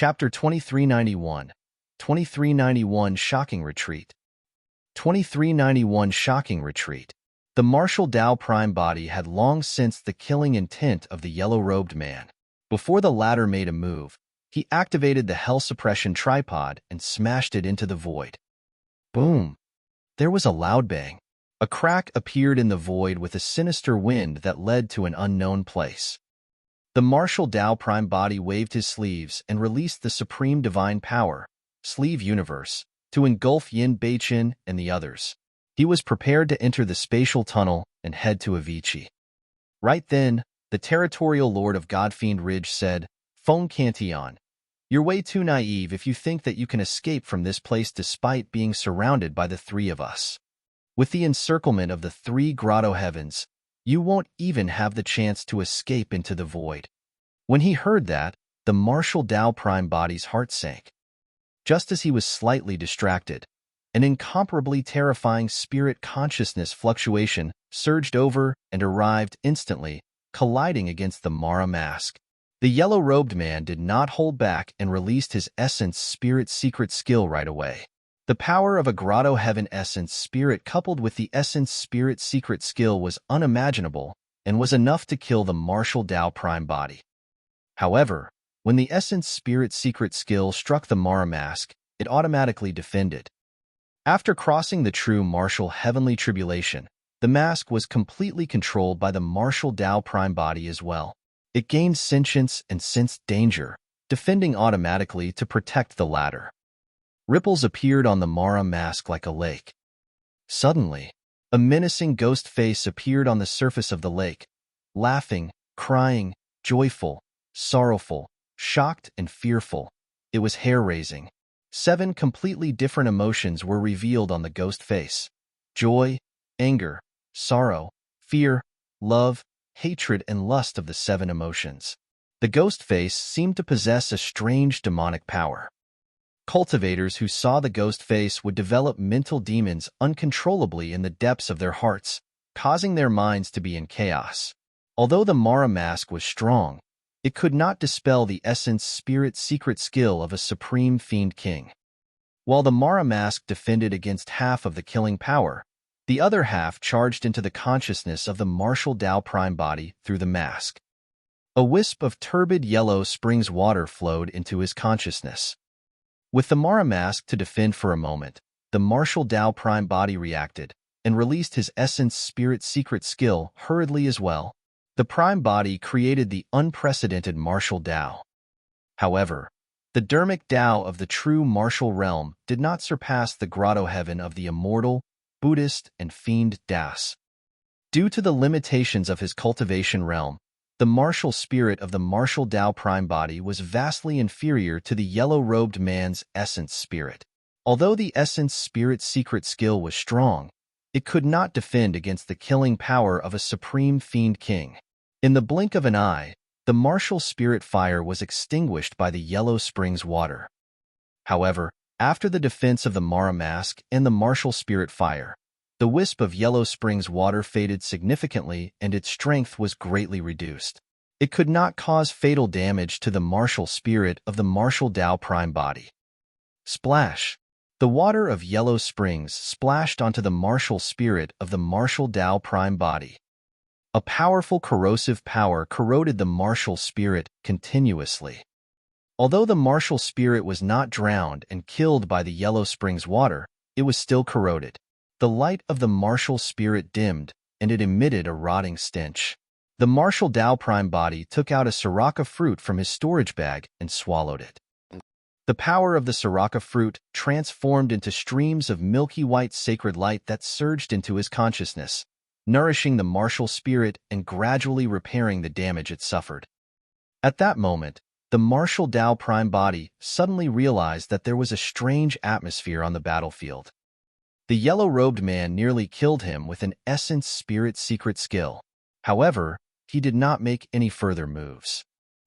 Chapter 2391. 2391 Shocking Retreat. 2391 Shocking Retreat. The martial Tao Prime Body had long sensed the killing intent of the yellow-robed man. Before the latter made a move, he activated the Hell Suppression Tripod and smashed it into the void. Boom! There was a loud bang. A crack appeared in the void with a sinister wind that led to an unknown place. The martial Tao Prime Body waved his sleeves and released the Supreme Divine Power, Sleeve Universe, to engulf Yin Beichin and the others. He was prepared to enter the spatial tunnel and head to Avicii. Right then, the territorial lord of Godfiend Ridge said, "Feng Cantillon, you're way too naive if you think that you can escape from this place despite being surrounded by the three of us. With the encirclement of the three grotto heavens, you won't even have the chance to escape into the void." When he heard that, the martial Tao Prime Body's heart sank. Just as he was slightly distracted, an incomparably terrifying spirit consciousness fluctuation surged over and arrived instantly, colliding against the Mara mask. The yellow-robed man did not hold back and released his Essence Spirit secret skill right away. The power of a Grotto Heaven Essence Spirit coupled with the Essence Spirit secret skill was unimaginable and was enough to kill the martial Tao Prime Body. However, when the Essence Spirit secret skill struck the Mara mask, it automatically defended. After crossing the true martial heavenly tribulation, the mask was completely controlled by the martial Tao Prime Body as well. It gained sentience and sensed danger, defending automatically to protect the latter. Ripples appeared on the Mara mask like a lake. Suddenly, a menacing ghost face appeared on the surface of the lake, laughing, crying, joyful, sorrowful, shocked, and fearful. It was hair-raising. 7 completely different emotions were revealed on the ghost face: joy, anger, sorrow, fear, love, hatred, and lust of the 7 emotions. The ghost face seemed to possess a strange demonic power. Cultivators who saw the ghost face would develop mental demons uncontrollably in the depths of their hearts, causing their minds to be in chaos. Although the Mara mask was strong, it could not dispel the Essence Spirit secret skill of a Supreme Fiend King. While the Mara mask defended against half of the killing power, the other half charged into the consciousness of the martial Tao Prime Body through the mask. A wisp of turbid yellow springs water flowed into his consciousness. With the Mara mask to defend for a moment, the martial Tao Prime Body reacted and released his Essence Spirit secret skill hurriedly as well. The Prime Body created the unprecedented martial Tao. However, the dermic Tao of the true martial realm did not surpass the grotto heaven of the Immortal, Buddhist, and Fiend Das. Due to the limitations of his cultivation realm, the martial spirit of the martial Tao Prime Body was vastly inferior to the yellow-robed man's Essence Spirit. Although the Essence Spirit secret skill was strong, it could not defend against the killing power of a Supreme Fiend King. In the blink of an eye, the martial spirit fire was extinguished by the yellow springs water. However, after the defense of the Mara mask and the martial spirit fire, the wisp of yellow springs water faded significantly and its strength was greatly reduced. It could not cause fatal damage to the martial spirit of the martial Tao Prime Body. Splash! The water of yellow springs splashed onto the martial spirit of the martial Tao Prime Body. A powerful corrosive power corroded the martial spirit continuously. Although the martial spirit was not drowned and killed by the yellow springs water, it was still corroded. The light of the martial spirit dimmed, and it emitted a rotting stench. The martial Tao Prime Body took out a Sriracha fruit from his storage bag and swallowed it. The power of the Sriracha fruit transformed into streams of milky white sacred light that surged into his consciousness, nourishing the martial spirit and gradually repairing the damage it suffered. At that moment, the martial Tao Prime Body suddenly realized that there was a strange atmosphere on the battlefield. The yellow-robed man nearly killed him with an Essence Spirit secret skill. However, he did not make any further moves.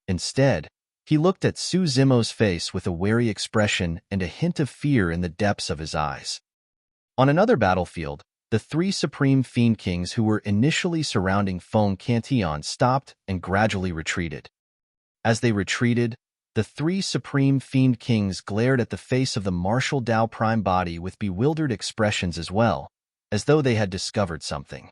Instead, he looked at Su Zimo's face with a wary expression and a hint of fear in the depths of his eyes. On another battlefield, the 3 Supreme Fiend Kings who were initially surrounding Feng Cantillon stopped and gradually retreated. As they retreated, The three supreme fiend kings glared at the face of the martial Tao prime body with bewildered expressions as well, as though they had discovered something.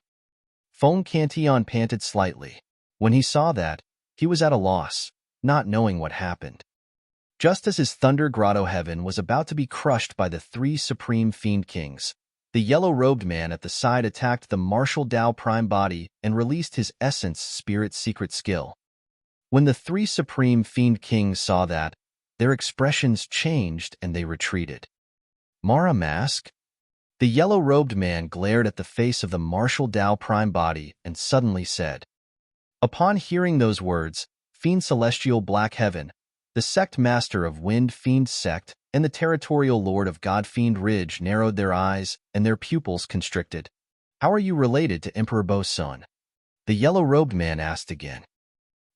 Feng Cantillon panted slightly. When he saw that, he was at a loss, not knowing what happened. Just as his Thunder Grotto heaven was about to be crushed by the three supreme fiend kings, the yellow-robed man at the side attacked the martial Tao prime body and released his essence spirit secret skill. When the three supreme fiend kings saw that, their expressions changed and they retreated. Mara Mask? The yellow-robed man glared at the face of the martial Tao prime body and suddenly said. Upon hearing those words, Fiend Celestial Black Heaven, the sect master of Wind Fiend Sect, and the territorial lord of God Fiend Ridge narrowed their eyes and their pupils constricted. How are you related to Emperor Bo's son? The yellow-robed man asked again.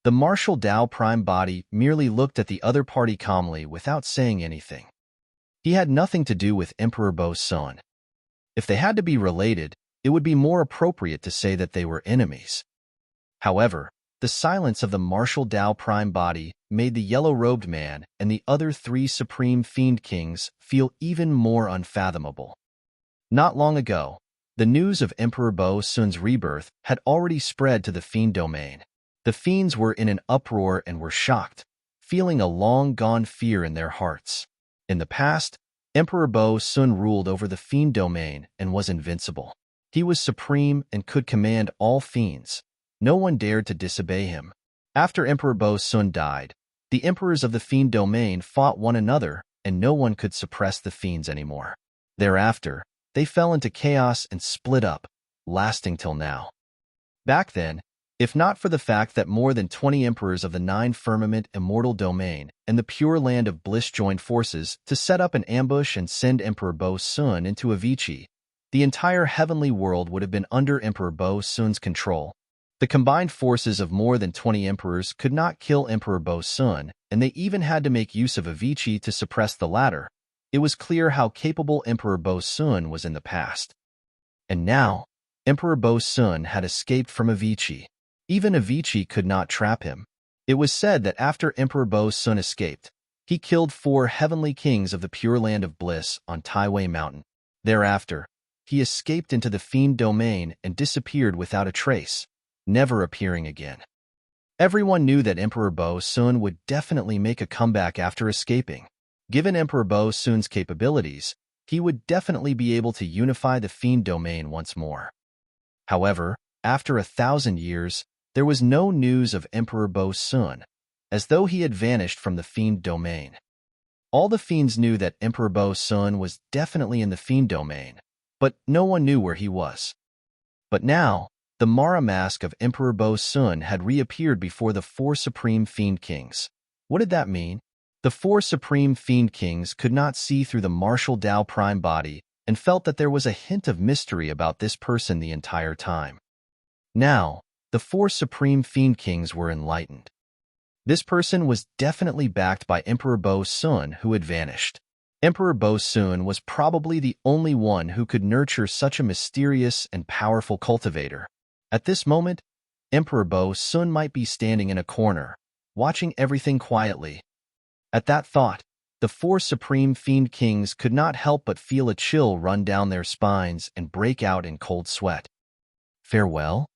The martial Tao prime body merely looked at the other party calmly without saying anything. He had nothing to do with Emperor Bo's son. If they had to be related, it would be more appropriate to say that they were enemies. However, the silence of the martial Tao prime body made the yellow-robed man and the other three supreme fiend kings feel even more unfathomable. Not long ago, the news of Emperor Bo Sun's rebirth had already spread to the fiend domain. The fiends were in an uproar and were shocked, feeling a long-gone fear in their hearts. In the past, Emperor Bo Sun ruled over the fiend domain and was invincible. He was supreme and could command all fiends. No one dared to disobey him. After Emperor Bo Sun died, the emperors of the fiend domain fought one another, and no one could suppress the fiends anymore. Thereafter, they fell into chaos and split up, lasting till now. Back then, if not for the fact that more than 20 emperors of the Nine Firmament Immortal domain and the Pure Land of Bliss joined forces to set up an ambush and send Emperor Bo Sun into Avicii, the entire heavenly world would have been under Emperor Bo Sun's control. The combined forces of more than 20 emperors could not kill Emperor Bo Sun, and they even had to make use of Avicii to suppress the latter. It was clear how capable Emperor Bo Sun was in the past. And now, Emperor Bo Sun had escaped from Avicii. Even Avicii could not trap him. It was said that after Emperor Bo Sun escaped, he killed 4 heavenly kings of the Pure Land of Bliss on Taiwei Mountain. Thereafter, he escaped into the fiend domain and disappeared without a trace, never appearing again. Everyone knew that Emperor Bo Sun would definitely make a comeback after escaping. Given Emperor Bo Sun's capabilities, he would definitely be able to unify the fiend domain once more. However, after 1,000 years, there was no news of Emperor Bo Sun, as though he had vanished from the fiend domain. All the fiends knew that Emperor Bo Sun was definitely in the fiend domain, but no one knew where he was. But now, the Mara mask of Emperor Bo Sun had reappeared before the 4 supreme fiend kings. What did that mean? The 4 supreme fiend kings could not see through the martial Tao prime body and felt that there was a hint of mystery about this person the entire time. Now, the 4 supreme fiend kings were enlightened. This person was definitely backed by Emperor Bo Sun, who had vanished. Emperor Bo Sun was probably the only one who could nurture such a mysterious and powerful cultivator. At this moment, Emperor Bo Sun might be standing in a corner, watching everything quietly. At that thought, the 4 supreme fiend kings could not help but feel a chill run down their spines and break out in cold sweat. Farewell?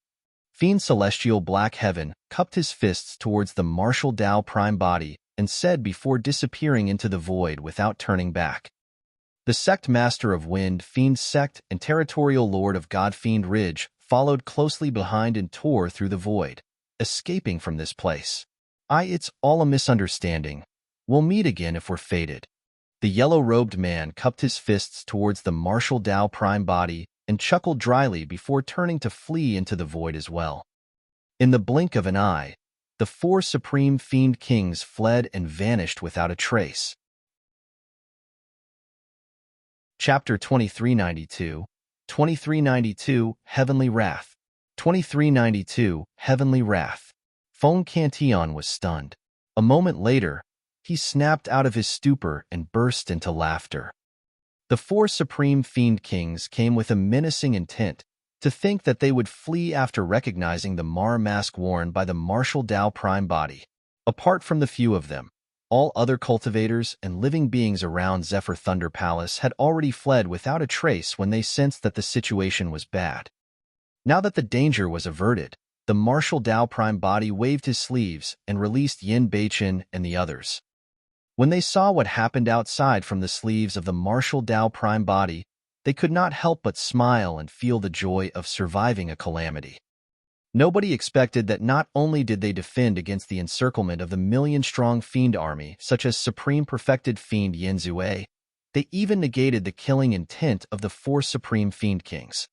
Fiend Celestial Black Heaven cupped his fists towards the martial Tao prime body and said before disappearing into the void without turning back. The sect master of Wind Fiend Sect and territorial lord of God Fiend Ridge followed closely behind and tore through the void, escaping from this place. It's all a misunderstanding. We'll meet again if we're fated. The yellow-robed man cupped his fists towards the martial Tao prime body and chuckled dryly before turning to flee into the void as well. In the blink of an eye, the 4 supreme fiend kings fled and vanished without a trace. Chapter 2392, 2392, Heavenly Wrath. 2392, Heavenly Wrath. Feng Cantillon was stunned. A moment later, he snapped out of his stupor and burst into laughter. The 4 supreme fiend kings came with a menacing intent to think that they would flee after recognizing the Mara mask worn by the martial Tao prime body. Apart from the few of them, All other cultivators and living beings around Zephyr Thunder Palace had already fled without a trace when they sensed that the situation was bad. Now that the danger was averted, the martial Tao Prime Body waved his sleeves and released Yin Beichen and the others. When they saw what happened outside from the sleeves of the martial Tao Prime Body, they could not help but smile and feel the joy of surviving a calamity. Nobody expected that not only did they defend against the encirclement of the million-strong fiend army, such as Supreme Perfected Fiend Yin Zue, they even negated the killing intent of the 4 Supreme Fiend Kings.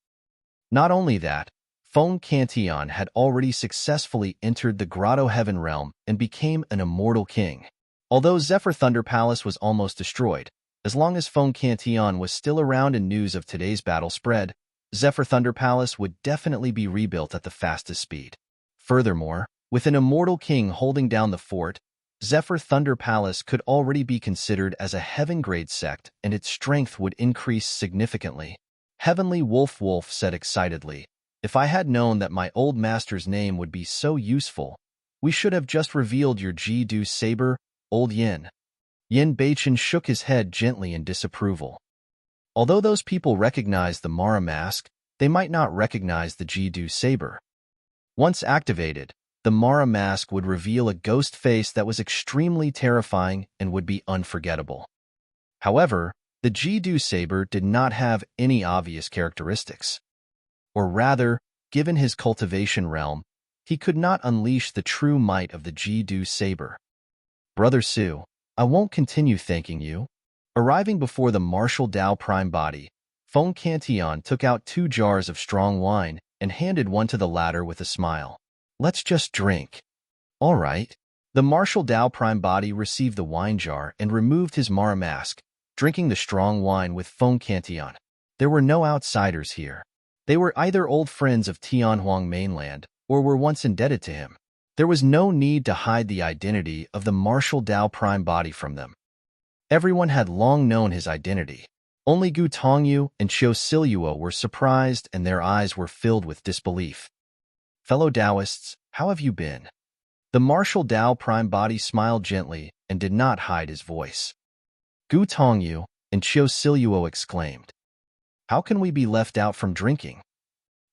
Not only that, Feng Cantillon had already successfully entered the Grotto Heaven realm and became an immortal king. Although Zephyr Thunder Palace was almost destroyed, as long as Feng Cantillon was still around and news of today's battle spread, Zephyr Thunder Palace would definitely be rebuilt at the fastest speed. Furthermore, with an immortal king holding down the fort, Zephyr Thunder Palace could already be considered as a heaven-grade sect and its strength would increase significantly. Heavenly Wolf said excitedly, "If I had known that my old master's name would be so useful, we should have just revealed your Ji-Du saber, old Yin." Yin Beichen shook his head gently in disapproval. Although those people recognized the Mara mask, they might not recognize the Ji-Du saber. Once activated, the Mara mask would reveal a ghost face that was extremely terrifying and would be unforgettable. However, the Ji-Du saber did not have any obvious characteristics. Or rather, given his cultivation realm, he could not unleash the true might of the Ji-Du saber. "Brother Su, I won't continue thanking you." Arriving before the martial Tao Prime Body, Feng Cantillon took out 2 jars of strong wine and handed one to the latter with a smile. "Let's just drink." "All right." The martial Tao Prime Body received the wine jar and removed his Mara mask, drinking the strong wine with Feng Cantillon. There were no outsiders here. They were either old friends of Tianhuang mainland or were once indebted to him. There was no need to hide the identity of the martial Tao Prime Body from them. Everyone had long known his identity. Only Gu Tongyu and Qiu Siluo were surprised and their eyes were filled with disbelief. "Fellow Taoists, how have you been?" The martial Tao Prime Body smiled gently and did not hide his voice. Gu Tongyu and Qiu Siluo exclaimed, "How can we be left out from drinking?"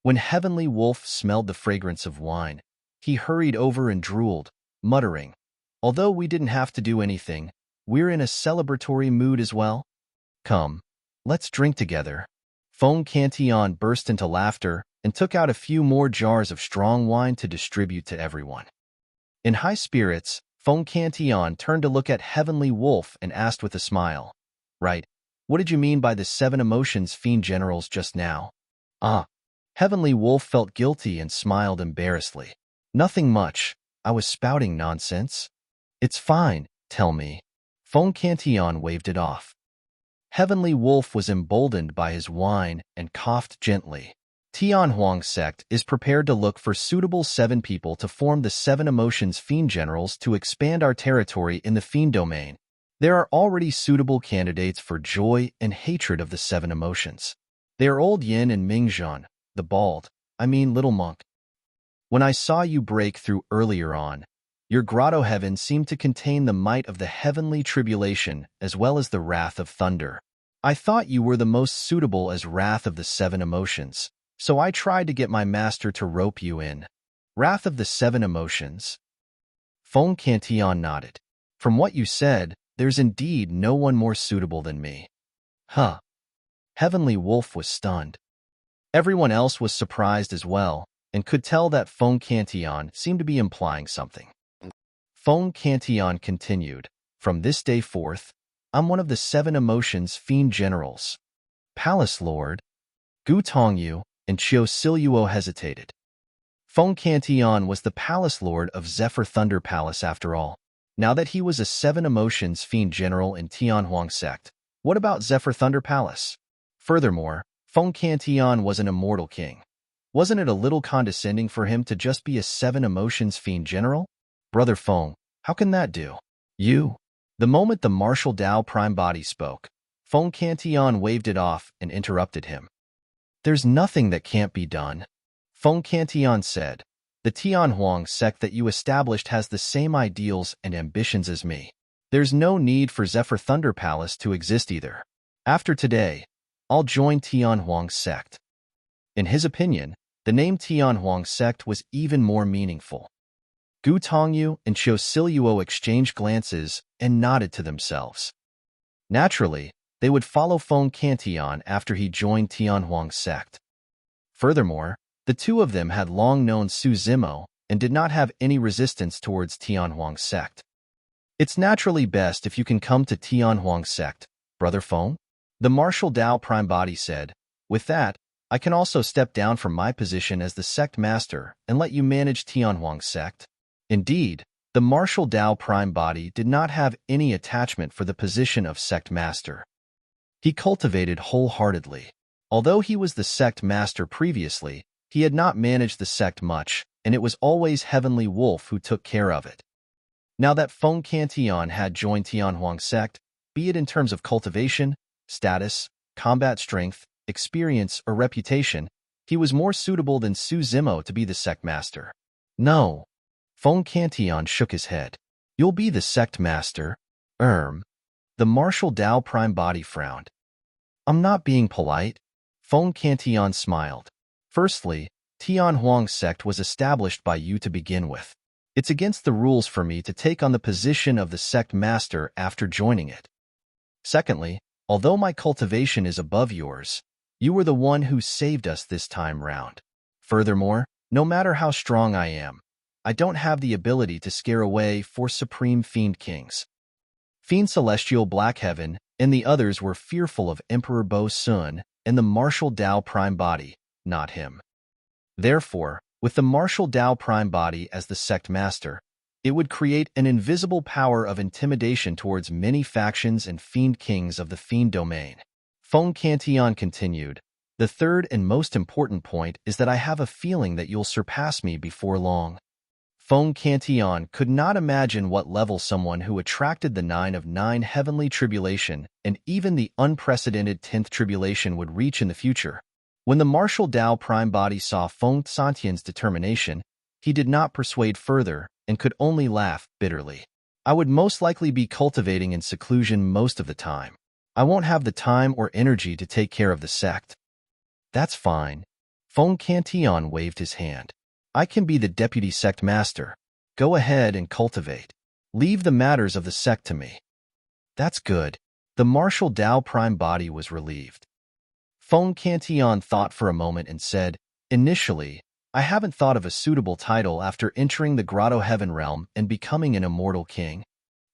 When Heavenly Wolf smelled the fragrance of wine, he hurried over and drooled, muttering, "Although we didn't have to do anything, we're in a celebratory mood as well. Come, let's drink together." Feng Cantillon burst into laughter and took out a few more jars of strong wine to distribute to everyone. In high spirits, Feng Cantillon turned to look at Heavenly Wolf and asked with a smile, "Right, what did you mean by the 7 emotions fiend generals just now?" "Ah." Heavenly Wolf felt guilty and smiled embarrassedly. "Nothing much, I was spouting nonsense." "It's fine, tell me." Feng Cantillon waved it off. Heavenly Wolf was emboldened by his wine and coughed gently. Tianhuang sect is prepared to look for suitable 7 people to form the 7 emotions fiend generals to expand our territory in the fiend domain. There are already suitable candidates for joy and hatred of the 7 emotions. They are Old Yin and Mingzhan, little monk. When I saw you break through earlier on, your grotto heaven seemed to contain the might of the heavenly tribulation as well as the wrath of thunder. I thought you were the most suitable as wrath of the 7 emotions, so I tried to get my master to rope you in. Wrath of the 7 emotions? Feng Cantillon nodded. From what you said, there's indeed no one more suitable than me. Huh. Heavenly Wolf was stunned. Everyone else was surprised as well, and could tell that Feng Cantillon seemed to be implying something. Feng Cantillon continued, "From this day forth, I'm one of the 7 emotions fiend generals." Palace Lord? Gu Tongyu and Qiu Siluo hesitated. Feng Cantillon was the Palace Lord of Zephyr Thunder Palace after all. Now that he was a 7 emotions fiend general in Tianhuang sect, what about Zephyr Thunder Palace? Furthermore, Feng Cantillon was an immortal king. Wasn't it a little condescending for him to just be a 7 emotions fiend general? Brother Feng, how can that do? You. The moment the martial Tao Prime Body spoke, Feng Cantillon waved it off and interrupted him. There's nothing that can't be done. Feng Cantillon said, the Tianhuang sect that you established has the same ideals and ambitions as me. There's no need for Zephyr Thunder Palace to exist either. After today, I'll join Tianhuang's sect. In his opinion, the name Tianhuang sect was even more meaningful. Gu Tongyu and Qiu Siluo exchanged glances and nodded to themselves. Naturally, they would follow Feng Cantian after he joined Tianhuang's sect. Furthermore, the two of them had long known Su Zimo and did not have any resistance towards Tianhuang's sect. It's naturally best if you can come to Tianhuang's sect, Brother Feng, the Martial Dao Prime Body said. With that, I can also step down from my position as the sect master and let you manage Tianhuang's sect. Indeed, the Martial Dao Prime Body did not have any attachment for the position of sect master. He cultivated wholeheartedly. Although he was the sect master previously, he had not managed the sect much, and it was always Heavenly Wolf who took care of it. Now that Feng Cantian had joined Tianhuang's sect, be it in terms of cultivation, status, combat strength, experience, or reputation, he was more suitable than Su Zimo to be the sect master. No. Feng Cantian shook his head. You'll be the sect master. The Martial Dao Prime Body frowned. I'm not being polite. Feng Cantian smiled. Firstly, Tianhuang's sect was established by you to begin with. It's against the rules for me to take on the position of the sect master after joining it. Secondly, although my cultivation is above yours, you were the one who saved us this time round. Furthermore, no matter how strong I am, I don't have the ability to scare away 4 supreme fiend kings. Fiend Celestial Black Heaven and the others were fearful of Emperor Bo Sun and the Martial Dao Prime Body, not him. Therefore, with the Martial Dao Prime Body as the sect master, it would create an invisible power of intimidation towards many factions and fiend kings of the fiend domain. Feng Cantian continued, the third and most important point is that I have a feeling that you'll surpass me before long. Feng Cantian could not imagine what level someone who attracted the 9 of 9 heavenly tribulation and even the unprecedented 10th tribulation would reach in the future. When the Martial Dao Prime Body saw Feng Cantian's determination, he did not persuade further and could only laugh bitterly. I would most likely be cultivating in seclusion most of the time. I won't have the time or energy to take care of the sect. That's fine. Feng Cantian waved his hand. I can be the deputy sect master. Go ahead and cultivate. Leave the matters of the sect to me. That's good. The Martial Dao Prime Body was relieved. Feng Cantian thought for a moment and said, initially, I haven't thought of a suitable title after entering the Grotto Heaven realm and becoming an immortal king.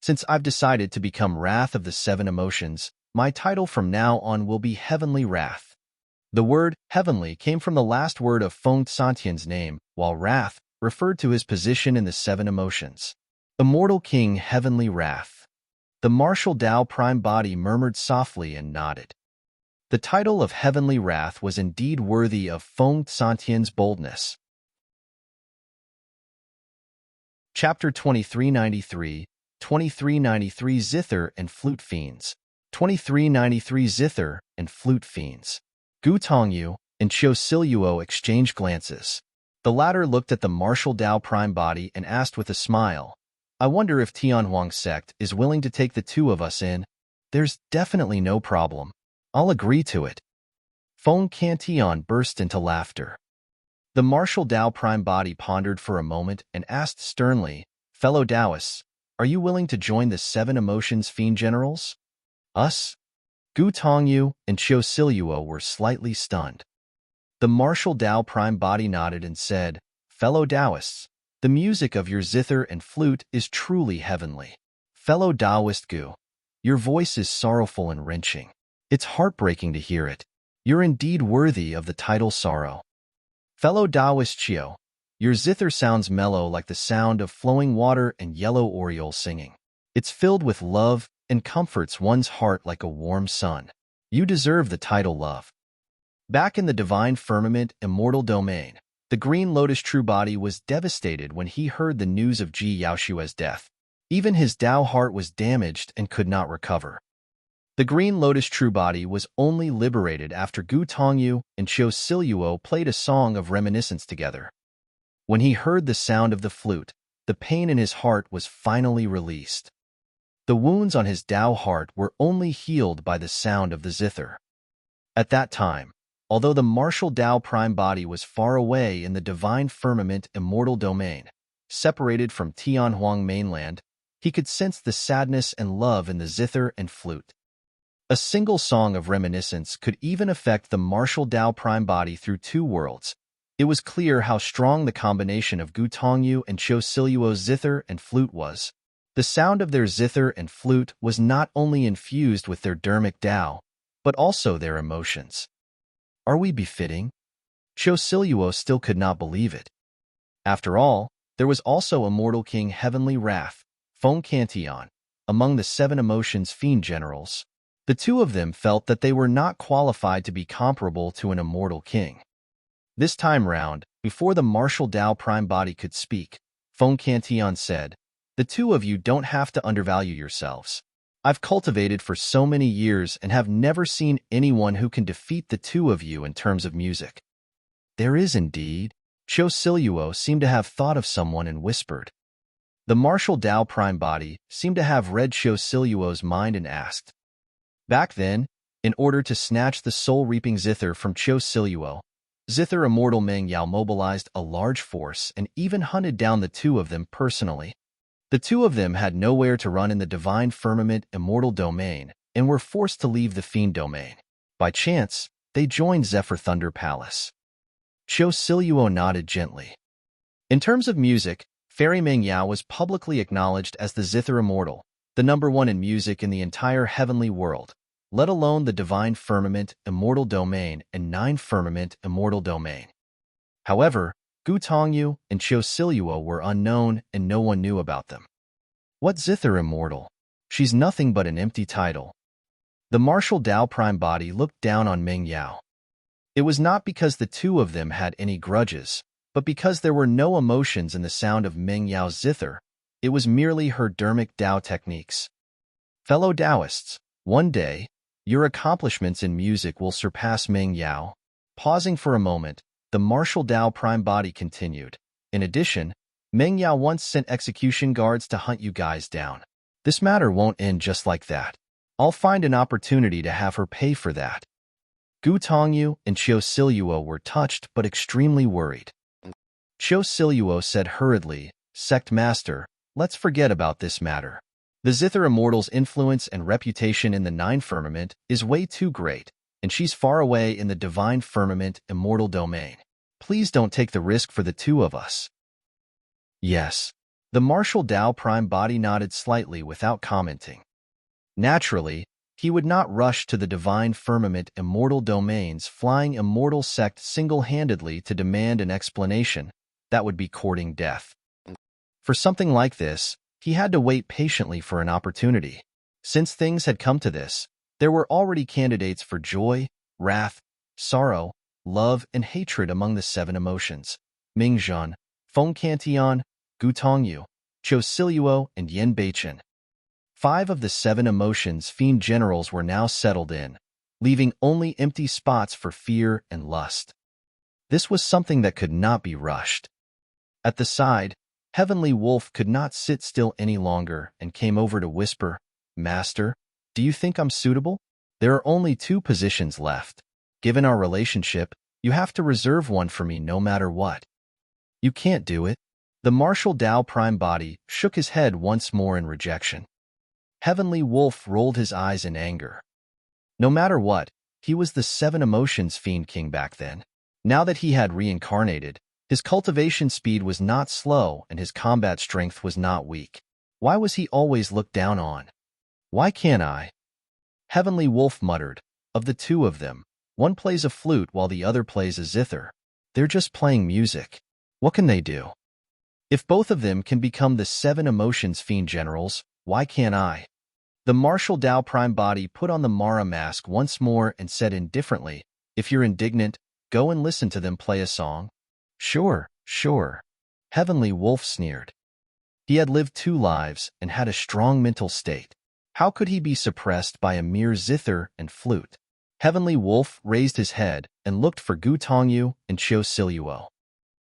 Since I've decided to become Wrath of the 7 Emotions, my title from now on will be Heavenly Wrath. The word heavenly came from the last word of Feng Cantian's name, while wrath referred to his position in the 7 emotions. Immortal King Heavenly Wrath. The Martial Dao Prime Body murmured softly and nodded. The title of Heavenly Wrath was indeed worthy of Feng Cantian's boldness. Chapter 2393, 2393 Zither and Flute Fiends. 2393 Zither and Flute Fiends. Gu Tongyu and Qiu Siluo exchanged glances. The latter looked at the Martial Dao Prime Body and asked with a smile, I wonder if Tianhuang's sect is willing to take the 2 of us in. There's definitely no problem. I'll agree to it. Feng Cantian burst into laughter. The Martial Dao Prime Body pondered for a moment and asked sternly, Fellow Taoists, are you willing to join the 7 Emotions Fiend Generals? Us? Gu Tongyu and Qiu Siluo were slightly stunned. The Martial Dao Prime Body nodded and said, Fellow Taoists, the music of your zither and flute is truly heavenly. Fellow Taoist Gu, your voice is sorrowful and wrenching. It's heartbreaking to hear it. You're indeed worthy of the title Sorrow. Fellow Taoist Qiu, your zither sounds mellow like the sound of flowing water and yellow orioles singing. It's filled with love and comforts one's heart like a warm sun. You deserve the title Love. Back in the divine firmament immortal domain, the Green Lotus True Body was devastated when he heard the news of Ji Yaoshua's death. Even his Tao heart was damaged and could not recover. The Green Lotus True Body was only liberated after Gu Tongyu and Qiu Siluo played a song of reminiscence together. When he heard the sound of the flute, the pain in his heart was finally released. The wounds on his Tao heart were only healed by the sound of the Zither. At that time, although the martial Tao prime body was far away in the divine firmament immortal domain, separated from Tianhuang mainland, he could sense the sadness and love in the Zither and Flute. A single song of reminiscence could even affect the martial Tao prime body through two worlds. It was clear how strong the combination of Gu Tongyu and Qiu Siluo's Zither and Flute was. The sound of their Zither and Flute was not only infused with their dermic Tao, but also their emotions. Are we befitting? Qiu Siluo still could not believe it. After all, there was also Immortal King Heavenly Wrath, Feng Cantion, among the 7 emotions fiend generals. The two of them felt that they were not qualified to be comparable to an immortal king. This time round, before the martial Tao prime body could speak, Feng Cantion said, "The two of you don't have to undervalue yourselves. I've cultivated for so many years and have never seen anyone who can defeat the two of you in terms of music." "There is indeed." Qiu Siluo seemed to have thought of someone and whispered. The martial Tao prime body seemed to have read Qiu Siluo's mind and asked. Back then, in order to snatch the soul-reaping Zither from Qiu Siluo, Zither Immortal Meng Yao mobilized a large force and even hunted down the two of them personally. The two of them had nowhere to run in the divine firmament immortal domain and were forced to leave the fiend domain. By chance, they joined Zephyr Thunder Palace. Qiu Siluo nodded gently. In terms of music, Fairy Meng Yao was publicly acknowledged as the Zither Immortal, the #1 in music in the entire heavenly world, let alone the divine firmament immortal domain and 9 firmament immortal domain. However, Gu Tongyu and Qiu Siluo were unknown and no one knew about them. What Zither Immortal? She's nothing but an empty title. The martial Tao prime body looked down on Meng Yao. It was not because the two of them had any grudges, but because there were no emotions in the sound of Meng Yao's Zither. It was merely her dermic Tao techniques. Fellow Taoists, one day, your accomplishments in music will surpass Meng Yao. Pausing for a moment, the martial Tao prime body continued. In addition, Meng Yao once sent execution guards to hunt you guys down. This matter won't end just like that. I'll find an opportunity to have her pay for that. Gu Tongyu and Qiu Siluo were touched but extremely worried. Qiu Siluo said hurriedly, "Sect Master, let's forget about this matter. The Zither Immortal's influence and reputation in the 9 firmament is way too great, and she's far away in the divine firmament immortal domain. Please don't take the risk for the two of us." Yes. The martial Tao prime body nodded slightly without commenting. Naturally, he would not rush to the divine firmament immortal domain's flying immortal sect single-handedly to demand an explanation. That would be courting death. For something like this, he had to wait patiently for an opportunity. Since things had come to this, there were already candidates for joy, wrath, sorrow, love, and hatred among the 7 emotions. Mingzhan, Feng Cantion, Gu Tongyu, Qiu Siluo, and Yen Beichen. 5 of the 7 emotions fiend generals were now settled in, leaving only empty spots for fear and lust. This was something that could not be rushed. At the side, Heavenly Wolf could not sit still any longer and came over to whisper, "Master, do you think I'm suitable? There are only 2 positions left. Given our relationship, you have to reserve one for me no matter what." "You can't do it." The martial Tao prime body shook his head once more in rejection. Heavenly Wolf rolled his eyes in anger. No matter what, he was the 7 emotions fiend king back then. Now that he had reincarnated, his cultivation speed was not slow and his combat strength was not weak. Why was he always looked down on? "Why can't I?" Heavenly Wolf muttered. "Of the 2 of them, one plays a flute while the other plays a zither. They're just playing music. What can they do? If both of them can become the 7 emotions fiend generals, why can't I?" The martial Tao prime body put on the Mara mask once more and said indifferently, "If you're indignant, go and listen to them play a song." Sure. Heavenly Wolf sneered. He had lived 2 lives and had a strong mental state. How could he be suppressed by a mere zither and flute? Heavenly Wolf raised his head and looked for Gu Tongyu and Qiu Siluo.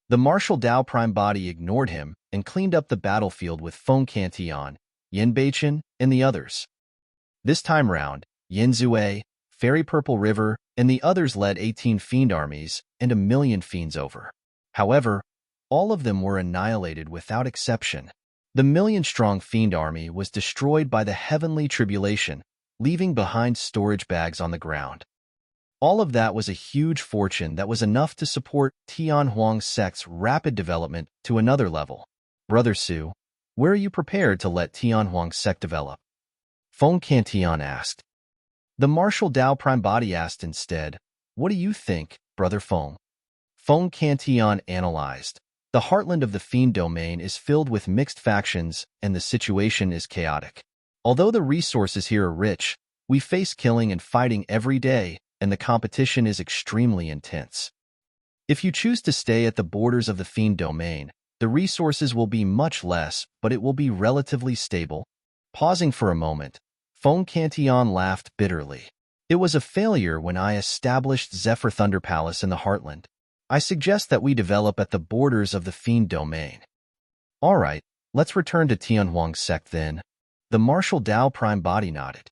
The martial Tao prime body ignored him and cleaned up the battlefield with Feng Cantion, Yinbeichen, and the others. This time round, Yinzue, Fairy Purple River, and the others led 18 fiend armies and 1,000,000 fiends over. However, all of them were annihilated without exception. The 1,000,000-strong fiend army was destroyed by the heavenly tribulation, leaving behind storage bags on the ground. All of that was a huge fortune that was enough to support Tianhuang's sect's rapid development to another level. Brother Su, where are you prepared to let Tianhuang's sect develop? Feng Cantian asked. The martial Dao Prime Body asked instead, what do you think, Brother Feng? Feng Cantian analyzed. The heartland of the Fiend domain is filled with mixed factions and the situation is chaotic. Although the resources here are rich, we face killing and fighting every day, and the competition is extremely intense. If you choose to stay at the borders of the Fiend domain, the resources will be much less, but it will be relatively stable. Pausing for a moment, Feng Cantian laughed bitterly. It was a failure when I established Zephyr Thunder Palace in the Heartland. I suggest that we develop at the borders of the Fiend domain. All right, let's return to Tianhuang's sect then. The martial Dao Prime Body nodded.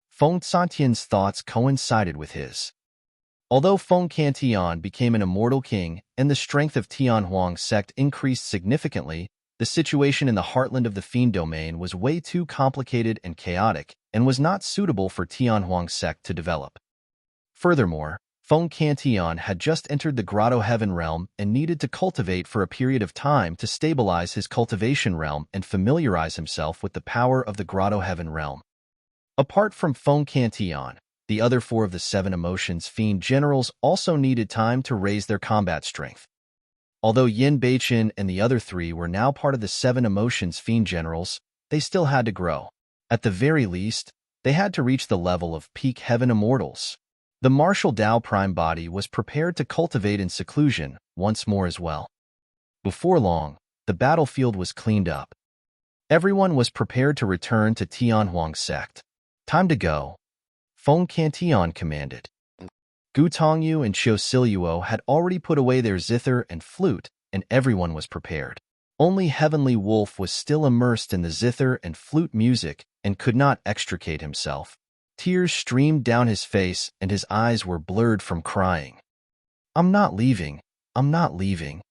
Feng Santian's thoughts coincided with his. Although Feng Cantian became an immortal king and the strength of Tianhuang's sect increased significantly, the situation in the heartland of the Fiend domain was way too complicated and chaotic and was not suitable for Tianhuang's sect to develop. Furthermore, Feng Cantian had just entered the Grotto Heaven realm and needed to cultivate for a period of time to stabilize his cultivation realm and familiarize himself with the power of the Grotto Heaven realm. Apart from Feng Cantian, the other 4 of the 7 Emotions Fiend generals also needed time to raise their combat strength. Although Yinbeichen and the other 3 were now part of the 7 Emotions Fiend generals, they still had to grow. At the very least, they had to reach the level of peak Heaven Immortals. The martial Dao Prime Body was prepared to cultivate in seclusion once more as well. Before long, the battlefield was cleaned up. Everyone was prepared to return to Tianhuang's sect. Time to go, Feng Cantian commanded. Gu Tongyu and Xiu Siluo had already put away their zither and flute, and everyone was prepared. Only Heavenly Wolf was still immersed in the zither and flute music and could not extricate himself. Tears streamed down his face and his eyes were blurred from crying. I'm not leaving. I'm not leaving.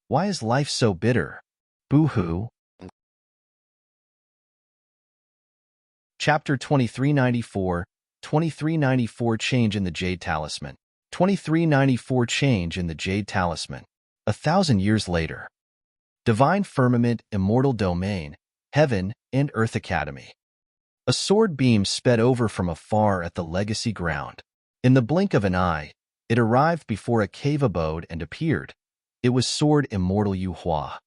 Why is life so bitter? Boo-hoo. Chapter 2394, 2394 Change in the Jade Talisman. 2394 Change in the Jade Talisman. 1,000 years later. Divine Firmament, Immortal Domain, Heaven, and Earth Academy. A sword beam sped over from afar at the legacy ground. In the blink of an eye, it arrived before a cave abode and appeared. It was Sword Immortal Yuhua.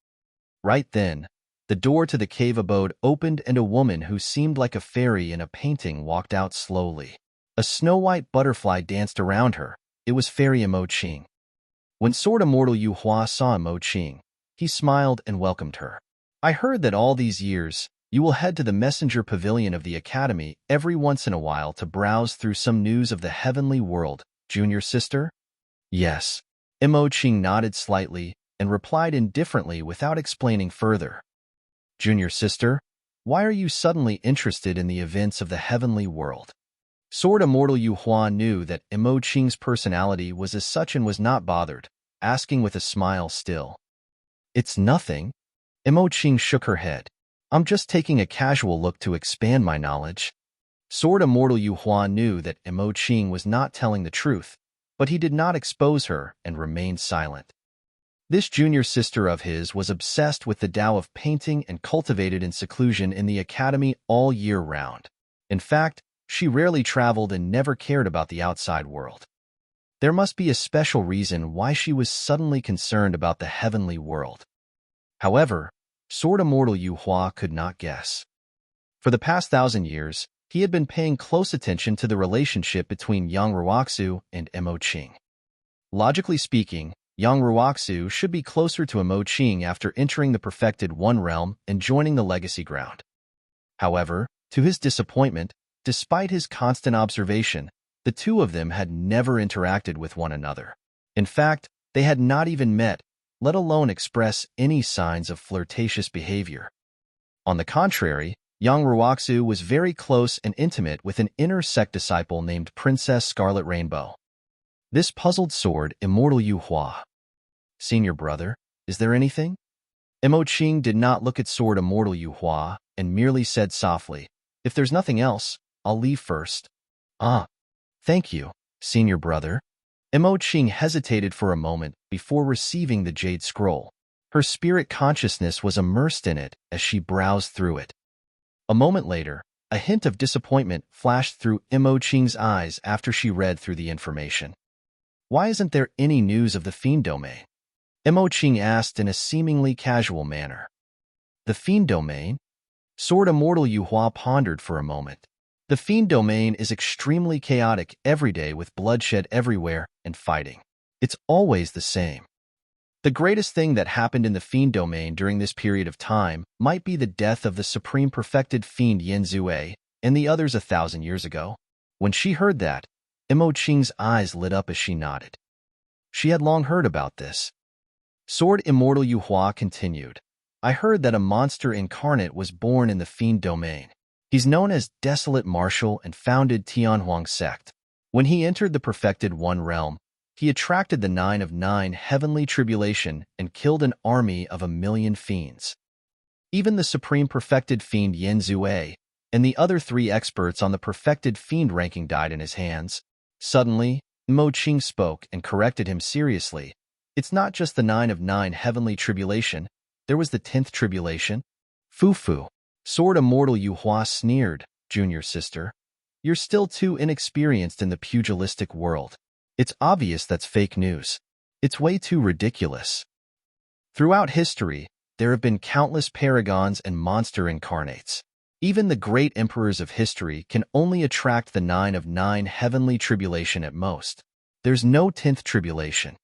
Right then, the door to the cave abode opened and a woman who seemed like a fairy in a painting walked out slowly. A snow-white butterfly danced around her. It was Fairy Imoqing. When Sword Immortal Yuhua saw Imoqing, he smiled and welcomed her. I heard that all these years, you will head to the messenger pavilion of the academy every once in a while to browse through some news of the heavenly world, junior sister? Yes. Imoqing nodded slightly and replied indifferently without explaining further. Junior sister, why are you suddenly interested in the events of the heavenly world? Sword Immortal Yuhua knew that Imoqing's personality was as such and was not bothered, asking with a smile still. It's nothing. Imoqing shook her head. I'm just taking a casual look to expand my knowledge. Sword Immortal Yuhua knew that Imoqing was not telling the truth, but he did not expose her and remained silent. This junior sister of his was obsessed with the Tao of painting and cultivated in seclusion in the academy all year round. In fact, she rarely traveled and never cared about the outside world. There must be a special reason why she was suddenly concerned about the heavenly world. However, Sword Immortal Yuhua could not guess. For the past 1,000 years, he had been paying close attention to the relationship between Yang Ruoxu and Imoqing. Logically speaking, Yang Ruoxu should be closer to Imoqing after entering the Perfected One realm and joining the Legacy Ground. However, to his disappointment, despite his constant observation, the two of them had never interacted with one another. In fact, they had not even met, let alone express any signs of flirtatious behavior. On the contrary, Yang Ruoxu was very close and intimate with an inner sect disciple named Princess Scarlet Rainbow. This puzzled Sword Immortal Yu Hua. Senior brother, is there anything? Mo Qing did not look at Sword Immortal Yu Hua and merely said softly, if there's nothing else, I'll leave first. Ah, thank you, senior brother. Mo Qing hesitated for a moment before receiving the Jade Scroll. Her spirit consciousness was immersed in it as she browsed through it. A moment later, a hint of disappointment flashed through Mo Qing's eyes after she read through the information. Why isn't there any news of the Fiend Domain? Mo Qing asked in a seemingly casual manner. The Fiend Domain? Sword Immortal Yu Hua pondered for a moment. The Fiend Domain is extremely chaotic every day with bloodshed everywhere and fighting. It's always the same. The greatest thing that happened in the Fiend Domain during this period of time might be the death of the Supreme Perfected Fiend Yin Zue and the others 1,000 years ago. When she heard that, Mo Qing's eyes lit up as she nodded. She had long heard about this. Sword Immortal Yu Hua continued. I heard that a monster incarnate was born in the Fiend Domain. He's known as Desolate Martial and founded Tianhuang sect. When he entered the Perfected One realm, he attracted the 9 of 9 heavenly tribulation and killed an army of 1,000,000 fiends. Even the Supreme Perfected Fiend Yin Zue and the other 3 experts on the Perfected Fiend ranking died in his hands. Suddenly, Mo Qing spoke and corrected him seriously. It's not just the 9 of 9 heavenly tribulation, there was the 10th tribulation. Fu. Sword Immortal Yu Hua sneered, junior sister. You're still too inexperienced in the pugilistic world. It's obvious that's fake news. It's way too ridiculous. Throughout history, there have been countless paragons and monster incarnates. Even the great emperors of history can only attract the 9 of 9 heavenly tribulation at most. There's no 10th tribulation.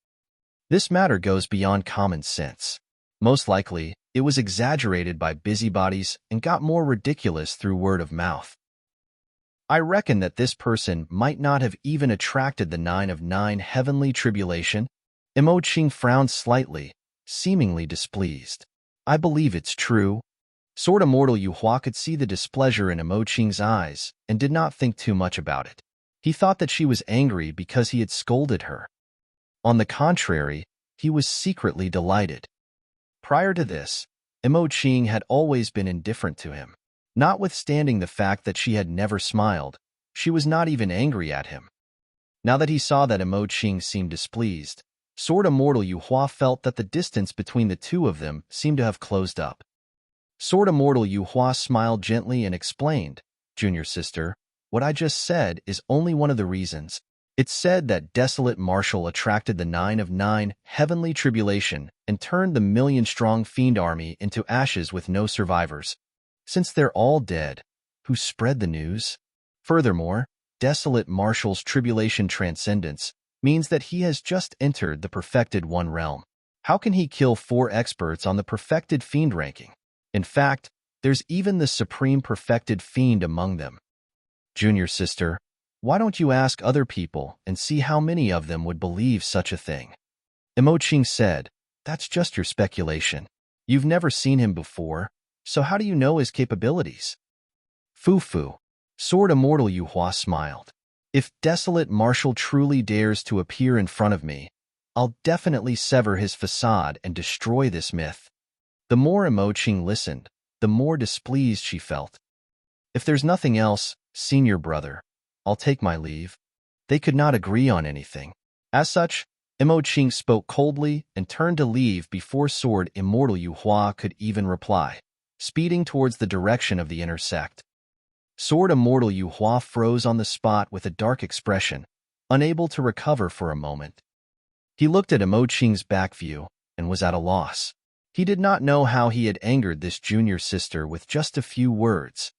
This matter goes beyond common sense. Most likely, it was exaggerated by busybodies and got more ridiculous through word of mouth. I reckon that this person might not have even attracted the 9 of 9 heavenly tribulation. Mo Qing frowned slightly, seemingly displeased. I believe it's true. Sword Immortal Yu Hua could see the displeasure in Mo Qing's eyes and did not think too much about it. He thought that she was angry because he had scolded her. On the contrary, he was secretly delighted. Prior to this, Mo Qing had always been indifferent to him. Notwithstanding the fact that she had never smiled, she was not even angry at him. Now that he saw that Mo Qing seemed displeased, Sword Immortal Yu Hua felt that the distance between the two of them seemed to have closed up. Sword Immortal Yu Hua smiled gently and explained, Junior sister, what I just said is only one of the reasons. It's said that Desolate Martial attracted the 9 of 9 heavenly tribulation and turned the 1,000,000-strong fiend army into ashes with no survivors. Since they're all dead, who spread the news? Furthermore, Desolate Martial's tribulation transcendence means that he has just entered the Perfected One realm. How can he kill 4 experts on the Perfected Fiend ranking? In fact, there's even the Supreme Perfected Fiend among them. Junior sister, why don't you ask other people and see how many of them would believe such a thing? Mo Qing said, that's just your speculation. You've never seen him before, so how do you know his capabilities? Fu. Sword Immortal Yu Hua smiled. If Desolate Martial truly dares to appear in front of me, I'll definitely sever his facade and destroy this myth. The more Mo Qing listened, the more displeased she felt. If there's nothing else, senior brother, I'll take my leave. They could not agree on anything. As such, Mo Qing spoke coldly and turned to leave before Sword Immortal Yu Hua could even reply, speeding towards the direction of the inner sect. Sword Immortal Yu Hua froze on the spot with a dark expression, unable to recover for a moment. He looked at Mo Qing's back view and was at a loss. He did not know how he had angered this junior sister with just a few words.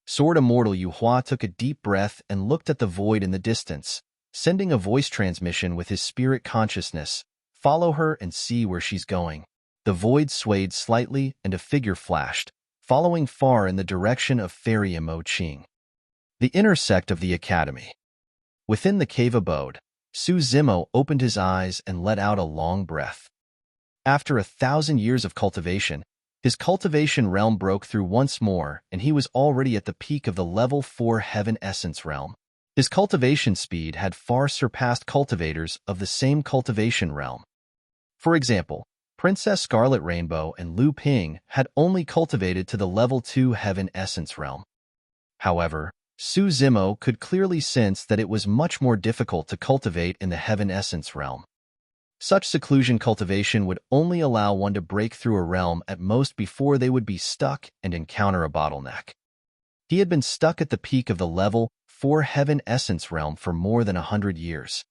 Sword Immortal Yu Hua took a deep breath and looked at the void in the distance, sending a voice transmission with his spirit consciousness. Follow her and see where she's going. The void swayed slightly and a figure flashed, following far in the direction of Fairy Mo Qing. The inner sect of the academy. Within the cave abode, Su Zimo opened his eyes and let out a long breath. After 1,000 years of cultivation, His cultivation realm broke through once more, and he was already at the peak of the level 4 Heaven Essence realm. His cultivation speed had far surpassed cultivators of the same cultivation realm. For example, Princess Scarlet Rainbow and Lu Ping had only cultivated to the level 2 Heaven Essence realm. However, Su Zimo could clearly sense that it was much more difficult to cultivate in the Heaven Essence realm. Such seclusion cultivation would only allow one to break through a realm at most before they would be stuck and encounter a bottleneck. He had been stuck at the peak of the level 4 Heaven Essence realm for more than 100 years.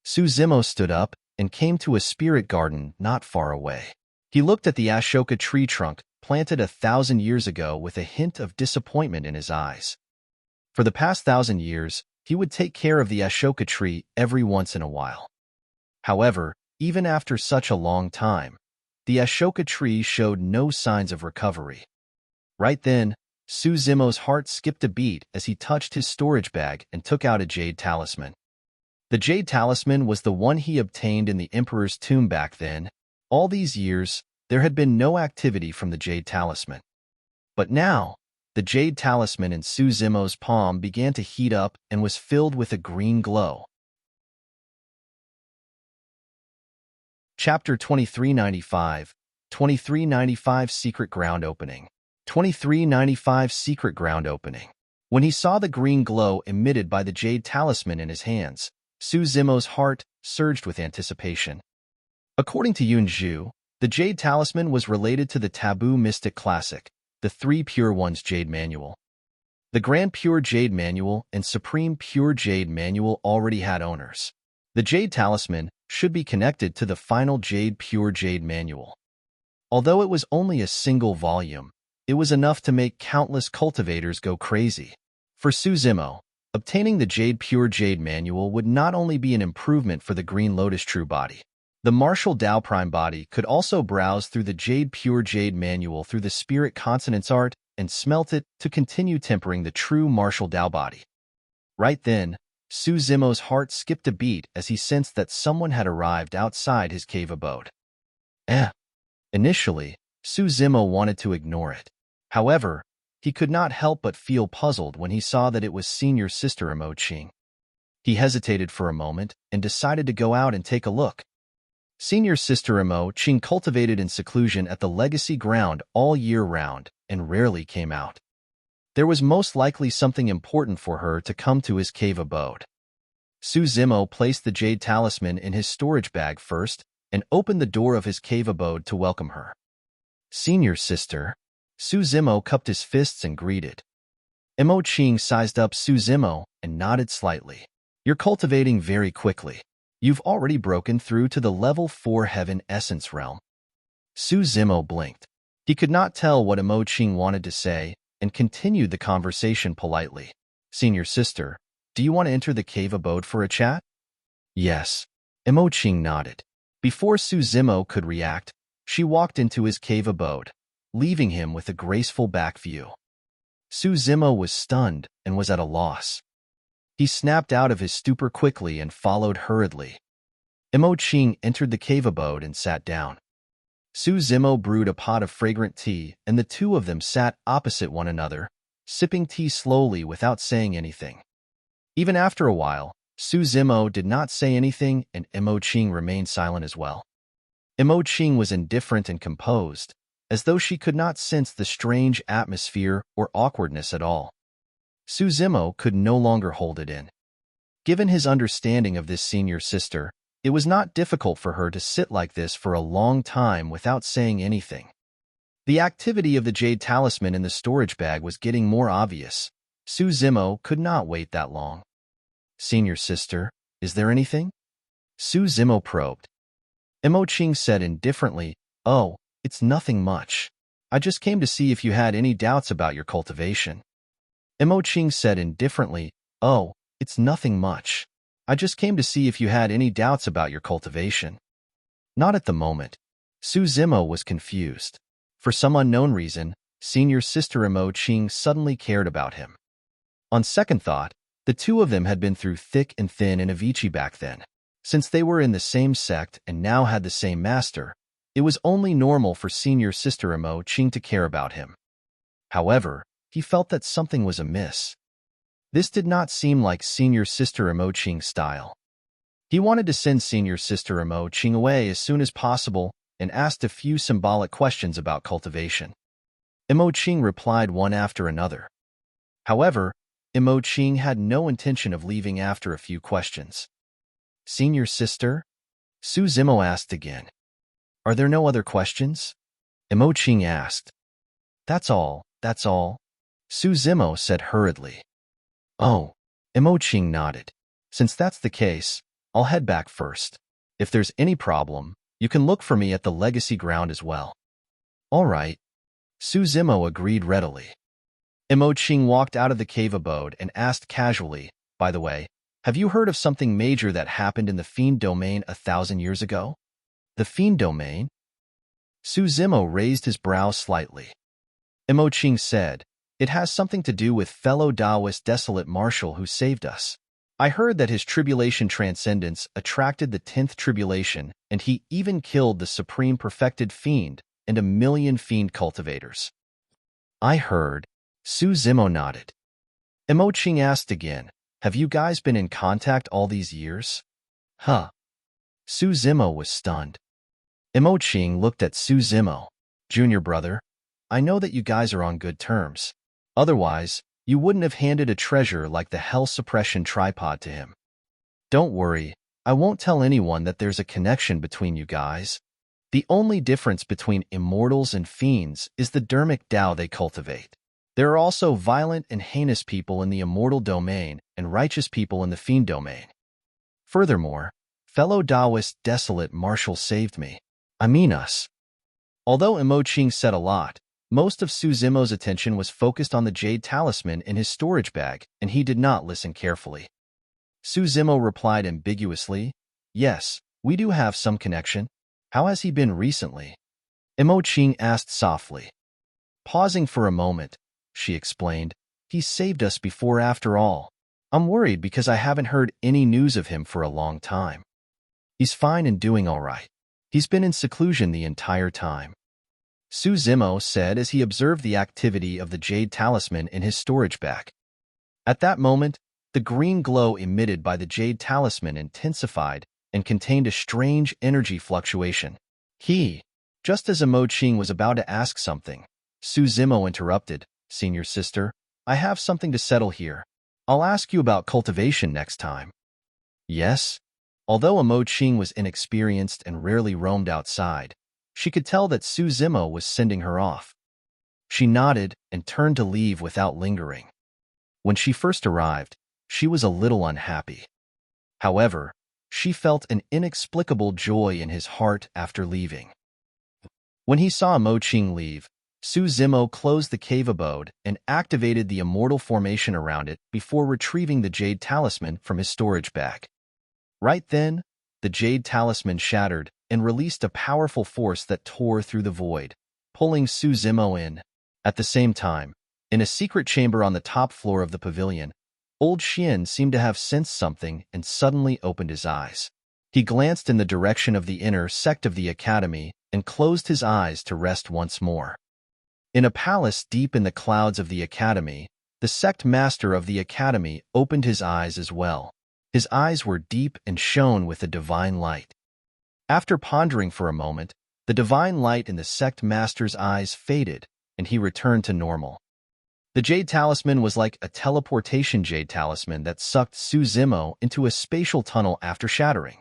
Su Zimo stood up and came to a spirit garden not far away. He looked at the Ashoka tree trunk planted 1,000 years ago with a hint of disappointment in his eyes. For the past 1,000 years, he would take care of the Ashoka tree every once in a while. However, even after such a long time, the Ashoka tree showed no signs of recovery. Right then, Su Zimo's heart skipped a beat as he touched his storage bag and took out a Jade Talisman. The Jade Talisman was the one he obtained in the Emperor's tomb back then. All these years, there had been no activity from the Jade Talisman. But now, the Jade Talisman in Su Zimo's palm began to heat up and was filled with a green glow. Chapter 2395, 2395 Secret Ground Opening. 2395 Secret Ground Opening. When he saw the green glow emitted by the Jade Talisman in his hands, Su Zimo's heart surged with anticipation. According to Yun Zhu, the Jade Talisman was related to the Taboo Mystic Classic, the Three Pure Ones Jade Manual. The Grand Pure Jade Manual and Supreme Pure Jade Manual already had owners. The Jade Talisman should be connected to the final Jade Pure Jade Manual. Although it was only a single volume, it was enough to make countless cultivators go crazy. For Su Zimo, obtaining the Jade Pure Jade Manual would not only be an improvement for the Green Lotus True Body. The Martial Dao Prime Body could also browse through the Jade Pure Jade Manual through the Spirit Consonance Art and smelt it to continue tempering the true Martial Dao Body. Right then, Su Zimo's heart skipped a beat as he sensed that someone had arrived outside his cave abode. Initially, Su Zimo wanted to ignore it. However, he could not help but feel puzzled when he saw that it was Senior Sister Imoching. He hesitated for a moment and decided to go out and take a look. Senior Sister Imoching cultivated in seclusion at the Legacy Ground all year round and rarely came out. There was most likely something important for her to come to his cave abode. Su Zimo placed the Jade Talisman in his storage bag first and opened the door of his cave abode to welcome her. Senior Sister. Su Zimo cupped his fists and greeted. Imoching sized up Su Zimo and nodded slightly. You're cultivating very quickly. You've already broken through to the level 4 Heaven Essence realm. Su Zimo blinked. He could not tell what Imoching wanted to say and continued the conversation politely. Senior Sister, do you want to enter the cave abode for a chat? Yes. Imoching nodded. Before Su Zimo could react, she walked into his cave abode, leaving him with a graceful back view. Su Zimo was stunned and was at a loss. He snapped out of his stupor quickly and followed hurriedly. Imoching entered the cave abode and sat down. Su Zimo brewed a pot of fragrant tea, and the two of them sat opposite one another, sipping tea slowly without saying anything. Even after a while, Su Zimo did not say anything and Imoching remained silent as well. Imoching was indifferent and composed, as though she could not sense the strange atmosphere or awkwardness at all. Su Zimo could no longer hold it in. Given his understanding of this senior sister, it was not difficult for her to sit like this for a long time without saying anything. The activity of the Jade Talisman in the storage bag was getting more obvious. Su Zimo could not wait that long. Senior Sister, is there anything? Su Zimo probed. Imoching said indifferently, Oh, it's nothing much. I just came to see if you had any doubts about your cultivation. Imoching said indifferently, Oh, it's nothing much. I just came to see if you had any doubts about your cultivation. Not at the moment. Su Zimo was confused. For some unknown reason, Senior Sister Imoching suddenly cared about him. On second thought, the two of them had been through thick and thin in Avicii back then. Since they were in the same sect and now had the same master, It was only normal for senior sister Imo-Ching to care about him. However, he felt that something was amiss. This did not seem like senior sister Imo-Ching's style. He wanted to send senior sister Imo-Ching away as soon as possible and asked a few symbolic questions about cultivation. Imo-Ching replied one after another. However, Imo-Ching had no intention of leaving after a few questions. Senior sister? Su Zimo asked again. Are there no other questions? Imo-Ching asked. That's all, that's all. Su Zimo said hurriedly. Oh, Imo-Ching nodded. Since that's the case, I'll head back first. If there's any problem, you can look for me at the legacy ground as well. All right. Su Zimo agreed readily. Imo-Ching walked out of the cave abode and asked casually, by the way, have you heard of something major that happened in the Fiend domain 1,000 years ago? The Fiend domain? Su Zimo raised his brows slightly. Imo-Ching said, it has something to do with fellow Taoist Desolate Marshal who saved us. I heard that his tribulation transcendence attracted the 10th tribulation, and he even killed the supreme perfected fiend and 1,000,000 fiend cultivators. I heard. Su Zimo nodded. Imo-Ching asked again, have you guys been in contact all these years? Huh. Su Zimo was stunned. Imo-Ching looked at Su Zimo. Junior brother, I know that you guys are on good terms. Otherwise, you wouldn't have handed a treasure like the Hell Suppression tripod to him. Don't worry, I won't tell anyone that there's a connection between you guys. The only difference between immortals and fiends is the dermic Tao they cultivate. There are also violent and heinous people in the immortal domain and righteous people in the fiend domain. Furthermore, fellow Taoist Desolate Marshal saved me. I mean us. Although Imo-Ching said a lot, most of Su Zimo's attention was focused on the Jade Talisman in his storage bag, and he did not listen carefully. Su Zimo replied ambiguously, yes, we do have some connection. How has he been recently? Imo-Ching asked softly. Pausing for a moment, she explained, he saved us before after all. I'm worried because I haven't heard any news of him for a long time. He's fine and doing all right. He's been in seclusion the entire time. Su Zimo said as he observed the activity of the Jade Talisman in his storage bag. At that moment, the green glow emitted by the Jade Talisman intensified and contained a strange energy fluctuation. Just as Imo-Ching was about to ask something, Su Zimo interrupted, Senior sister, I have something to settle here. I'll ask you about cultivation next time. Yes? Although Imo-Ching was inexperienced and rarely roamed outside, she could tell that Su Zimo was sending her off. She nodded and turned to leave without lingering. When she first arrived, she was a little unhappy. However, she felt an inexplicable joy in his heart after leaving. When he saw Imo-Ching leave, Su Zimo closed the cave abode and activated the Immortal formation around it before retrieving the Jade Talisman from his storage bag. Right then, the Jade Talisman shattered and released a powerful force that tore through the void, pulling Su Zimo in. At the same time, in a secret chamber on the top floor of the pavilion, Old Xian seemed to have sensed something and suddenly opened his eyes. He glanced in the direction of the inner sect of the academy and closed his eyes to rest once more. In a palace deep in the clouds of the academy, the sect master of the academy opened his eyes as well. His eyes were deep and shone with a divine light. After pondering for a moment, the divine light in the sect master's eyes faded, and he returned to normal. The Jade Talisman was like a teleportation Jade Talisman that sucked Su Zimo into a spatial tunnel after shattering.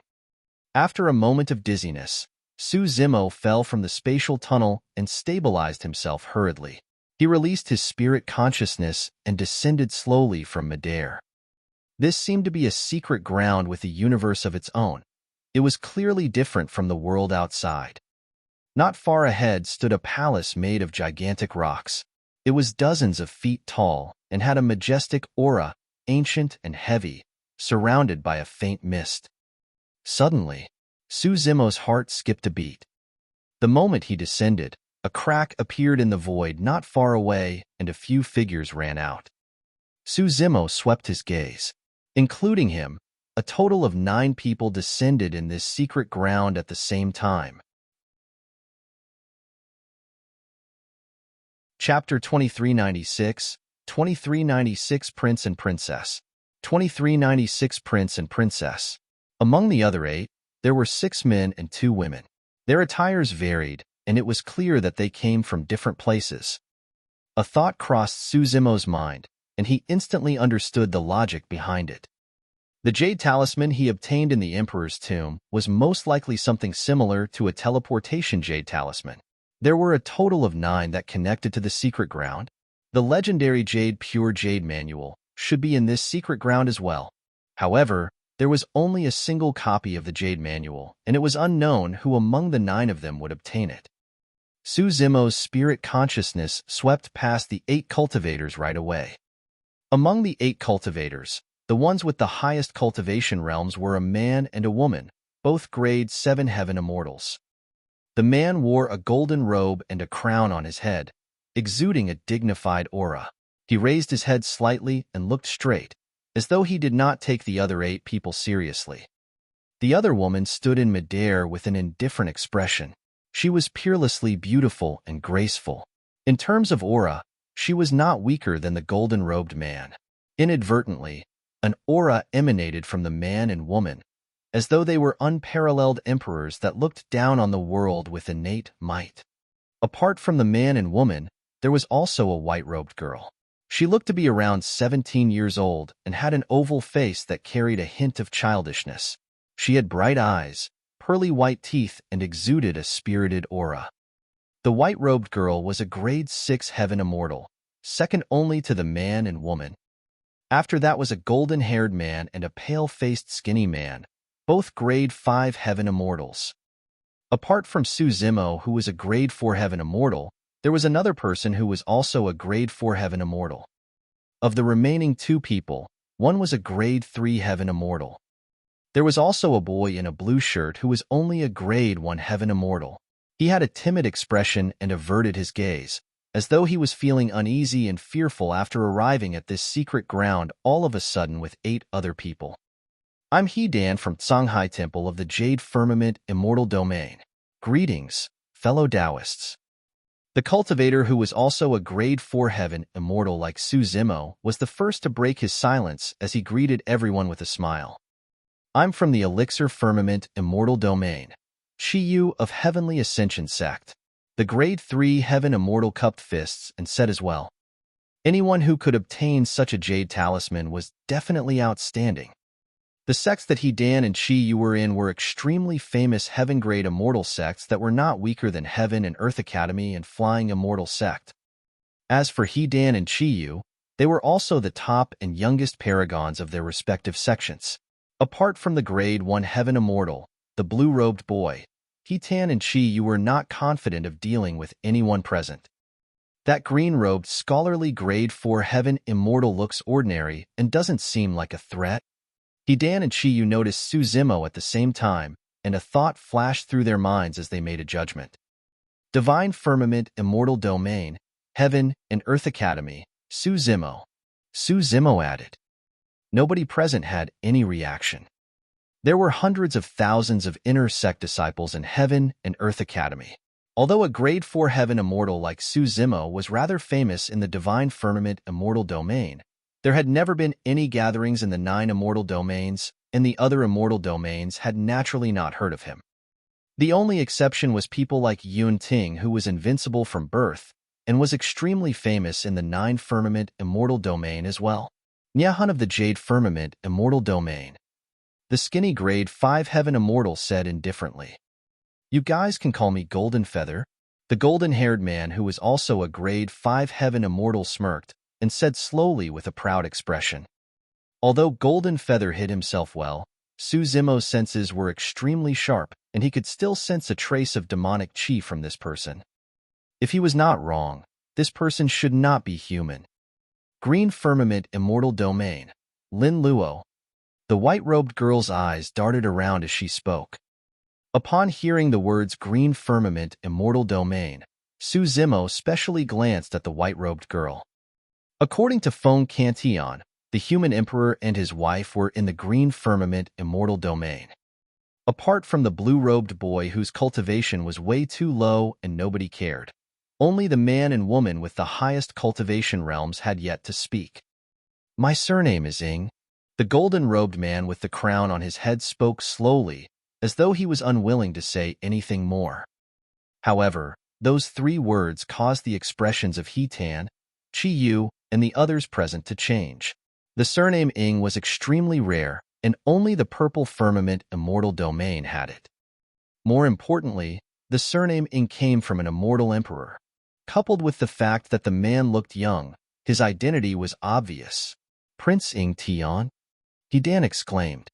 After a moment of dizziness, Su Zimo fell from the spatial tunnel and stabilized himself hurriedly. He released his spirit consciousness and descended slowly from midair. This seemed to be a secret ground with a universe of its own. It was clearly different from the world outside. Not far ahead stood a palace made of gigantic rocks. It was dozens of feet tall and had a majestic aura, ancient and heavy, surrounded by a faint mist. Suddenly, Su Zimo's heart skipped a beat. The moment he descended, a crack appeared in the void not far away and a few figures ran out. Su Zimo swept his gaze. Including him, a total of 9 people descended in this secret ground at the same time. Chapter 2396, 2396 Prince and Princess. 2396 Prince and Princess. Among the other 8, there were 6 men and 2 women. Their attires varied, and it was clear that they came from different places. A thought crossed Suzumo's mind, and he instantly understood the logic behind it. The Jade Talisman he obtained in the Emperor's tomb was most likely something similar to a teleportation Jade Talisman. There were a total of 9 that connected to the secret ground. The legendary Pure Jade Manual should be in this secret ground as well. However, there was only a single copy of the Jade Manual, and it was unknown who among the 9 of them would obtain it. Suzumo's spirit consciousness swept past the 8 cultivators right away. Among the 8 cultivators, the ones with the highest cultivation realms were a man and a woman, both grade 7 heaven immortals. The man wore a golden robe and a crown on his head, exuding a dignified aura. He raised his head slightly and looked straight, as though he did not take the other 8 people seriously. The other woman stood in midair with an indifferent expression. She was peerlessly beautiful and graceful. In terms of aura, she was not weaker than the golden-robed man. Inadvertently, an aura emanated from the man and woman, as though they were unparalleled emperors that looked down on the world with innate might. Apart from the man and woman, there was also a white-robed girl. She looked to be around 17 years old and had an oval face that carried a hint of childishness. She had bright eyes, pearly white teeth, and exuded a spirited aura. The white-robed girl was a grade 6 heaven immortal, second only to the man and woman. After that was a golden-haired man and a pale-faced skinny man, both grade 5 heaven immortals. Apart from Suzumo, who was a grade 4 heaven immortal, there was another person who was also a grade 4 heaven immortal. Of the remaining 2 people, one was a grade 3 heaven immortal. There was also a boy in a blue shirt who was only a grade 1 heaven immortal. He had a timid expression and averted his gaze, as though he was feeling uneasy and fearful after arriving at this secret ground all of a sudden with 8 other people. I'm He-Dan from Songhai Temple of the Jade Firmament Immortal Domain. Greetings, fellow Taoists. The cultivator, who was also a grade 4 heaven immortal like Suzumo, was the first to break his silence as he greeted everyone with a smile. I'm from the Elixir Firmament Immortal Domain, Shiyu of Heavenly Ascension Sect. The grade 3 heaven immortal cupped fists and said as well. Anyone who could obtain such a Jade Talisman was definitely outstanding. The sects that He-Dan and Shiyu were in were extremely famous heaven-grade immortal sects that were not weaker than Heaven and Earth Academy and Flying Immortal Sect. As for He-Dan and Shiyu, they were also the top and youngest paragons of their respective sections. Apart from the grade 1 heaven immortal, the blue-robed boy, He-Dan and Shiyu were not confident of dealing with anyone present. That green-robed scholarly grade 4 heaven immortal looks ordinary and doesn't seem like a threat. He-Dan and Shiyu noticed Suzumo at the same time, and a thought flashed through their minds as they made a judgment. Divine Firmament Immortal Domain, Heaven and Earth Academy, Suzumo. Suzumo added. Nobody present had any reaction. There were hundreds of thousands of inner sect disciples in Heaven and Earth Academy. Although a grade 4 heaven immortal like Suzumo was rather famous in the Divine Firmament Immortal Domain, there had never been any gatherings in the 9 immortal domains, and the other immortal domains had naturally not heard of him. The only exception was people like Yun Ting, who was invincible from birth, and was extremely famous in the 9 Firmament Immortal Domain as well. Nyahun of the Jade Firmament Immortal Domain. The skinny grade 5 heaven immortal said indifferently. You guys can call me Golden Feather. The golden-haired man, who was also a grade 5 heaven immortal, smirked and said slowly with a proud expression. Although Golden Feather hid himself well, Suzumo's senses were extremely sharp, and he could still sense a trace of demonic chi from this person. If he was not wrong, this person should not be human. Green Firmament Immortal Domain, Lin Luo. The white-robed girl's eyes darted around as she spoke. Upon hearing the words Green Firmament Immortal Domain, Suzumo specially glanced at the white-robed girl. According to Feng Cantillon, the human emperor and his wife were in the Green Firmament Immortal Domain. Apart from the blue-robed boy whose cultivation was way too low and nobody cared, Only the man and woman with the highest cultivation realms had yet to speak. "My surname is Ing." The golden-robed man with the crown on his head spoke slowly, as though he was unwilling to say anything more. However, those 3 words caused the expressions of He-Tan, Chi-Yu, and the others present to change. The surname Ing was extremely rare, and only the purple firmament immortal domain had it. More importantly, the surname Ing came from an immortal emperor. Coupled with the fact that the man looked young, his identity was obvious. "Prince Ing Tian?" He-Dan exclaimed.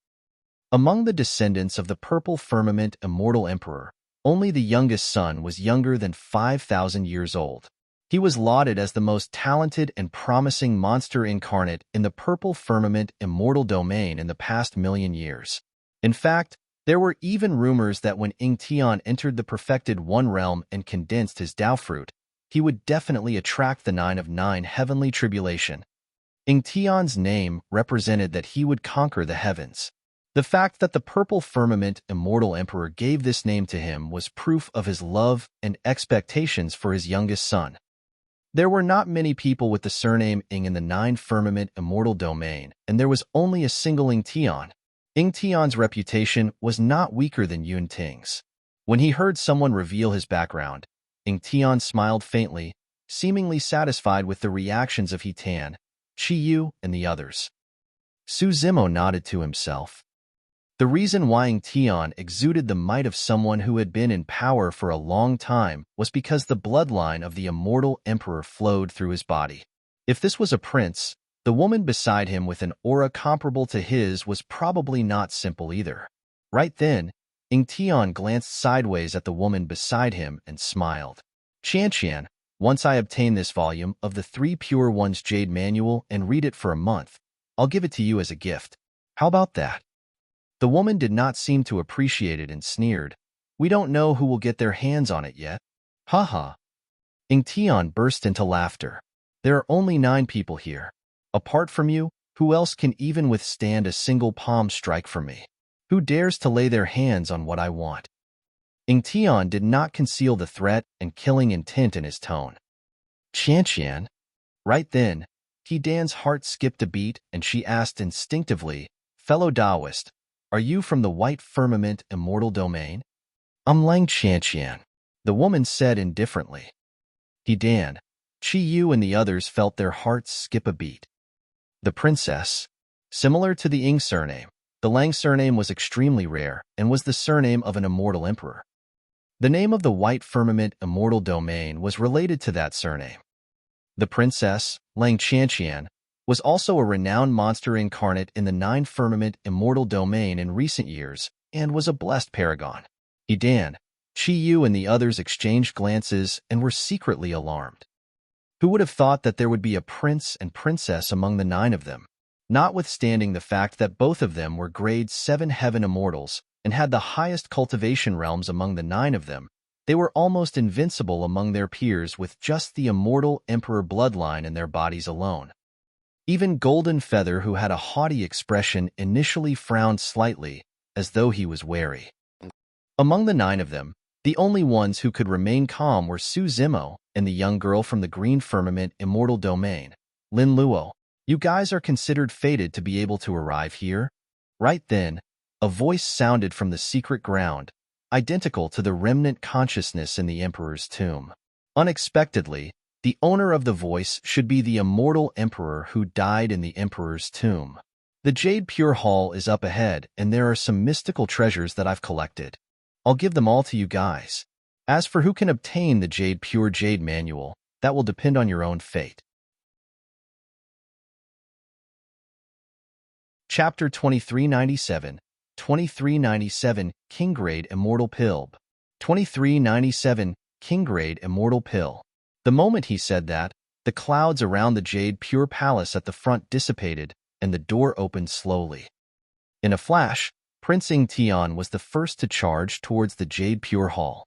Among the descendants of the purple firmament immortal emperor, only the youngest son was younger than 5,000 years old. He was lauded as the most talented and promising monster incarnate in the purple firmament immortal domain in the past 1,000,000 years. In fact, there were even rumors that when Ing Tian entered the perfected One realm and condensed his Tao fruit, he would definitely attract the 9 of 9 heavenly tribulation. Ing Tian's name represented that he would conquer the heavens. The fact that the purple firmament immortal emperor gave this name to him was proof of his love and expectations for his youngest son. There were not many people with the surname Ing in the 9 firmament immortal domain, and there was only a single Ing Tian. Ing Tian's reputation was not weaker than Yun Ting's. When he heard someone reveal his background, Ing Tian smiled faintly, seemingly satisfied with the reactions of He-Tan, Chi-Yu, and the others. Su Zimo nodded to himself. The reason why Ing Tian exuded the might of someone who had been in power for a long time was because the bloodline of the immortal emperor flowed through his body. If this was a prince, the woman beside him with an aura comparable to his was probably not simple either. Right then, Ing Tian glanced sideways at the woman beside him and smiled. "Qianqian, once I obtain this volume of the 3 Pure Ones Jade Manual and read it for a month, I'll give it to you as a gift. How about that?" The woman did not seem to appreciate it and sneered. "We don't know who will get their hands on it yet." "Ha ha." Ing Tian burst into laughter. "There are only 9 people here. Apart from you, who else can even withstand a single palm strike from me? Who dares to lay their hands on what I want?" Ing Tian did not conceal the threat and killing intent in his tone. "Qianqian?" Right then, He-Dan's heart skipped a beat and she asked instinctively, "Fellow Taoist, are you from the white firmament immortal domain?" "I'm Lang Qianqian," the woman said indifferently. He-Dan, Chi-Yu, and the others felt their hearts skip a beat. The princess. Similar to the Ing surname, the Lang surname was extremely rare and was the surname of an immortal emperor. The name of the white firmament immortal domain was related to that surname. The princess, Lang Qianqian, was also a renowned monster incarnate in the 9 firmament immortal domain in recent years and was a blessed paragon. He-Dan, Chi-Yu, and the others exchanged glances and were secretly alarmed. Who would have thought that there would be a prince and princess among the 9 of them? Notwithstanding the fact that both of them were grade 7 heaven immortals and had the highest cultivation realms among the 9 of them, they were almost invincible among their peers with just the immortal emperor bloodline in their bodies alone. Even Golden Feather, who had a haughty expression, initially frowned slightly, as though he was wary. Among the 9 of them, the only ones who could remain calm were Su Zimo and the young girl from the Green Firmament Immortal Domain, Lin Luo. "You guys are considered fated to be able to arrive here?" Right then, a voice sounded from the secret ground, identical to the remnant consciousness in the Emperor's tomb. Unexpectedly, the owner of the voice should be the immortal emperor who died in the Emperor's tomb. "The Jade Pure Hall is up ahead, and there are some mystical treasures that I've collected. I'll give them all to you guys. As for who can obtain the Jade Pure Jade Manual, that will depend on your own fate." Chapter 2397, 2397, Kingrade Immortal Pill. 2397, Kingrade Immortal Pill. The moment he said that, the clouds around the Jade Pure Palace at the front dissipated, and the door opened slowly. In a flash, Prince Ing Tian was the first to charge towards the Jade Pure Hall.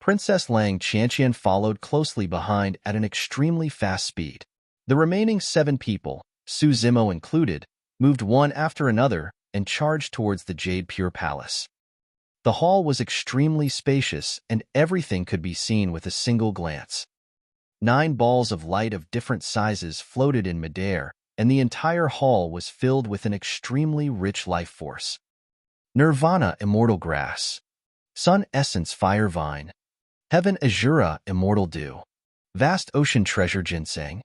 Princess Lang Qianqian followed closely behind at an extremely fast speed. The remaining 7 people, Su Zimo included, moved one after another and charged towards the Jade Pure Palace. The hall was extremely spacious and everything could be seen with a single glance. 9 balls of light of different sizes floated in midair, and the entire hall was filled with an extremely rich life force. Nirvana Immortal Grass, Sun Essence Fire Vine, Heaven Azura Immortal Dew, Vast Ocean Treasure Ginseng.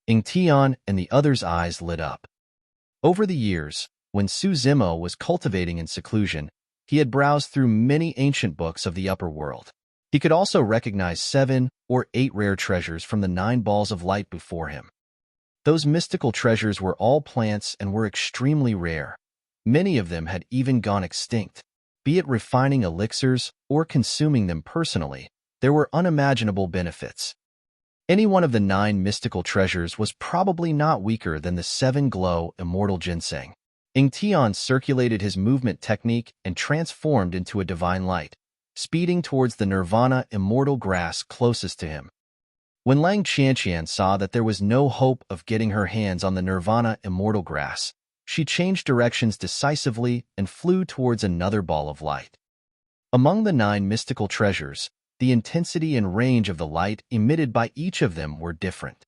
Ingtion and the others' eyes lit up. Over the years, when Su Zimo was cultivating in seclusion, he had browsed through many ancient books of the upper world. He could also recognize 7 or 8 rare treasures from the 9 balls of light before him. Those mystical treasures were all plants and were extremely rare. Many of them had even gone extinct. Be it refining elixirs or consuming them personally, there were unimaginable benefits. Any one of the 9 mystical treasures was probably not weaker than the 7 glow immortal ginseng. Ingtion circulated his movement technique and transformed into a divine light, speeding towards the Nirvana immortal grass closest to him. When Lang Qianqian saw that there was no hope of getting her hands on the Nirvana immortal grass, she changed directions decisively and flew towards another ball of light. Among the 9 mystical treasures, the intensity and range of the light emitted by each of them were different.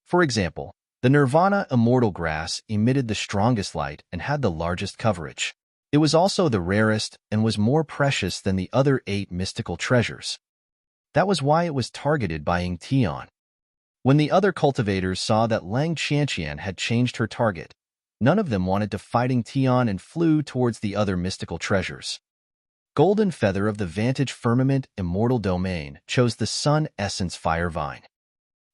For example, the Nirvana immortal grass emitted the strongest light and had the largest coverage. It was also the rarest and was more precious than the other 8 mystical treasures. That was why it was targeted by Ingtion. When the other cultivators saw that Lang Qianqian had changed her target, none of them wanted to fight Ingtion and flew towards the other mystical treasures. Golden Feather of the Vantage Firmament Immortal Domain chose the Sun Essence Fire Vine.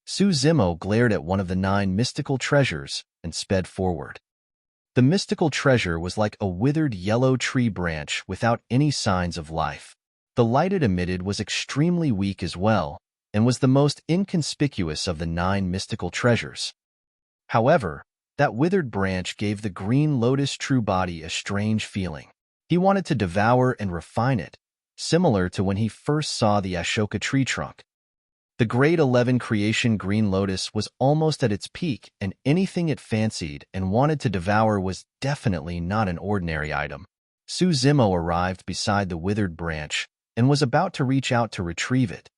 Su Zimo glared at one of the 9 mystical treasures and sped forward. The mystical treasure was like a withered yellow tree branch without any signs of life. The light it emitted was extremely weak as well, and was the most inconspicuous of the 9 mystical treasures. However, that withered branch gave the green lotus true body a strange feeling. He wanted to devour and refine it, similar to when he first saw the Ashoka tree trunk. The Grade 11 creation green lotus was almost at its peak, and anything it fancied and wanted to devour was definitely not an ordinary item. Su Zimo arrived beside the withered branch and was about to reach out to retrieve it.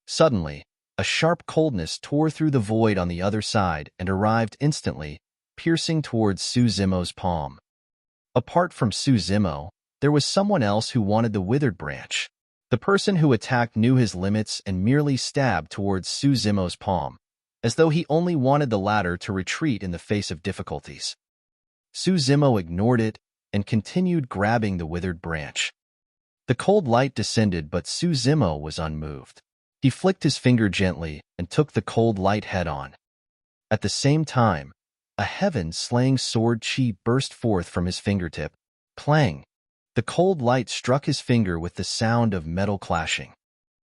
Suddenly, a sharp coldness tore through the void on the other side and arrived instantly, piercing towards Su Zimo's palm. Apart from Su Zimo, there was someone else who wanted the withered branch. The person who attacked knew his limits and merely stabbed towards Su Zimo's palm, as though he only wanted the latter to retreat in the face of difficulties. Su Zimo ignored it and continued grabbing the withered branch. The cold light descended, but Su Zimo was unmoved. He flicked his finger gently and took the cold light head-on. At the same time, a heaven-slaying sword chi burst forth from his fingertip. Clang! The cold light struck his finger with the sound of metal clashing.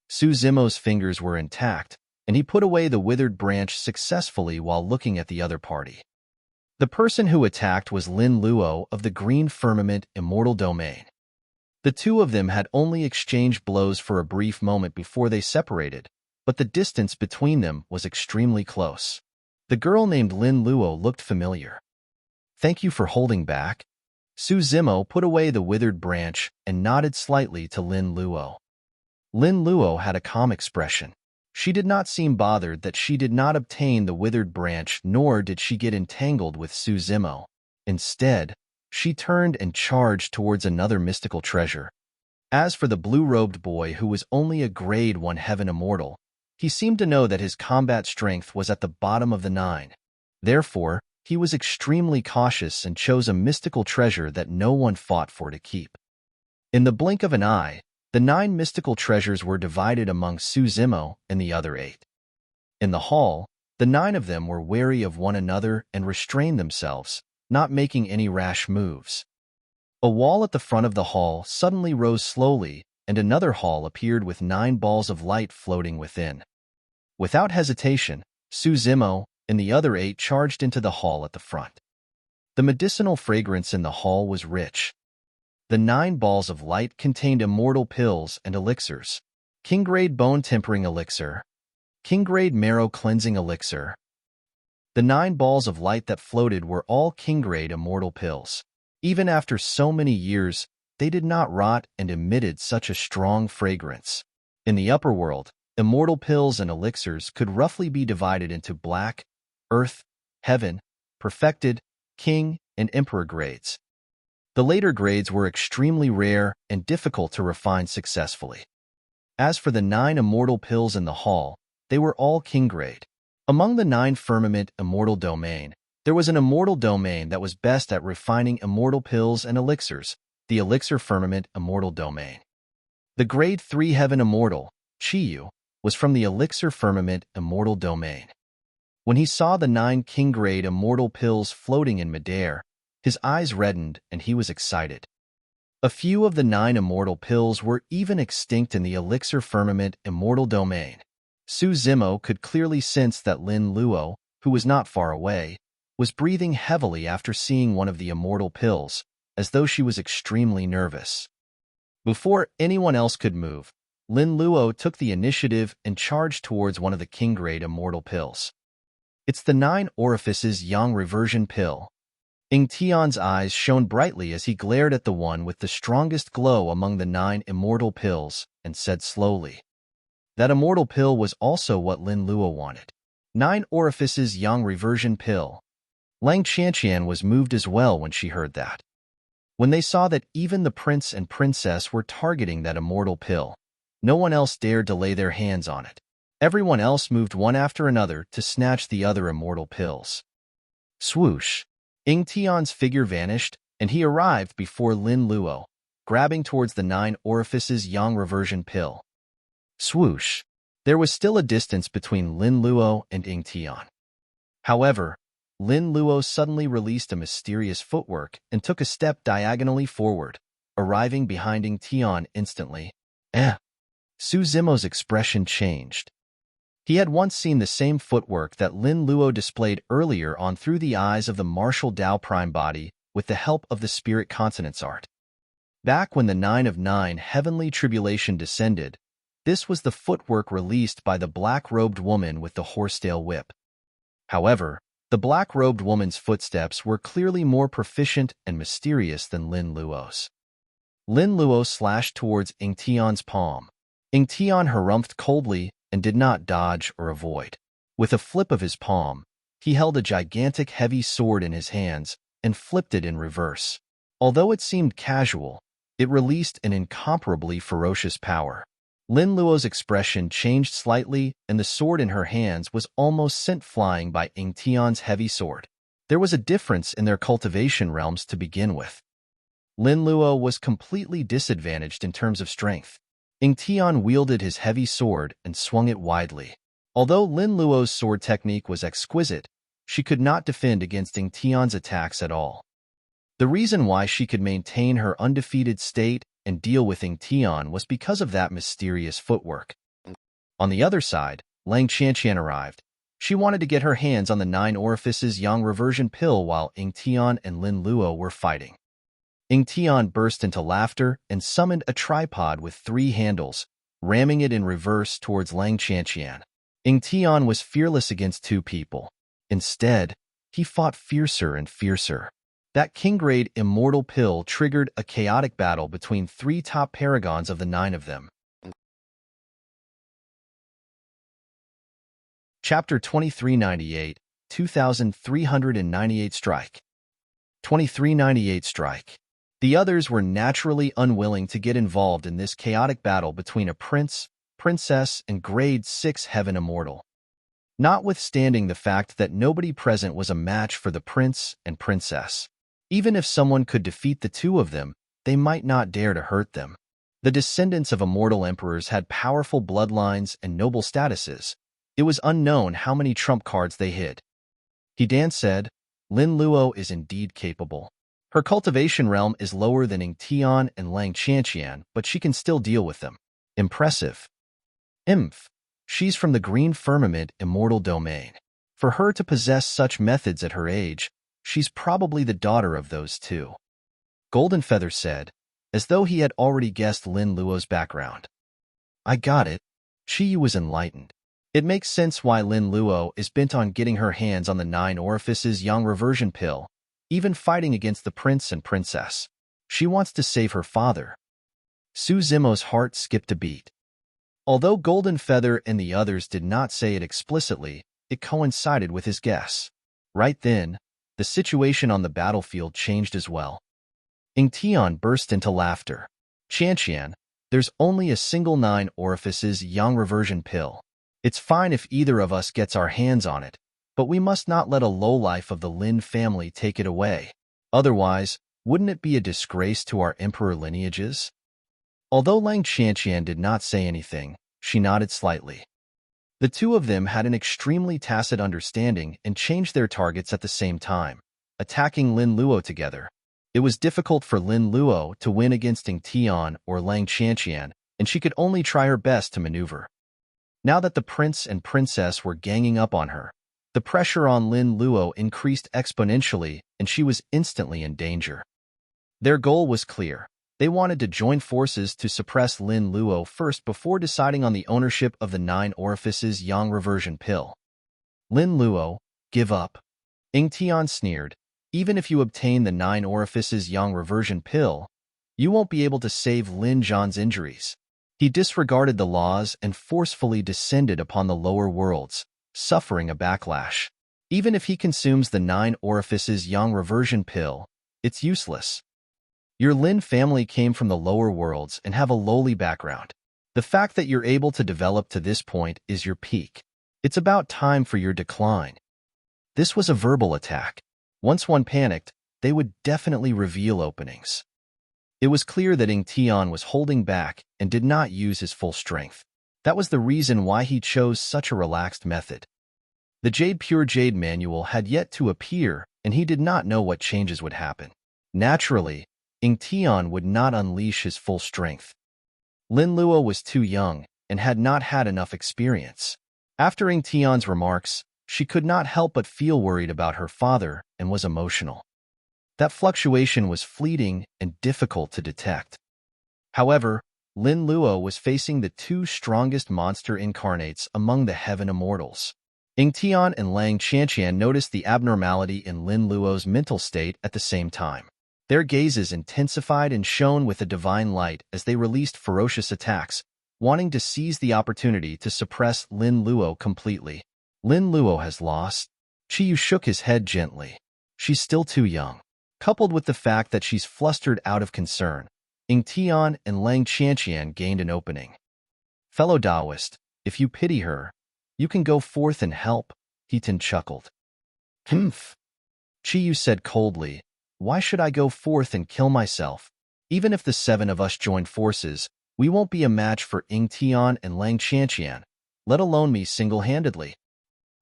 Su Zimo's fingers were intact, and he put away the withered branch successfully while looking at the other party. The person who attacked was Lin Luo of the Green Firmament Immortal Domain. The two of them had only exchanged blows for a brief moment before they separated, but the distance between them was extremely close. The girl named Lin Luo looked familiar. "Thank you for holding back." Su Zimo put away the withered branch and nodded slightly to Lin Luo. Lin Luo had a calm expression. She did not seem bothered that she did not obtain the withered branch, nor did she get entangled with Su Zimo. Instead, she turned and charged towards another mystical treasure. As for the blue-robed boy who was only a Grade 1 Heaven Immortal, he seemed to know that his combat strength was at the bottom of the 9. Therefore, he was extremely cautious and chose a mystical treasure that no one fought for to keep. In the blink of an eye, the 9 mystical treasures were divided among Su Zimo and the other 8. In the hall, the 9 of them were wary of one another and restrained themselves, not making any rash moves. A wall at the front of the hall suddenly rose slowly, and another hall appeared with 9 balls of light floating within. Without hesitation, Su Zimo and the other 8 charged into the hall at the front. The medicinal fragrance in the hall was rich. The 9 balls of light contained immortal pills and elixirs: King-grade bone-tempering elixir, King-grade marrow-cleansing elixir. The 9 balls of light that floated were all King-grade immortal pills. Even after so many years, they did not rot and emitted such a strong fragrance. In the upper world, immortal pills and elixirs could roughly be divided into black, earth, heaven, perfected, king, and emperor grades. The later grades were extremely rare and difficult to refine successfully. As for the 9 immortal pills in the hall, they were all king grade. Among the 9 firmament immortal domain, there was an immortal domain that was best at refining immortal pills and elixirs, the elixir firmament immortal domain. The grade 3 heaven immortal, Chiyu, was from the elixir firmament immortal domain. When he saw the 9 king grade immortal pills floating in midair, his eyes reddened and he was excited. A few of the 9 immortal pills were even extinct in the elixir firmament immortal domain. Su Zimo could clearly sense that Lin Luo, who was not far away, was breathing heavily after seeing one of the immortal pills, as though she was extremely nervous. Before anyone else could move, Lin Luo took the initiative and charged towards one of the king-grade immortal pills. It's the 9 Orifices Yang Reversion Pill. Ying Tian's eyes shone brightly as he glared at the one with the strongest glow among the 9 immortal pills and said slowly. That immortal pill was also what Lin Luo wanted. 9 Orifices Yang Reversion Pill. Lang Qianqian was moved as well when she heard that. When they saw that even the prince and princess were targeting that immortal pill, no one else dared to lay their hands on it. Everyone else moved one after another to snatch the other immortal pills. Swoosh! Ying Tian's figure vanished, and he arrived before Lin Luo, grabbing towards the 9 Orifices Yang Reversion Pill. Swoosh! There was still a distance between Lin Luo and Ying Tian. However, Lin Luo suddenly released a mysterious footwork and took a step diagonally forward, arriving behind Ying Tian instantly. Su Zimo's expression changed. He had once seen the same footwork that Lin Luo displayed earlier on through the eyes of the martial Tao prime body with the help of the spirit consonance art. Back when the 9 of 9 heavenly tribulation descended, this was the footwork released by the black-robed woman with the horsetail whip. However, the black-robed woman's footsteps were clearly more proficient and mysterious than Lin Luo's. Lin Luo slashed towards Ying Tian's palm. Ying Tian harumphed coldly and did not dodge or avoid. With a flip of his palm, he held a gigantic heavy sword in his hands and flipped it in reverse. Although it seemed casual, it released an incomparably ferocious power. Lin Luo's expression changed slightly, and the sword in her hands was almost sent flying by Ying Tian's heavy sword. There was a difference in their cultivation realms to begin with. Lin Luo was completely disadvantaged in terms of strength. Ying Tian wielded his heavy sword and swung it widely. Although Lin Luo's sword technique was exquisite, she could not defend against Ying Tian's attacks at all. The reason why she could maintain her undefeated state and deal with Ying Tian was because of that mysterious footwork. On the other side, Lang Qianqian arrived. She wanted to get her hands on the 9 Orifices Yang Reversion Pill while Ying Tian and Lin Luo were fighting. Ying Tian burst into laughter and summoned a tripod with 3 handles, ramming it in reverse towards Lang Qianqian. Ying Tian was fearless against 2 people. Instead, he fought fiercer and fiercer. That king-grade immortal pill triggered a chaotic battle between 3 top paragons of the 9 of them. Chapter 2398, 2398 Strike. 2398 Strike. The others were naturally unwilling to get involved in this chaotic battle between a prince, princess, and grade 6 heaven immortal. Notwithstanding the fact that nobody present was a match for the prince and princess. Even if someone could defeat the 2 of them, they might not dare to hurt them. The descendants of immortal emperors had powerful bloodlines and noble statuses. It was unknown how many trump cards they hid. Hidan said, Lin Luo is indeed capable. Her cultivation realm is lower than Ying Tian and Lang Qianqian, but she can still deal with them. Impressive. She's from the Green Firmament Immortal Domain. For her to possess such methods at her age, she's probably the daughter of those 2. Golden Feather said, as though he had already guessed Lin Luo's background. I got it. Chiyu was enlightened. It makes sense why Lin Luo is bent on getting her hands on the 9 Orifices Yang Reversion Pill, even fighting against the prince and princess. She wants to save her father. Su Zimo's heart skipped a beat. Although Golden Feather and the others did not say it explicitly, it coincided with his guess. Right then, the situation on the battlefield changed as well. Ingtian burst into laughter. Qianqian, there's only a single 9 orifices yang reversion pill. It's fine if either of us gets our hands on it, but we must not let a lowlife of the Lin family take it away. Otherwise, wouldn't it be a disgrace to our emperor lineages? Although Lang Qianqian did not say anything, she nodded slightly. The two of them had an extremely tacit understanding and changed their targets at the same time, attacking Lin Luo together. It was difficult for Lin Luo to win against Ingtian or Lang Qianqian, and she could only try her best to maneuver. Now that the prince and princess were ganging up on her, the pressure on Lin Luo increased exponentially and she was instantly in danger. Their goal was clear. They wanted to join forces to suppress Lin Luo first before deciding on the ownership of the 9 orifices yang reversion pill. Lin Luo, give up. Ingtian sneered. Even if you obtain the 9 orifices yang reversion pill, you won't be able to save Lin Zhan's injuries. He disregarded the laws and forcefully descended upon the lower worlds, suffering a backlash. Even if he consumes the 9 orifices yang reversion pill, it's useless. Your Lin family came from the lower worlds and have a lowly background. The fact that you're able to develop to this point is your peak. It's about time for your decline. This was a verbal attack. Once one panicked, they would definitely reveal openings. It was clear that Ingtian was holding back and did not use his full strength. That was the reason why he chose such a relaxed method. The Pure Jade manual had yet to appear, and he did not know what changes would happen. Naturally, Ingtian would not unleash his full strength. Lin Luo was too young and had not had enough experience. After Ingtian's remarks, she could not help but feel worried about her father and was emotional. That fluctuation was fleeting and difficult to detect. However, Lin Luo was facing the two strongest monster incarnates among the heaven immortals. Ingtian and Lang Qianqian noticed the abnormality in Lin Luo's mental state at the same time. Their gazes intensified and shone with a divine light as they released ferocious attacks, wanting to seize the opportunity to suppress Lin Luo completely. Lin Luo has lost. Qiyu shook his head gently. She's still too young. Coupled with the fact that she's flustered out of concern, Ingtian and Lang Qianqian gained an opening. Fellow Taoist, if you pity her, you can go forth and help, Heaton chuckled. Humph. Qiyu said coldly, why should I go forth and kill myself? Even if the 7 of us join forces, we won't be a match for Ingtian and Lang Qianqian, let alone me single-handedly.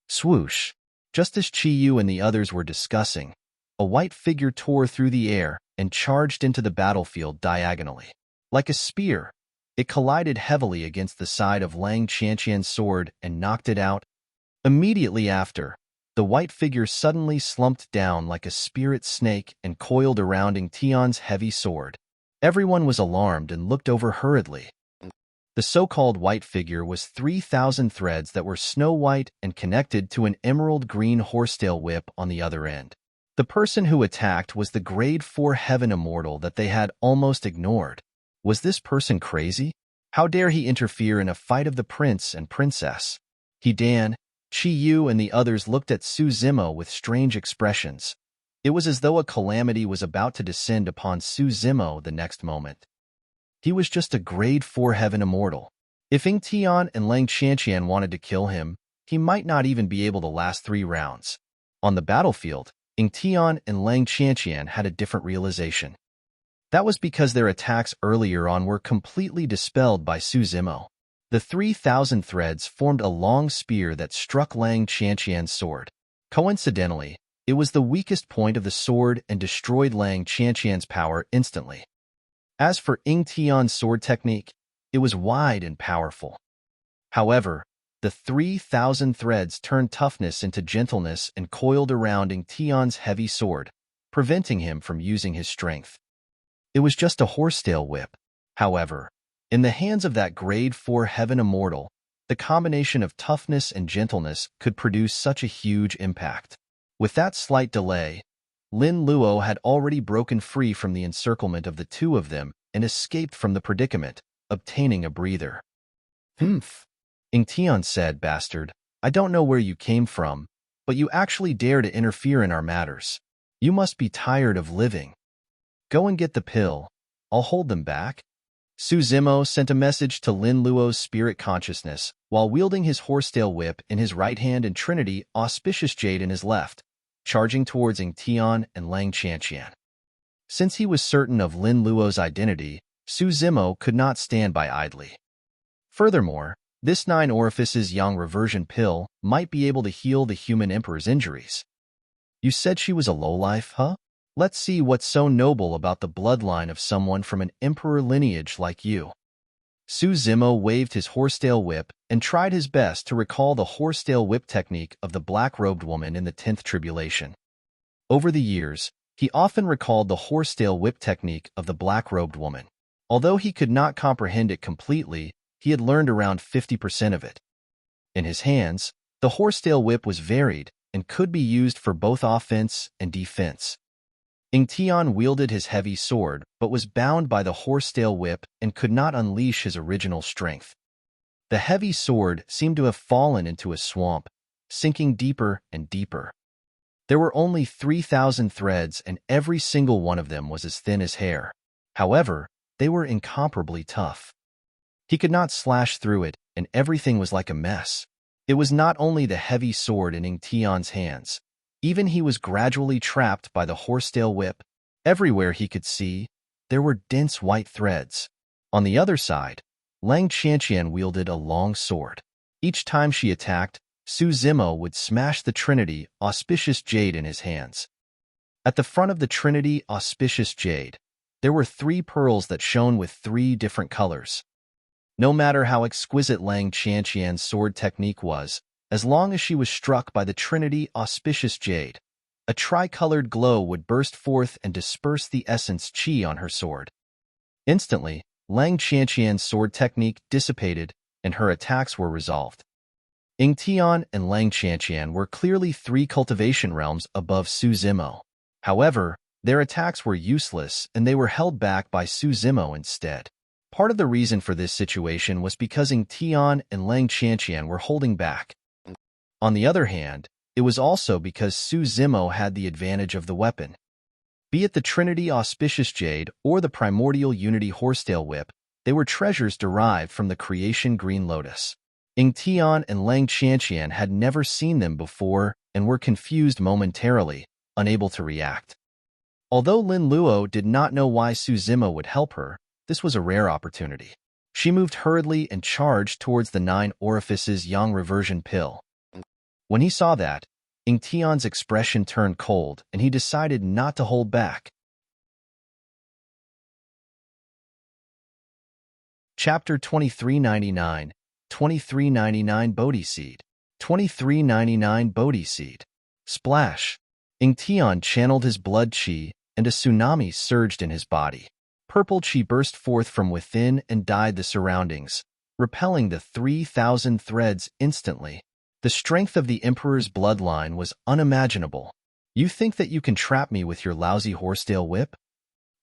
Swoosh. Just as Qiyu and the others were discussing, a white figure tore through the air and charged into the battlefield diagonally. Like a spear, it collided heavily against the side of Lang Qianqian's sword and knocked it out. Immediately after, the white figure suddenly slumped down like a spirit snake and coiled around Ingtian's heavy sword. Everyone was alarmed and looked over hurriedly. The so-called white figure was 3,000 threads that were snow-white and connected to an emerald-green horsetail whip on the other end. The person who attacked was the Grade 4 Heaven Immortal that they had almost ignored. Was this person crazy? How dare he interfere in a fight of the prince and princess? Dan, Qiyu and the others looked at Su Zimo with strange expressions. It was as though a calamity was about to descend upon Su Zimo the next moment. He was just a Grade 4 Heaven Immortal. If Ingtian and Lang Qianqian wanted to kill him, he might not even be able to last 3 rounds. On the battlefield, Ingtian and Lang Qianqian had a different realization. That was because their attacks earlier on were completely dispelled by Su Zimo. The 3,000 threads formed a long spear that struck Lang Qianqian's sword. Coincidentally, it was the weakest point of the sword and destroyed Lang Qianqian's power instantly. As for Ingtian's sword technique, it was wide and powerful. However, the 3,000 threads turned toughness into gentleness and coiled around Ingtian's heavy sword, preventing him from using his strength. It was just a horsetail whip. However, in the hands of that Grade 4 Heaven Immortal, the combination of toughness and gentleness could produce such a huge impact. With that slight delay, Lin Luo had already broken free from the encirclement of the two of them and escaped from the predicament, obtaining a breather. Humph. Ingtian said, "Bastard, I don't know where you came from, but you actually dare to interfere in our matters. You must be tired of living. Go and get the pill. I'll hold them back." Su Zimo sent a message to Lin Luo's spirit consciousness while wielding his horsetail whip in his right hand and Trinity Auspicious Jade in his left, charging towards Ingtian and Lang Chanqian. Since he was certain of Lin Luo's identity, Su Zimo could not stand by idly. Furthermore, this 9 orifices yang reversion pill might be able to heal the human emperor's injuries. You said she was a lowlife, huh? Let's see what's so noble about the bloodline of someone from an emperor lineage like you. Su Zimo waved his horsetail whip and tried his best to recall the horsetail whip technique of the black-robed woman in the 10th tribulation. Over the years, he often recalled the horsetail whip technique of the black-robed woman. Although he could not comprehend it completely, he had learned around 50% of it. In his hands, the horsetail whip was varied and could be used for both offense and defense. Ingtian wielded his heavy sword, but was bound by the horsetail whip and could not unleash his original strength. The heavy sword seemed to have fallen into a swamp, sinking deeper and deeper. There were only 3,000 threads, and every single one of them was as thin as hair. However, they were incomparably tough. He could not slash through it, and everything was like a mess. It was not only the heavy sword in Ingtian's hands. Even he was gradually trapped by the horsetail whip. Everywhere he could see, there were dense white threads. On the other side, Lang Chanqian wielded a long sword. Each time she attacked, Su Zimo would smash the Trinity Auspicious Jade in his hands. At the front of the Trinity Auspicious Jade, there were 3 pearls that shone with 3 different colors. No matter how exquisite Lang Chanqian's sword technique was, as long as she was struck by the Trinity Auspicious Jade, a tricolored glow would burst forth and disperse the essence qi on her sword. Instantly, Lang Chanqian's sword technique dissipated and her attacks were resolved. Ingtian and Lang Chanqian were clearly 3 cultivation realms above Su Zimo. However, their attacks were useless and they were held back by Su Zimo instead. Part of the reason for this situation was because Ingtian and Lang Chanqian were holding back. On the other hand, it was also because Su Zimo had the advantage of the weapon. Be it the Trinity Auspicious Jade or the Primordial Unity Horsetail Whip, they were treasures derived from the creation Green Lotus. Ingtian and Lang Chanqian had never seen them before and were confused momentarily, unable to react. Although Lin Luo did not know why Su Zimo would help her, this was a rare opportunity. She moved hurriedly and charged towards the 9 orifices yang reversion pill. When he saw that, Ingtian's expression turned cold and he decided not to hold back. Chapter 2399, 2399 Bodhi Seed. 2399 Bodhi Seed. Splash! Ingtian channeled his blood qi and a tsunami surged in his body. Purple qi burst forth from within and dyed the surroundings, repelling the 3,000 threads instantly. The strength of the Emperor's bloodline was unimaginable. You think that you can trap me with your lousy horsetail whip?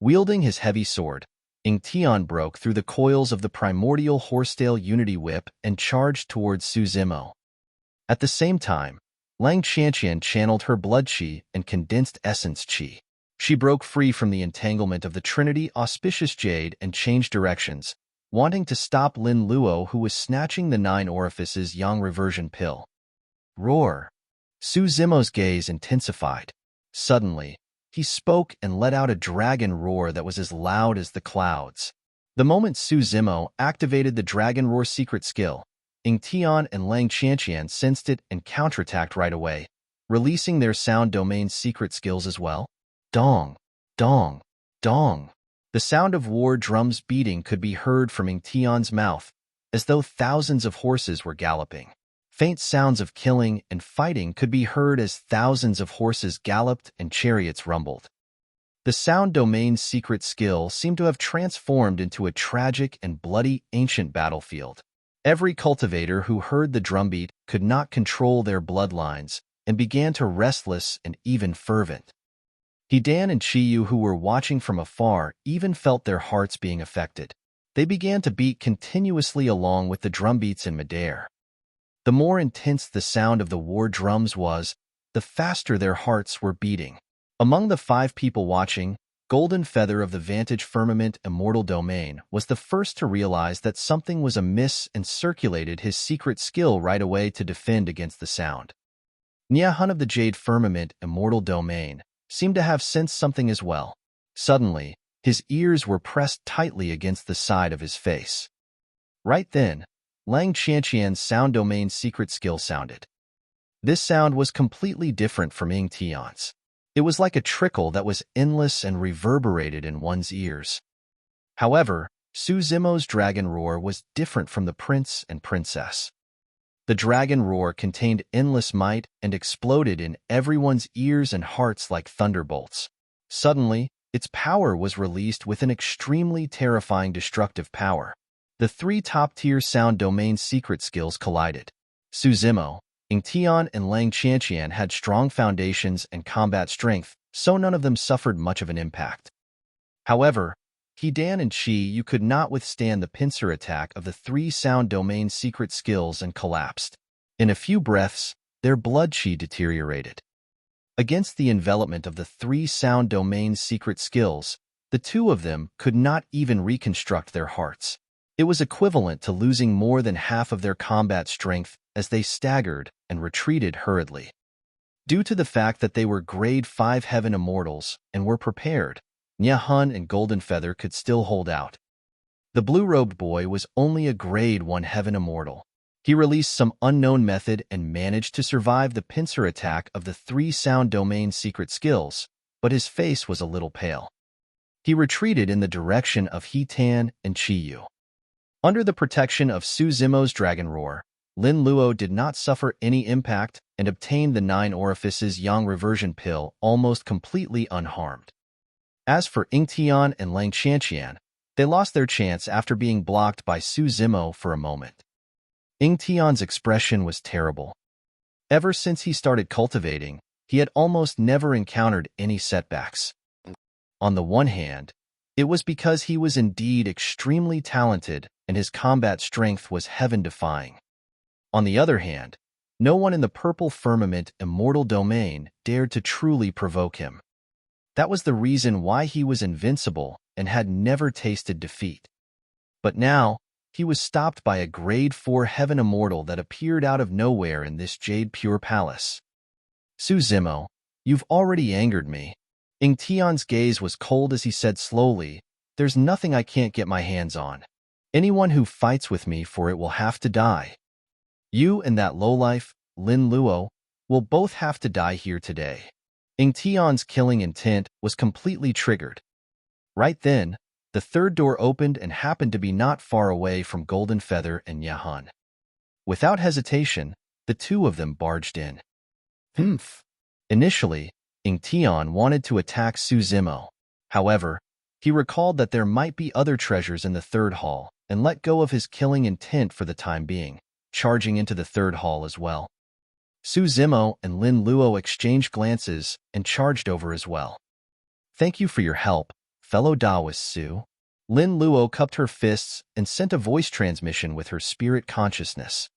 Wielding his heavy sword, Ingtian broke through the coils of the primordial horsetail unity whip and charged towards Su Zimo. At the same time, Lang Chanqian channeled her blood qi and condensed essence qi. She broke free from the entanglement of the Trinity Auspicious Jade and changed directions, wanting to stop Lin Luo, who was snatching the 9 orifices yang reversion pill. Roar! Su Zimo's gaze intensified. Suddenly, he spoke and let out a dragon roar that was as loud as the clouds. The moment Su Zimo activated the dragon roar secret skill, Ingtian and Lang Chanqian sensed it and counterattacked right away, releasing their sound domain secret skills as well. Dong! Dong! Dong! The sound of war drums beating could be heard from Ingtian's mouth, as though thousands of horses were galloping. Faint sounds of killing and fighting could be heard as thousands of horses galloped and chariots rumbled. The sound domain's secret skill seemed to have transformed into a tragic and bloody ancient battlefield. Every cultivator who heard the drumbeat could not control their bloodlines and began to restless and even fervent. Hidan and Chiyu, who were watching from afar, even felt their hearts being affected. They began to beat continuously along with the drumbeats in midair. The more intense the sound of the war drums was, the faster their hearts were beating. Among the 5 people watching, Golden Feather of the Vantage Firmament Immortal Domain was the first to realize that something was amiss and circulated his secret skill right away to defend against the sound. Nyahun of the Jade Firmament Immortal Domain seemed to have sensed something as well. Suddenly, his ears were pressed tightly against the side of his face. Right then, Lang Qianqian's Sound Domain secret skill sounded. This sound was completely different from Ying Tian's. It was like a trickle that was endless and reverberated in one's ears. However, Su Zimo's dragon roar was different from the prince and princess. The dragon roar contained endless might and exploded in everyone's ears and hearts like thunderbolts. Suddenly, its power was released with an extremely terrifying destructive power. The 3 top-tier sound domain secret skills collided. Su Zimo, Ying Tian, and Lang Qianqian had strong foundations and combat strength, so none of them suffered much of an impact. However, He Dan and Qi Yu could not withstand the pincer attack of the 3 sound domain secret skills and collapsed. In a few breaths, their blood qi deteriorated. Against the envelopment of the 3 sound domain secret skills, the 2 of them could not even reconstruct their hearts. It was equivalent to losing more than half of their combat strength as they staggered and retreated hurriedly. Due to the fact that they were Grade 5 Heaven Immortals and were prepared, Nyahun and Golden Feather could still hold out. The blue-robed boy was only a Grade 1 Heaven Immortal. He released some unknown method and managed to survive the pincer attack of the 3 sound domain secret skills, but his face was a little pale. He retreated in the direction of He Tan and Qi Yu. Under the protection of Su Zimo's dragon roar, Lin Luo did not suffer any impact and obtained the 9 orifices Yang reversion pill almost completely unharmed. As for Ying Tian and Lang Qianqian, they lost their chance after being blocked by Su Zimo for a moment. Ying Tian's expression was terrible. Ever since he started cultivating, he had almost never encountered any setbacks. On the one hand, it was because he was indeed extremely talented and his combat strength was heaven-defying. On the other hand, no one in the Purple Firmament Immortal Domain dared to truly provoke him. That was the reason why he was invincible and had never tasted defeat. But now, he was stopped by a Grade 4 Heaven Immortal that appeared out of nowhere in this Jade Pure Palace. Su Zimo, you've already angered me. Ying Tian's gaze was cold as he said slowly, there's nothing I can't get my hands on. Anyone who fights with me for it will have to die. You and that lowlife, Lin Luo, will both have to die here today. Ying Tian's killing intent was completely triggered. Right then, the 3rd door opened and happened to be not far away from Golden Feather and Nyahun. Without hesitation, the 2 of them barged in. Initially, Ying Tian wanted to attack Su Zimo. However, he recalled that there might be other treasures in the 3rd hall and let go of his killing intent for the time being, charging into the 3rd hall as well. Su Zimo and Lin Luo exchanged glances and charged over as well. Thank you for your help, fellow Taoist Su. Lin Luo cupped her fists and sent a voice transmission with her spirit consciousness.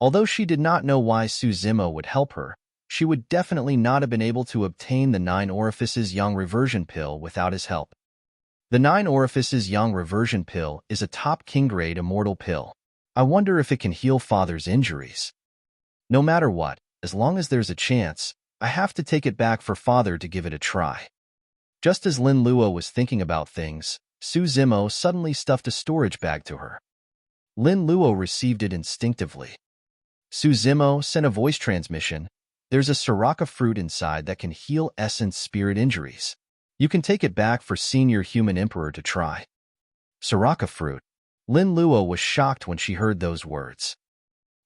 Although she did not know why Su Zimo would help her, she would definitely not have been able to obtain the 9 orifices Yang reversion pill without his help. The 9 orifices Yang reversion pill is a top king grade immortal pill. I wonder if it can heal father's injuries. No matter what, as long as there's a chance, I have to take it back for father to give it a try. Just as Lin Luo was thinking about things, Su Zimo suddenly stuffed a storage bag to her. Lin Luo received it instinctively. Su Zimo sent a voice transmission. There's a Soraka fruit inside that can heal essence spirit injuries. You can take it back for Senior Human Emperor to try. Soraka fruit. Lin Luo was shocked when she heard those words.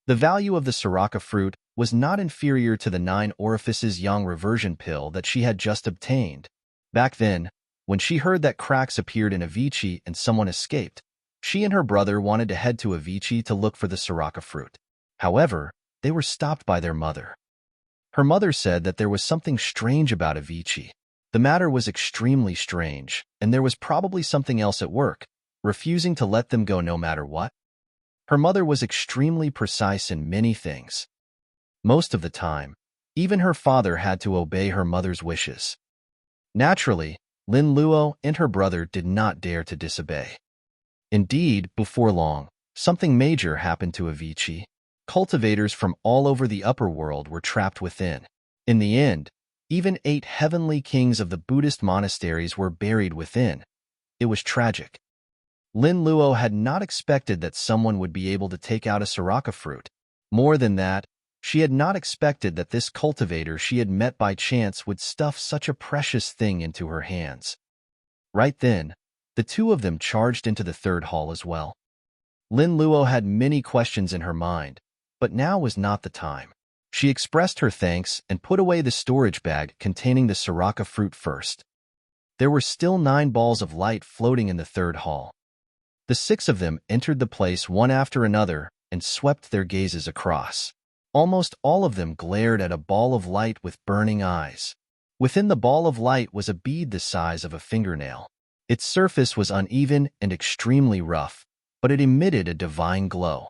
The value of the Soraka fruit was not inferior to the 9 orifices Yang reversion pill that she had just obtained. Back then, when she heard that cracks appeared in Avicii and someone escaped, she and her brother wanted to head to Avicii to look for the Soraka fruit. However, they were stopped by their mother. Her mother said that there was something strange about Avicii. The matter was extremely strange, and there was probably something else at work. refusing to let them go no matter what. Her mother was extremely precise in many things. Most of the time, even her father had to obey her mother's wishes. Naturally, Lin Luo and her brother did not dare to disobey. Indeed, before long, something major happened to Avicii. Cultivators from all over the upper world were trapped within. In the end, even 8 heavenly kings of the Buddhist monasteries were buried within. It was tragic. Lin Luo had not expected that someone would be able to take out a sriracha fruit. More than that, she had not expected that this cultivator she had met by chance would stuff such a precious thing into her hands. Right then, the two of them charged into the third hall as well. Lin Luo had many questions in her mind, but now was not the time. She expressed her thanks and put away the storage bag containing the sriracha fruit first. There were still 9 balls of light floating in the third hall. The 6 of them entered the place one after another and swept their gazes across. Almost all of them glared at a ball of light with burning eyes. Within the ball of light was a bead the size of a fingernail. Its surface was uneven and extremely rough, but it emitted a divine glow.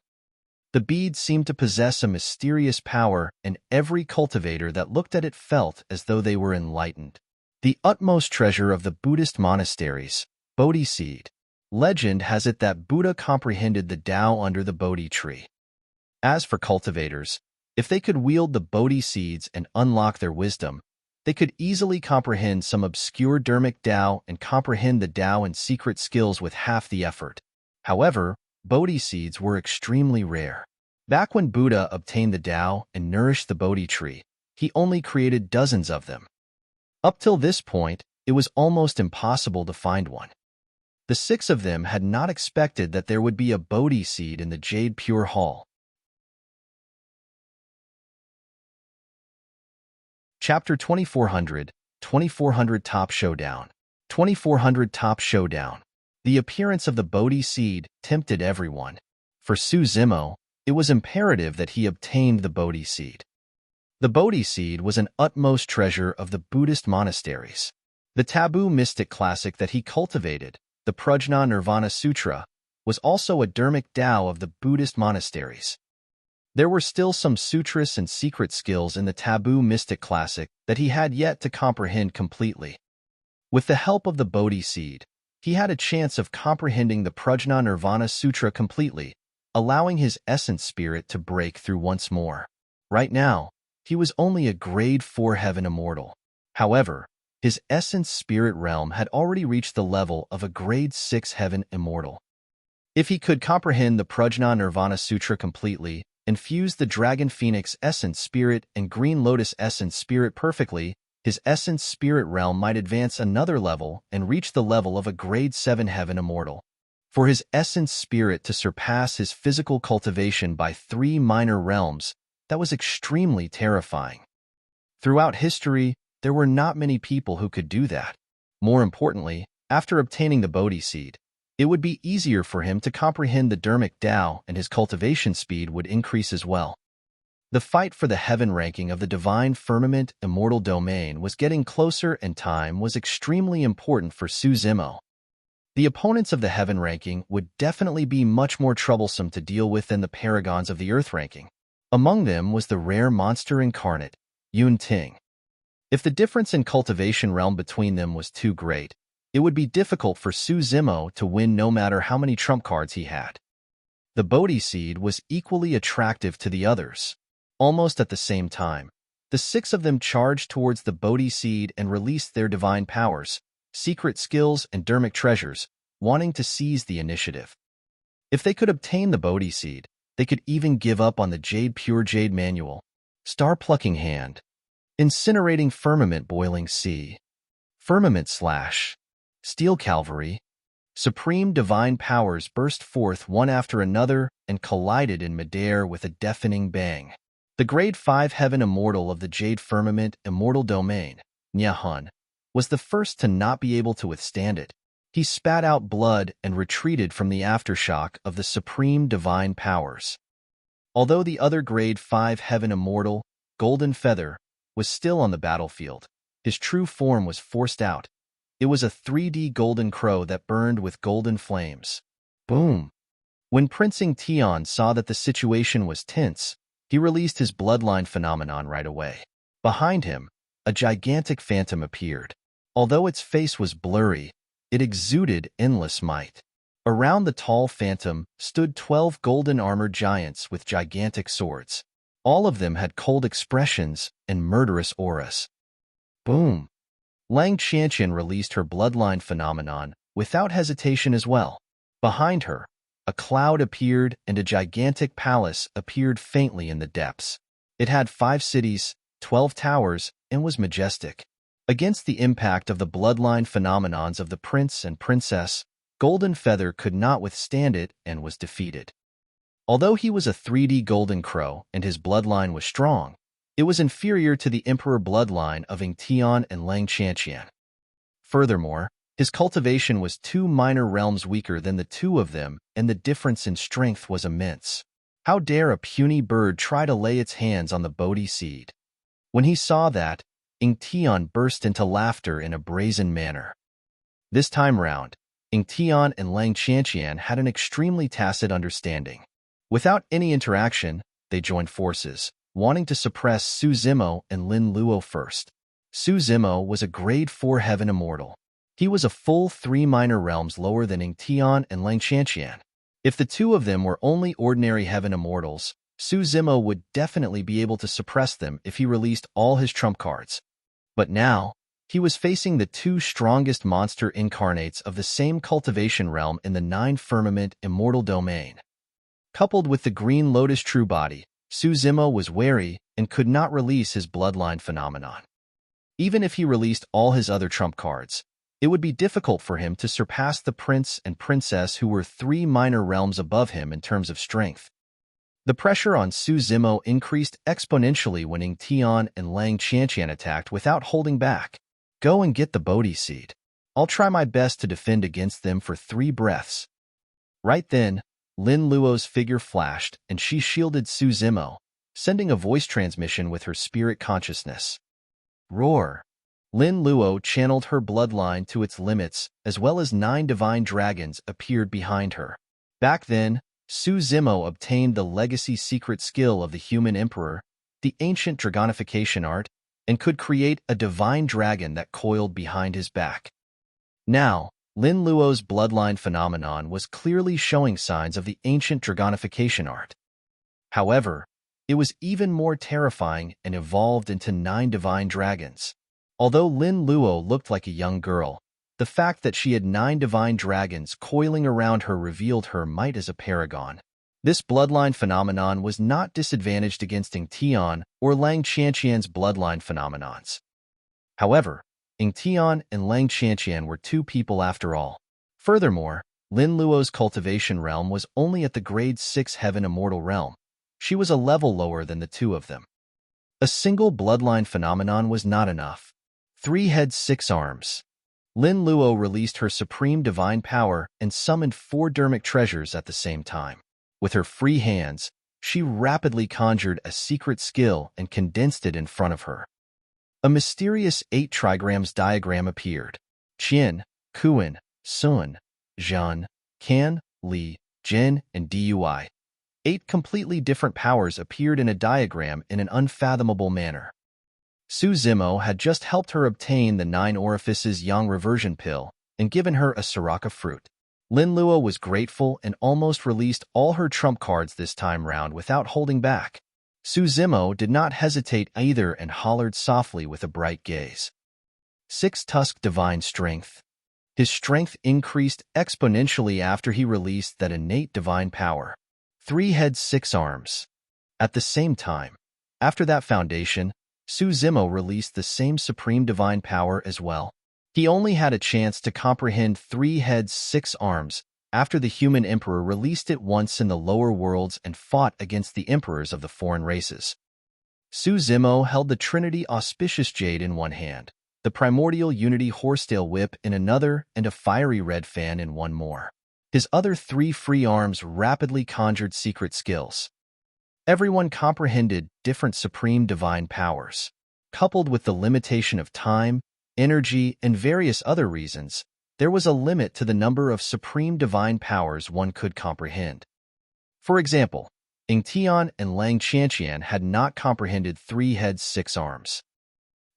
The bead seemed to possess a mysterious power, and every cultivator that looked at it felt as though they were enlightened. The utmost treasure of the Buddhist monasteries, Bodhi seed. Legend has it that Buddha comprehended the Tao under the Bodhi tree. As for cultivators, if they could wield the Bodhi seeds and unlock their wisdom, they could easily comprehend some obscure Dharmic Tao and comprehend the Tao and secret skills with half the effort. However, Bodhi seeds were extremely rare. Back when Buddha obtained the Tao and nourished the Bodhi tree, he only created dozens of them. Up till this point, it was almost impossible to find one. The 6 of them had not expected that there would be a Bodhi seed in the Jade Pure Hall. Chapter 2400, 2400 Top Showdown. 2400 Top Showdown. The appearance of the Bodhi seed tempted everyone. For Su Zimo, it was imperative that he obtained the Bodhi seed. The Bodhi seed was an utmost treasure of the Buddhist monasteries. The taboo mystic classic that he cultivated, the Prajna Nirvana Sutra, was also a Dharmic Tao of the Buddhist monasteries. There were still some sutras and secret skills in the taboo mystic classic that he had yet to comprehend completely. With the help of the Bodhi seed, he had a chance of comprehending the Prajna Nirvana Sutra completely, allowing his essence spirit to break through once more. Right now, he was only a grade 4 heaven immortal. However, his essence spirit realm had already reached the level of a grade 6 heaven immortal. If he could comprehend the Prajna Nirvana Sutra completely and fuse the Dragon Phoenix essence spirit and Green Lotus essence spirit perfectly, his essence spirit realm might advance another level and reach the level of a grade 7 heaven immortal. For his essence spirit to surpass his physical cultivation by 3 minor realms, that was extremely terrifying. Throughout history, there were not many people who could do that. More importantly, after obtaining the Bodhi seed, it would be easier for him to comprehend the Dharmic Tao, and his cultivation speed would increase as well. The fight for the heaven ranking of the Divine Firmament Immortal Domain was getting closer, and time was extremely important for Su Zimo. The opponents of the heaven ranking would definitely be much more troublesome to deal with than the paragons of the earth ranking. Among them was the rare monster incarnate, Yun Ting. If the difference in cultivation realm between them was too great, it would be difficult for Su Zimo to win no matter how many trump cards he had. The Bodhi seed was equally attractive to the others. Almost at the same time, the 6 of them charged towards the Bodhi seed and released their divine powers, secret skills, and Dharmic treasures, wanting to seize the initiative. If they could obtain the Bodhi seed, they could even give up on the Jade Pure Jade Manual, Star Plucking Hand, Incinerating Firmament Boiling Sea, Firmament Slash, Steel Cavalry. Supreme divine powers burst forth one after another and collided in midair with a deafening bang. The grade 5 heaven immortal of the Jade Firmament Immortal Domain, Nyahun, was the first to not be able to withstand it. He spat out blood and retreated from the aftershock of the supreme divine powers. Although the other grade 5 heaven immortal, Golden Feather, was still on the battlefield, his true form was forced out. It was a 3D golden crow that burned with golden flames. Boom! When Prince Tian saw that the situation was tense, he released his bloodline phenomenon right away. Behind him, a gigantic phantom appeared. Although its face was blurry, it exuded endless might. Around the tall phantom stood 12 golden-armored giants with gigantic swords. All of them had cold expressions and murderous auras. Boom! Lang Qianqian released her bloodline phenomenon without hesitation as well. Behind her, a cloud appeared and a gigantic palace appeared faintly in the depths. It had 5 cities, 12 towers, and was majestic. Against the impact of the bloodline phenomenons of the prince and princess, Golden Feather could not withstand it and was defeated. Although he was a 3D golden crow and his bloodline was strong, it was inferior to the emperor bloodline of Tian and Lang Qianqian. Furthermore, his cultivation was 2 minor realms weaker than the 2 of them, and the difference in strength was immense. How dare a puny bird try to lay its hands on the Bodhi seed? When he saw that, Tian burst into laughter in a brazen manner. This time round, Tian and Lang Qianqian had an extremely tacit understanding. Without any interaction, they joined forces, wanting to suppress Su Zimo and Lin Luo first. Su Zimo was a grade 4 heaven immortal. He was a full 3 minor realms lower than Tian and Lang Qianqian. If the 2 of them were only ordinary heaven immortals, Su Zimo would definitely be able to suppress them if he released all his trump cards. But now, he was facing the 2 strongest monster incarnates of the same cultivation realm in the 9 firmament immortal domain. Coupled with the green lotus true body, Su Zimo was wary and could not release his bloodline phenomenon. Even if he released all his other trump cards, it would be difficult for him to surpass the prince and princess who were 3 minor realms above him in terms of strength. The pressure on Su Zimo increased exponentially when Tian and Lang Qianqian attacked without holding back. Go and get the Bodhi seed. I'll try my best to defend against them for 3 breaths. Right then, Lin Luo's figure flashed and she shielded Su Zimo, sending a voice transmission with her spirit consciousness. Roar! Lin Luo channeled her bloodline to its limits, as well as 9 divine dragons appeared behind her. Back then, Su Zimo obtained the legacy secret skill of the human emperor, the ancient dragonification art, and could create a divine dragon that coiled behind his back. Now, Lin Luo's bloodline phenomenon was clearly showing signs of the ancient dragonification art. However, it was even more terrifying and evolved into 9 divine dragons. Although Lin Luo looked like a young girl, the fact that she had 9 divine dragons coiling around her revealed her might as a paragon. This bloodline phenomenon was not disadvantaged against Tian or Lang Qianqian's bloodline phenomenons. However, Tian and Lang Qianqian were 2 people after all. Furthermore, Lin Luo's cultivation realm was only at the grade 6 heaven immortal realm. She was a level lower than the 2 of them. A single bloodline phenomenon was not enough. 3 heads, 6 arms. Lin Luo released her supreme divine power and summoned 4 dermic treasures at the same time. With her free hands, she rapidly conjured a secret skill and condensed it in front of her. A mysterious 8 trigrams diagram appeared. Qian, Kuan, Sun, Zhan, Kan, Li, Jin, and Dui. 8 completely different powers appeared in a diagram in an unfathomable manner. Su Zimo had just helped her obtain the 9 orifices Yang reversion pill and given her a Siraka fruit. Lin Luo was grateful and almost released all her trump cards this time round without holding back. Su Zimo did not hesitate either and hollered softly with a bright gaze. 6 Tusk Divine Strength. His strength increased exponentially after he released that innate divine power. 3 heads, 6 arms. At the same time, after that foundation, Su Zimo released the same supreme divine power as well. He only had a chance to comprehend 3 heads, 6 arms after the human emperor released it once in the lower worlds and fought against the emperors of the foreign races. Su Zimo held the Trinity Auspicious Jade in one hand, the Primordial Unity Horsetail Whip in another, and a fiery red fan in one more. His other 3 free arms rapidly conjured secret skills. Everyone comprehended different supreme divine powers. Coupled with the limitation of time, energy, and various other reasons, there was a limit to the number of supreme divine powers one could comprehend. For example, Ingtian and Lang Qianqian had not comprehended 3 heads 6 arms.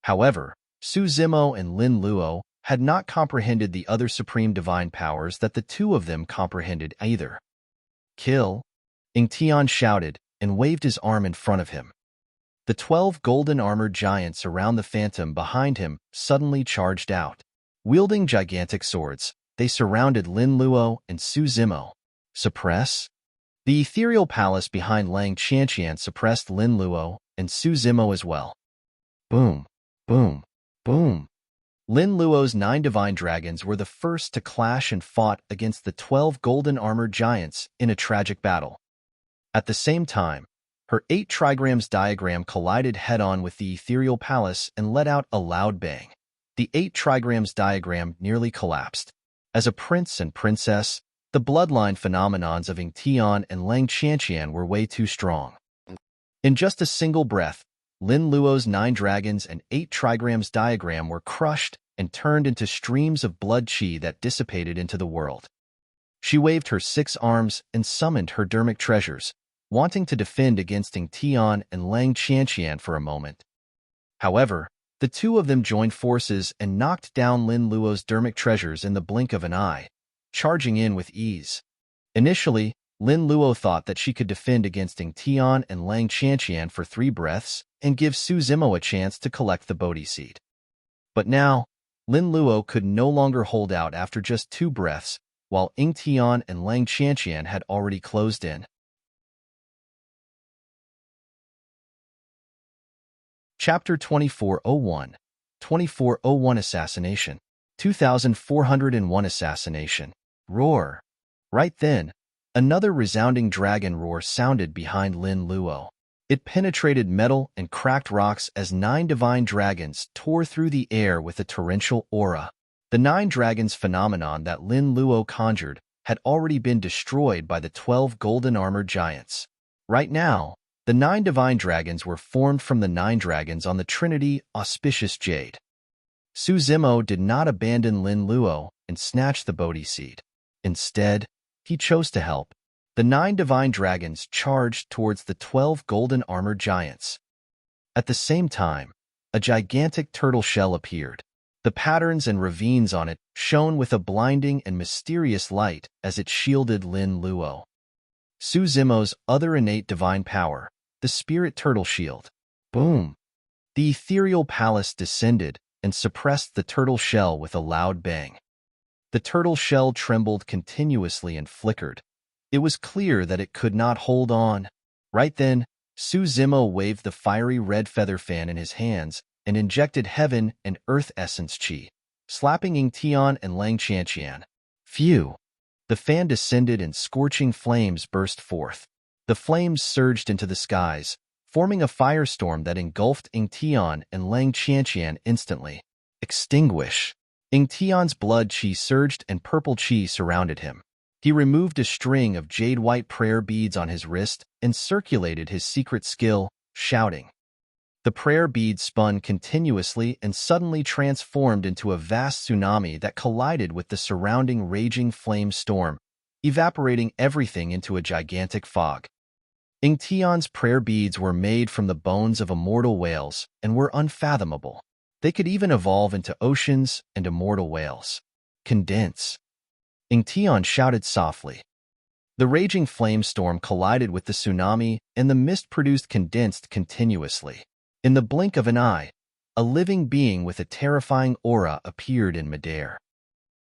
However, Su Zimo and Lin Luo had not comprehended the other supreme divine powers that the two of them comprehended either. "Kill!" Ingtian shouted and waved his arm in front of him. The 12 golden-armored giants around the phantom behind him suddenly charged out. Wielding gigantic swords, they surrounded Lin Luo and Su Zimo. Suppress? The ethereal palace behind Lang Qianqian suppressed Lin Luo and Su Zimo as well. Boom, boom, boom. Lin Luo's 9 divine dragons were the first to clash and fought against the 12 golden-armored giants in a tragic battle. At the same time, her 8 trigrams diagram collided head-on with the ethereal palace and let out a loud bang. The 8 trigrams diagram nearly collapsed. As a prince and princess, the bloodline phenomenons of Ingtian and Lang Qianqian were way too strong. In just a single breath, Lin Luo's 9 dragons and 8 trigrams diagram were crushed and turned into streams of blood chi that dissipated into the world. She waved her 6 arms and summoned her dermic treasures, wanting to defend against Ingtian and Lang Qianqian for a moment. However, the two of them joined forces and knocked down Lin Luo's dermic treasures in the blink of an eye, charging in with ease. Initially, Lin Luo thought that she could defend against Ingtian and Lang Qianqian for 3 breaths and give Su Zimo a chance to collect the Bodhi seed. But now, Lin Luo could no longer hold out after just 2 breaths, while Ingtian and Lang Qianqian had already closed in. Chapter 2401 2401 Assassination 2401 Assassination Roar. Right then, another resounding dragon roar sounded behind Lin Luo. It penetrated metal and cracked rocks as 9 divine dragons tore through the air with a torrential aura. The 9 dragons phenomenon that Lin Luo conjured had already been destroyed by the 12 golden-armored giants. Right now, the 9 divine dragons were formed from the 9 dragons on the Trinity auspicious Jade. Su Zimo did not abandon Lin Luo and snatch the Bodhi seed. Instead, he chose to help. The 9 divine dragons charged towards the 12 golden-armored giants. At the same time, a gigantic turtle shell appeared. The patterns and ravines on it shone with a blinding and mysterious light as it shielded Lin Luo. Su Zimo's other innate divine power, the spirit turtle shield. Boom! The ethereal palace descended and suppressed the turtle shell with a loud bang. The turtle shell trembled continuously and flickered. It was clear that it could not hold on. Right then, Su Zimo waved the fiery red feather fan in his hands and injected heaven and earth essence chi, slapping Ingtian and Lang Qianqian. Phew! The fan descended and scorching flames burst forth. The flames surged into the skies, forming a firestorm that engulfed Ingtian and Lang Qianqian instantly. Extinguish! Ingtian's blood chi surged and purple chi surrounded him. He removed a string of jade-white prayer beads on his wrist and circulated his secret skill, shouting. The prayer beads spun continuously and suddenly transformed into a vast tsunami that collided with the surrounding raging flame storm, evaporating everything into a gigantic fog. Ingtian's prayer beads were made from the bones of immortal whales and were unfathomable. They could even evolve into oceans and immortal whales. Condense! Ingtian shouted softly. The raging flame storm collided with the tsunami, and the mist produced condensed continuously. In the blink of an eye, a living being with a terrifying aura appeared in midair.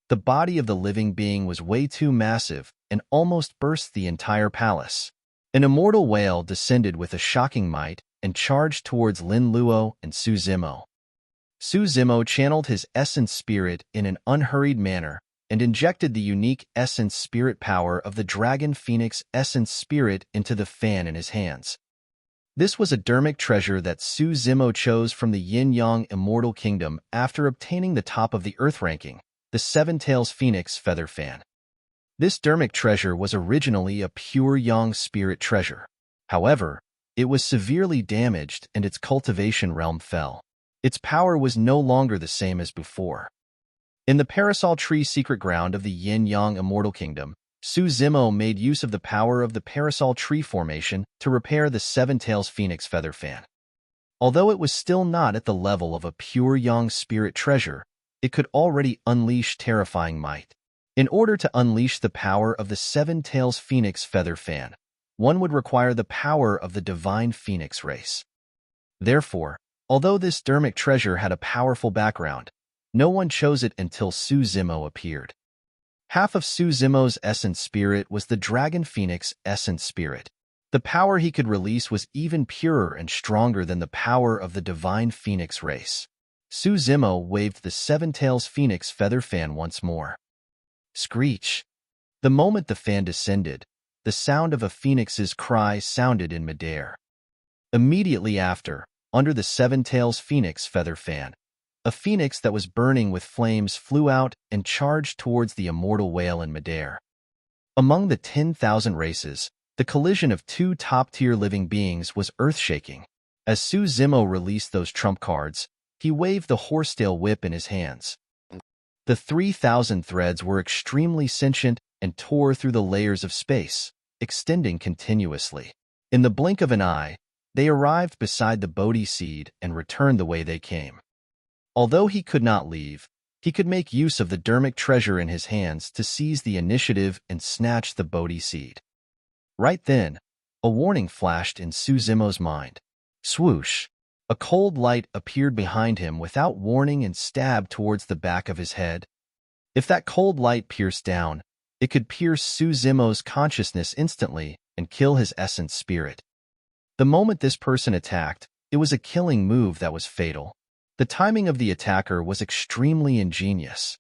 The body of the living being was way too massive and almost burst the entire palace. An immortal whale descended with a shocking might and charged towards Lin Luo and Su Zimo. Su Zimo channeled his essence spirit in an unhurried manner and injected the unique essence spirit power of the Dragon Phoenix essence spirit into the fan in his hands. This was a dermic treasure that Su Zimo chose from the Yin-Yang Immortal Kingdom after obtaining the top of the Earth ranking, the Seven Tails Phoenix Feather Fan. This dermic treasure was originally a pure Yang spirit treasure. However, it was severely damaged and its cultivation realm fell. Its power was no longer the same as before. In the Parasol Tree secret ground of the Yin-Yang Immortal Kingdom, Su Zimo made use of the power of the Parasol Tree formation to repair the Seven Tails Phoenix Feather Fan. Although it was still not at the level of a pure Yang spirit treasure, it could already unleash terrifying might. In order to unleash the power of the Seven Tails Phoenix Feather Fan, one would require the power of the Divine Phoenix race. Therefore, although this dermic treasure had a powerful background, no one chose it until Su Zimo appeared. Half of Su Zimo's essence spirit was the Dragon Phoenix essence spirit. The power he could release was even purer and stronger than the power of the Divine Phoenix race. Su Zimo waved the Seven Tails Phoenix Feather Fan once more. Screech! The moment the fan descended, the sound of a phoenix's cry sounded in midair. Immediately after, under the Seven Tails Phoenix Feather Fan, a phoenix that was burning with flames flew out and charged towards the immortal whale in midair. Among the 10,000 races, the collision of two top-tier living beings was earth-shaking. As Su Zimo released those trump cards, he waved the horsetail whip in his hands. The 3,000 threads were extremely sentient and tore through the layers of space, extending continuously. In the blink of an eye, they arrived beside the Bodhi seed and returned the way they came. Although he could not leave, he could make use of the dermic treasure in his hands to seize the initiative and snatch the Bodhi seed. Right then, a warning flashed in Su Zimo's mind. Swoosh! A cold light appeared behind him without warning and stabbed towards the back of his head. If that cold light pierced down, it could pierce Su Zimo's consciousness instantly and kill his essence spirit. The moment this person attacked, it was a killing move that was fatal. The timing of the attacker was extremely ingenious.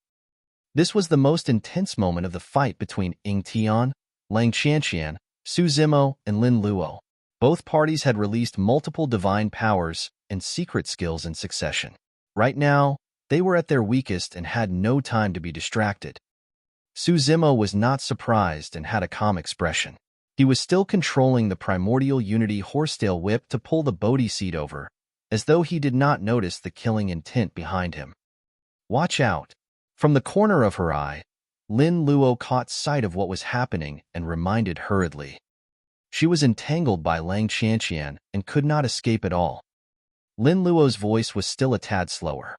This was the most intense moment of the fight between Ying Tian, Lang Qianqian, Su Zimo, and Lin Luo. Both parties had released multiple divine powers and secret skills in succession. Right now, they were at their weakest and had no time to be distracted. Su Zimo was not surprised and had a calm expression. He was still controlling the primordial unity horsetail whip to pull the Bodhi seed over, as though he did not notice the killing intent behind him. Watch out! From the corner of her eye, Lin Luo caught sight of what was happening and reminded hurriedly. She was entangled by Lang Qianqian and could not escape at all. Lin Luo's voice was still a tad slower.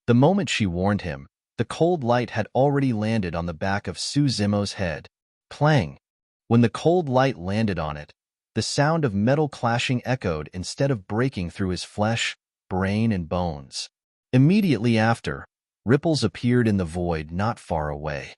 The moment she warned him, the cold light had already landed on the back of Su Zimo's head. Clang! When the cold light landed on it, the sound of metal clashing echoed instead of breaking through his flesh, brain, and bones. Immediately after, ripples appeared in the void not far away.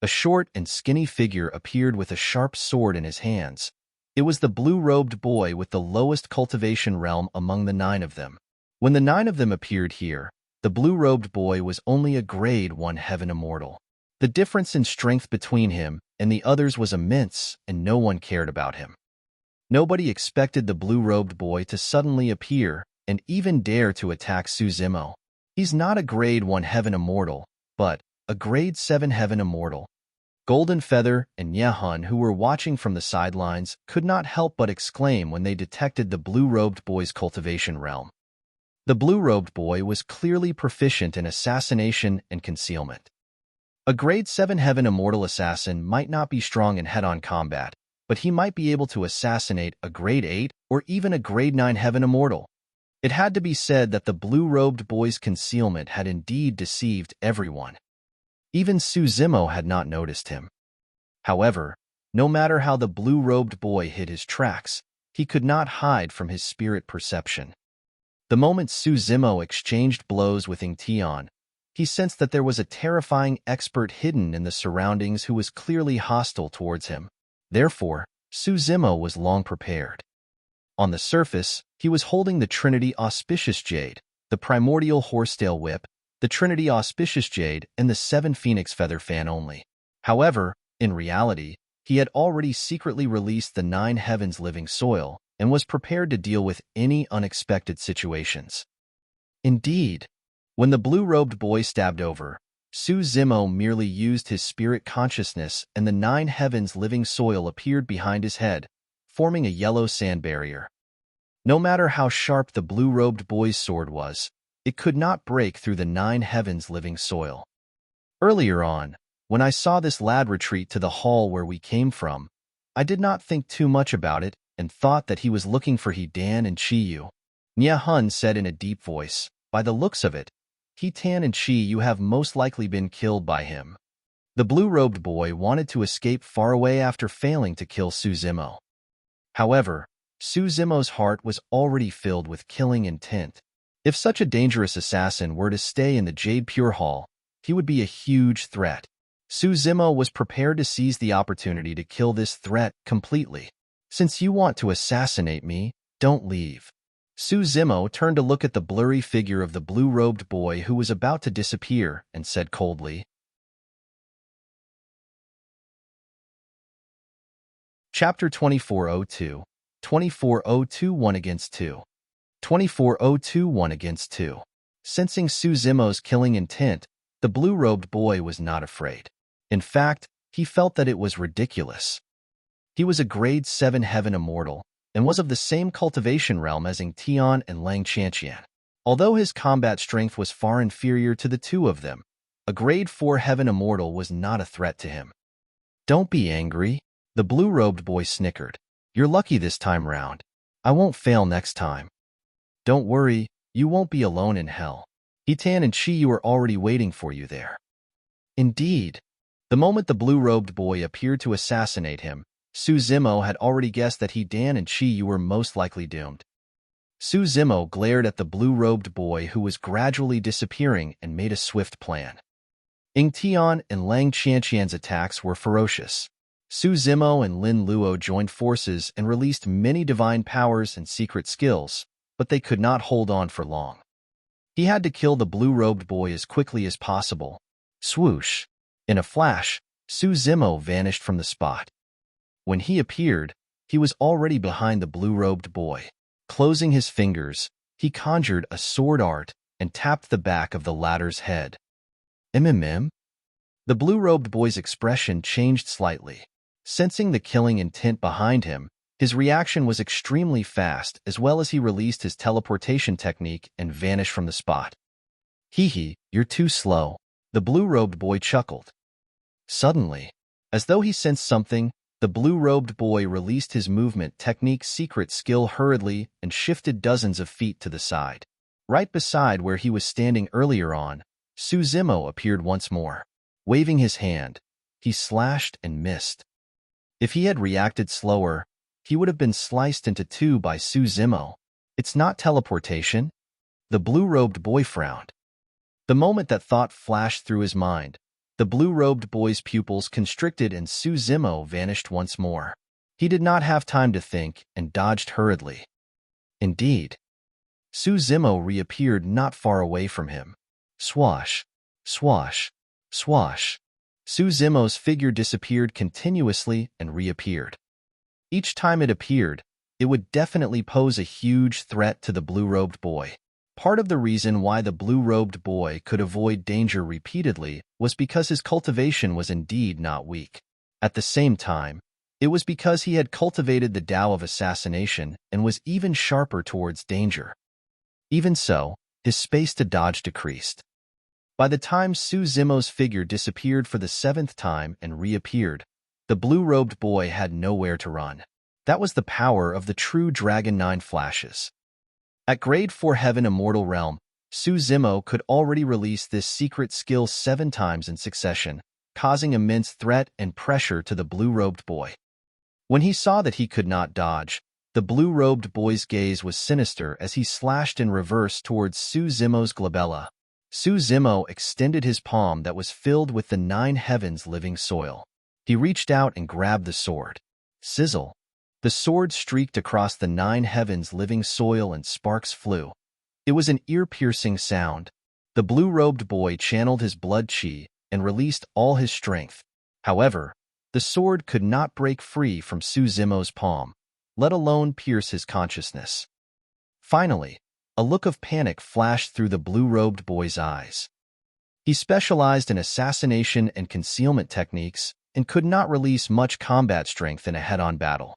A short and skinny figure appeared with a sharp sword in his hands. It was the blue-robed boy with the lowest cultivation realm among the 9 of them. When the 9 of them appeared here, the blue-robed boy was only a grade 1 heaven immortal. The difference in strength between him and the others was immense, and no one cared about him. Nobody expected the blue-robed boy to suddenly appear and even dare to attack Su Zimo. He's not a grade 1 heaven immortal, but a grade 7 heaven immortal. Golden Feather and Yehun, who were watching from the sidelines, could not help but exclaim when they detected the blue-robed boy's cultivation realm. The blue-robed boy was clearly proficient in assassination and concealment. A grade 7 heaven immortal assassin might not be strong in head-on combat, but he might be able to assassinate a grade 8 or even a grade 9 heaven immortal. It had to be said that the blue-robed boy's concealment had indeed deceived everyone. Even Su Zimo had not noticed him. However, no matter how the blue-robed boy hid his tracks, he could not hide from his spirit perception. The moment Su Zimo exchanged blows with Ying Tian, he sensed that there was a terrifying expert hidden in the surroundings who was clearly hostile towards him. Therefore, Su Zimo was long prepared. On the surface, he was holding the Trinity Auspicious Jade, the primordial horsetail whip, the Trinity Auspicious Jade, and the 7 Phoenix Feather Fan only. However, in reality, he had already secretly released the 9 Heavens living soil and was prepared to deal with any unexpected situations. Indeed, when the blue-robed boy stabbed over, Su Zimo merely used his spirit consciousness and the 9 Heavens living soil appeared behind his head, forming a yellow sand barrier. No matter how sharp the blue-robed boy's sword was, it could not break through the 9 Heavens living soil. Earlier on, when I saw this lad retreat to the hall where we came from, I did not think too much about it and thought that he was looking for He Dan and Chi Yu. Nia Hun said in a deep voice, by the looks of it, He Tan and Chi Yu have most likely been killed by him. The blue-robed boy wanted to escape far away after failing to kill Su Zimo. However, Su Zimo's heart was already filled with killing intent. If such a dangerous assassin were to stay in the Jade Pure Hall, he would be a huge threat. Su Zimo was prepared to seize the opportunity to kill this threat completely. Since you want to assassinate me, don't leave. Su Zimo turned to look at the blurry figure of the blue-robed boy who was about to disappear and said coldly, Chapter 2402, 24021 1 against 2. 24021 1 against 2. Sensing Su Zimo's killing intent, the blue-robed boy was not afraid. In fact, he felt that it was ridiculous. He was a grade 7 Heaven Immortal, and was of the same cultivation realm as Ng Tian and Lang Chanqian. Although his combat strength was far inferior to the two of them, a grade 4 Heaven Immortal was not a threat to him. Don't be angry, the blue-robed boy snickered. You're lucky this time round. I won't fail next time. Don't worry, you won't be alone in hell. He Tan and Chi Yu are already waiting for you there. Indeed. The moment the blue-robed boy appeared to assassinate him, Su Zimo had already guessed that He Dan and Chi Yu were most likely doomed. Su Zimo glared at the blue-robed boy who was gradually disappearing and made a swift plan. Ng Tian and Lang Chanqian's attacks were ferocious. Su Zimo and Lin Luo joined forces and released many divine powers and secret skills, but they could not hold on for long. He had to kill the blue-robed boy as quickly as possible. Swoosh! In a flash, Su Zimo vanished from the spot. When he appeared, he was already behind the blue-robed boy. Closing his fingers, he conjured a sword art and tapped the back of the latter's head. The blue-robed boy's expression changed slightly. Sensing the killing intent behind him, his reaction was extremely fast as well as he released his teleportation technique and vanished from the spot. Hee, you're too slow, the blue-robed boy chuckled. Suddenly, as though he sensed something, the blue-robed boy released his movement technique secret skill hurriedly and shifted dozens of feet to the side. Right beside where he was standing earlier on, Su Zimo appeared once more. Waving his hand, he slashed and missed. If he had reacted slower, he would have been sliced into two by Su Zimo. It's not teleportation? The blue-robed boy frowned. The moment that thought flashed through his mind, the blue-robed boy's pupils constricted and Su Zimo vanished once more. He did not have time to think and dodged hurriedly. Indeed, Su Zimo reappeared not far away from him. Swash, swash, swash. Su Zimo's figure disappeared continuously and reappeared. Each time it appeared, it would definitely pose a huge threat to the blue-robed boy. Part of the reason why the blue-robed boy could avoid danger repeatedly was because his cultivation was indeed not weak. At the same time, it was because he had cultivated the Tao of Assassination and was even sharper towards danger. Even so, his space to dodge decreased. By the time Su Zimo's figure disappeared for the 7th time and reappeared, the blue-robed boy had nowhere to run. That was the power of the true Dragon 9 flashes. At grade 4 Heaven Immortal Realm, Su Zimo could already release this secret skill 7 times in succession, causing immense threat and pressure to the blue-robed boy. When he saw that he could not dodge, the blue-robed boy's gaze was sinister as he slashed in reverse towards Su Zimo's glabella. Su Zimo extended his palm that was filled with the 9 heavens living soil. He reached out and grabbed the sword. Sizzle. The sword streaked across the 9 heavens living soil and sparks flew. It was an ear-piercing sound. The blue-robed boy channeled his blood chi and released all his strength. However, the sword could not break free from Su Zimo's palm, let alone pierce his consciousness. Finally, a look of panic flashed through the blue-robed boy's eyes. He specialized in assassination and concealment techniques and could not release much combat strength in a head-on battle.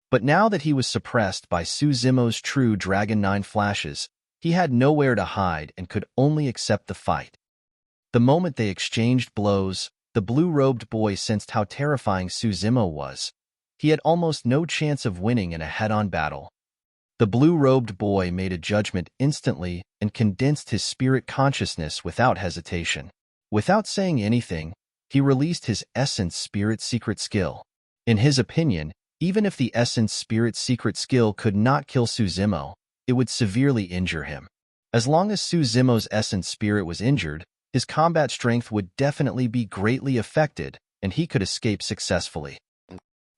But now that he was suppressed by Su Zimo's true Dragon 9 flashes, he had nowhere to hide and could only accept the fight. The moment they exchanged blows, the blue-robed boy sensed how terrifying Suzimo was. He had almost no chance of winning in a head-on battle. The blue-robed boy made a judgment instantly and condensed his spirit consciousness without hesitation. Without saying anything, he released his Essence Spirit Secret Skill. In his opinion, even if the Essence Spirit Secret Skill could not kill Suzimo, it would severely injure him. As long as Suzimo's Essence Spirit was injured, his combat strength would definitely be greatly affected, and he could escape successfully.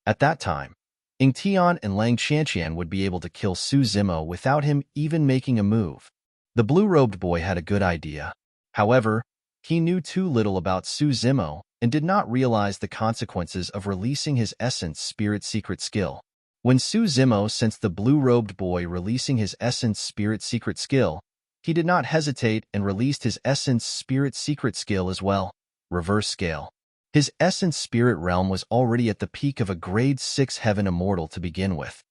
At that time, Ingtian and Lang Qianqian would be able to kill Suzimo without him even making a move. The blue-robed boy had a good idea. However, he knew too little about Suzimo and did not realize the consequences of releasing his Essence Spirit Secret Skill. When Suzimo sensed the blue-robed boy releasing his Essence Spirit Secret Skill, he did not hesitate and released his Essence Spirit Secret Skill as well. Reverse Scale. His Essence Spirit Realm was already at the peak of a Grade 6 Heaven Immortal to begin with.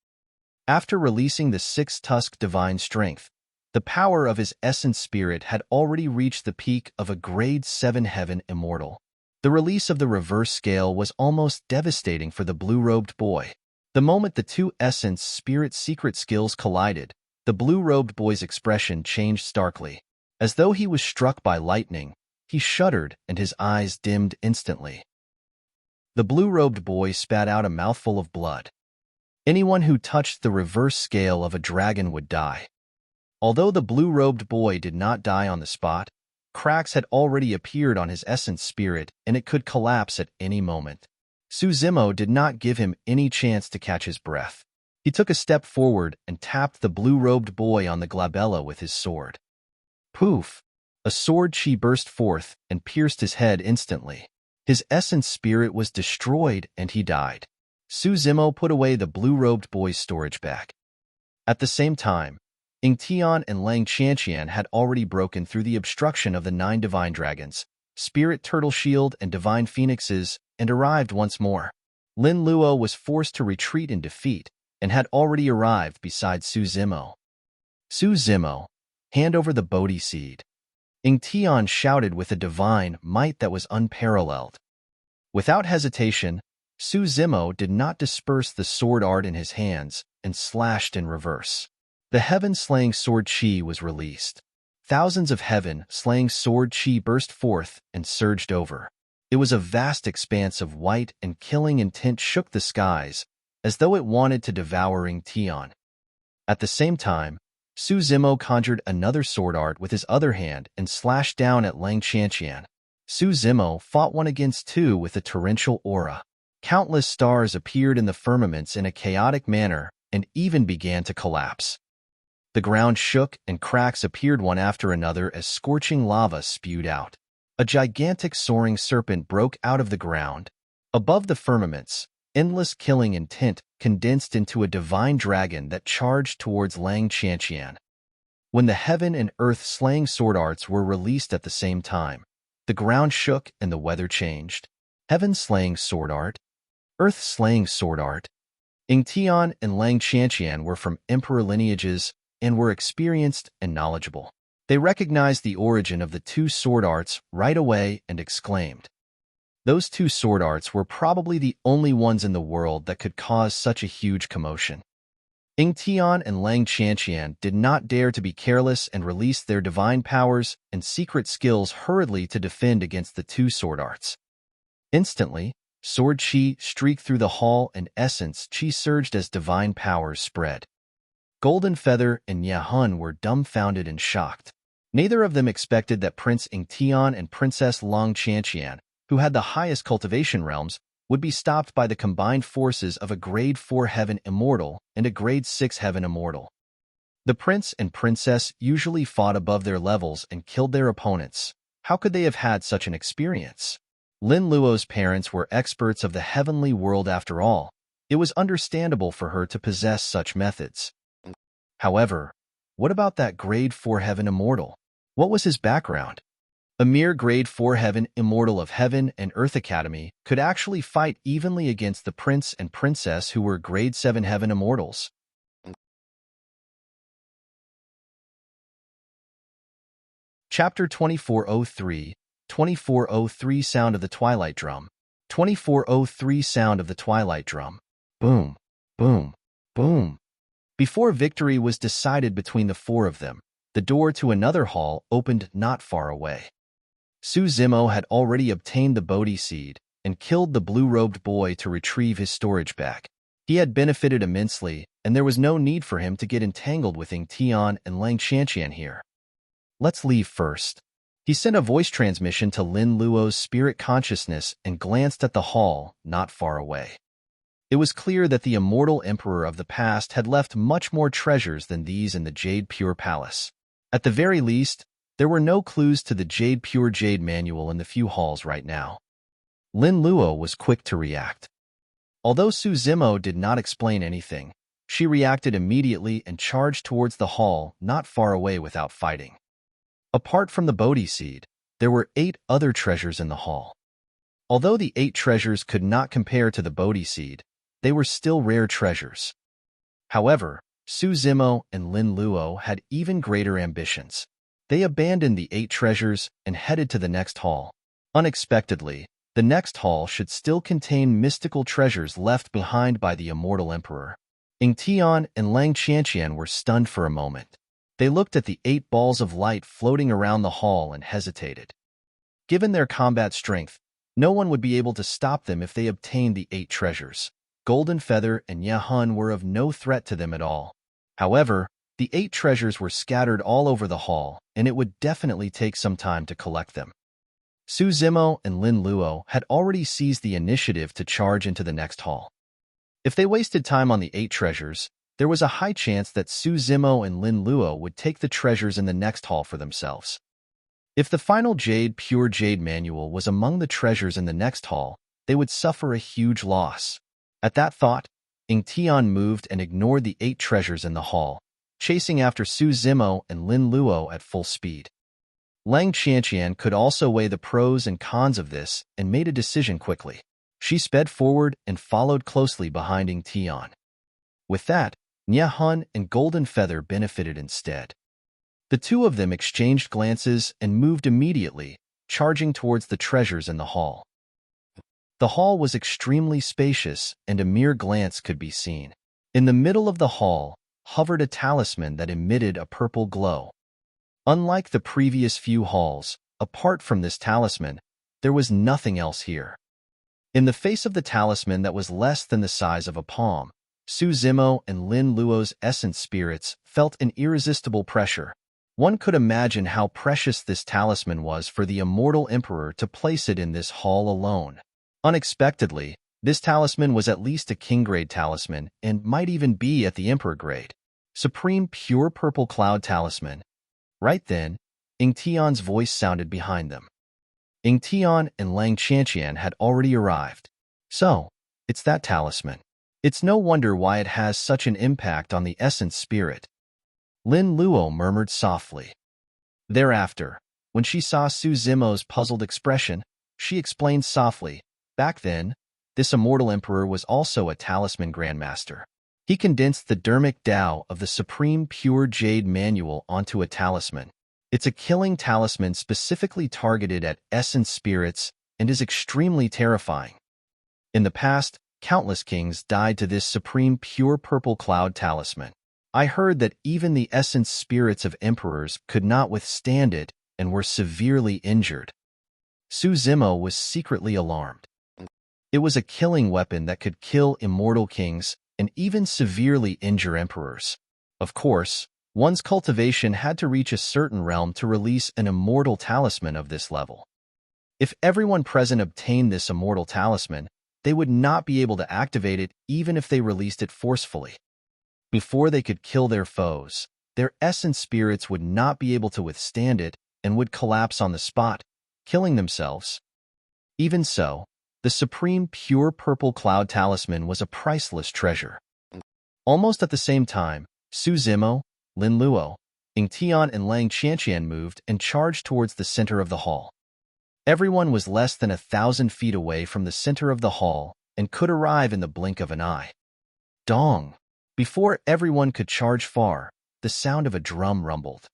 After releasing the 6-Tusk Divine Strength, the power of his Essence Spirit had already reached the peak of a Grade 7 Heaven Immortal. The release of the Reverse Scale was almost devastating for the blue-robed boy. The moment the two Essence Spirit Secret Skills collided, the blue-robed boy's expression changed starkly. As though he was struck by lightning, he shuddered and his eyes dimmed instantly. The blue-robed boy spat out a mouthful of blood. Anyone who touched the reverse scale of a dragon would die. Although the blue-robed boy did not die on the spot, cracks had already appeared on his Essence Spirit and it could collapse at any moment. Suzimo did not give him any chance to catch his breath. He took a step forward and tapped the blue-robed boy on the glabella with his sword. Poof! A sword chi burst forth and pierced his head instantly. His Essence Spirit was destroyed and he died. Suzimo put away the blue-robed boy's storage bag. At the same time, Ingtian and Lang Qianqian had already broken through the obstruction of the 9 divine dragons, Spirit Turtle Shield and Divine Phoenixes, and arrived once more. Lin Luo was forced to retreat in defeat and had already arrived beside Suzimo. Suzimo, hand over the Bodhi seed. Ingtian shouted with a divine might that was unparalleled. Without hesitation, Suzimo did not disperse the sword art in his hands and slashed in reverse. The heaven-slaying sword chi was released. Thousands of heaven-slaying sword chi burst forth and surged over. It was a vast expanse of white and killing intent shook the skies, as though it wanted to devour Ingtian. At the same time, Suzimo conjured another sword art with his other hand and slashed down at Lang Qianqian. Suzimo fought 1 against 2 with a torrential aura. Countless stars appeared in the firmaments in a chaotic manner and even began to collapse. The ground shook and cracks appeared one after another as scorching lava spewed out. A gigantic soaring serpent broke out of the ground. Above the firmaments, endless killing intent condensed into a divine dragon that charged towards Lang Qianqian. When the heaven and earth slaying sword arts were released at the same time, the ground shook and the weather changed. Heaven slaying sword art, earth slaying sword art. Ingtian and Lang Qianqian were from emperor lineages and were experienced and knowledgeable. They recognized the origin of the 2 sword arts right away and exclaimed. Those 2 sword arts were probably the only ones in the world that could cause such a huge commotion. Ingtian and Lang Qianqian did not dare to be careless and released their divine powers and secret skills hurriedly to defend against the 2 sword arts. Instantly, sword chi streaked through the hall and essence chi surged as divine powers spread. Golden Feather and Yahun were dumbfounded and shocked. Neither of them expected that Prince Ingtian and Princess Lang Qianqian, who had the highest cultivation realms, would be stopped by the combined forces of a Grade 4 Heaven Immortal and a Grade 6 Heaven Immortal. The prince and princess usually fought above their levels and killed their opponents. How could they have had such an experience? Lin Luo's parents were experts of the heavenly world after all. It was understandable for her to possess such methods. However, what about that Grade 4 Heaven Immortal? What was his background? A mere Grade 4 Heaven Immortal of Heaven and Earth Academy could actually fight evenly against the prince and princess who were Grade 7 Heaven Immortals. Chapter 2403, 2403 Sound of the Twilight Drum. 2403 Sound of the Twilight Drum. Boom, boom, boom. Before victory was decided between the four of them, the door to another hall opened not far away. Zimo had already obtained the Bodhi seed and killed the blue-robed boy to retrieve his storage back. He had benefited immensely, and there was no need for him to get entangled with Ying Tian and Lang Qianqian here. Let's leave first. He sent a voice transmission to Lin Luo's spirit consciousness and glanced at the hall not far away. It was clear that the immortal emperor of the past had left much more treasures than these in the Jade Pure Palace. At the very least, there were no clues to the Jade Pure Jade manual in the few halls right now. Lin Luo was quick to react. Although Zimo did not explain anything, she reacted immediately and charged towards the hall not far away without fighting. Apart from the Bodhi seed, there were 8 other treasures in the hall. Although the 8 treasures could not compare to the Bodhi seed, they were still rare treasures. However, Zimo and Lin Luo had even greater ambitions. They abandoned the 8 treasures and headed to the next hall. Unexpectedly, the next hall should still contain mystical treasures left behind by the immortal emperor. Ying Tian and Lang Qianqian were stunned for a moment. They looked at the 8 balls of light floating around the hall and hesitated. Given their combat strength, no one would be able to stop them if they obtained the 8 treasures. Golden Feather and Ye Hun were of no threat to them at all. However, the 8 treasures were scattered all over the hall, and it would definitely take some time to collect them. Zimo and Lin Luo had already seized the initiative to charge into the next hall. If they wasted time on the 8 treasures, there was a high chance that Zimo and Lin Luo would take the treasures in the next hall for themselves. If the final Jade Pure Jade manual was among the treasures in the next hall, they would suffer a huge loss. At that thought, Ying Tian moved and ignored the 8 treasures in the hall, chasing after Zimo and Lin Luo at full speed. Lang Qianqian could also weigh the pros and cons of this and made a decision quickly. She sped forward and followed closely behind Ying Tian. With that, Ye Hun and Golden Feather benefited instead. The two of them exchanged glances and moved immediately, charging towards the treasures in the hall. The hall was extremely spacious, and a mere glance could be seen. In the middle of the hall hovered a talisman that emitted a purple glow. Unlike the previous few halls, apart from this talisman, there was nothing else here. In the face of the talisman that was less than the size of a palm, Zimo and Lin Luo's essence spirits felt an irresistible pressure. One could imagine how precious this talisman was for the immortal emperor to place it in this hall alone. Unexpectedly, this talisman was at least a king-grade talisman and might even be at the emperor grade. Supreme Pure Purple Cloud Talisman. Right then, Ying Tian's voice sounded behind them. Ying Tian and Lang Qianqian had already arrived. So, it's that talisman. It's no wonder why it has such an impact on the essence spirit. Lin Luo murmured softly. Thereafter, when she saw Zimo's puzzled expression, she explained softly, back then, this immortal emperor was also a talisman grandmaster. He condensed the Dermic Tao of the Supreme Pure Jade manual onto a talisman. It's a killing talisman specifically targeted at essence spirits and is extremely terrifying. In the past, countless kings died to this Supreme Pure Purple Cloud Talisman. I heard that even the essence spirits of emperors could not withstand it and were severely injured. Zimo was secretly alarmed. It was a killing weapon that could kill immortal kings and even severely injure emperors. Of course, one's cultivation had to reach a certain realm to release an immortal talisman of this level. If everyone present obtained this immortal talisman, they would not be able to activate it even if they released it forcefully. Before they could kill their foes, their essence spirits would not be able to withstand it and would collapse on the spot, killing themselves. Even so, the Supreme Pure Purple Cloud Talisman was a priceless treasure. Almost at the same time, Zimo, Lin Luo, Ying Tian and Lang Qianqian moved and charged towards the center of the hall. Everyone was less than 1,000 feet away from the center of the hall and could arrive in the blink of an eye. Dong! Before everyone could charge far, the sound of a drum rumbled.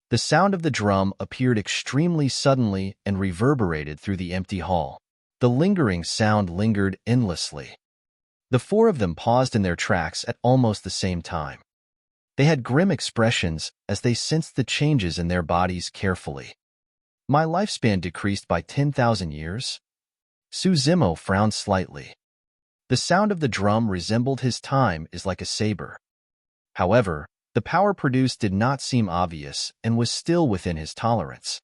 The sound of the drum appeared extremely suddenly and reverberated through the empty hall. The lingering sound lingered endlessly. The four of them paused in their tracks at almost the same time. They had grim expressions as they sensed the changes in their bodies carefully. My lifespan decreased by 10,000 years? Suzimo frowned slightly. The sound of the drum resembled his time is like a saber. However, the power produced did not seem obvious and was still within his tolerance.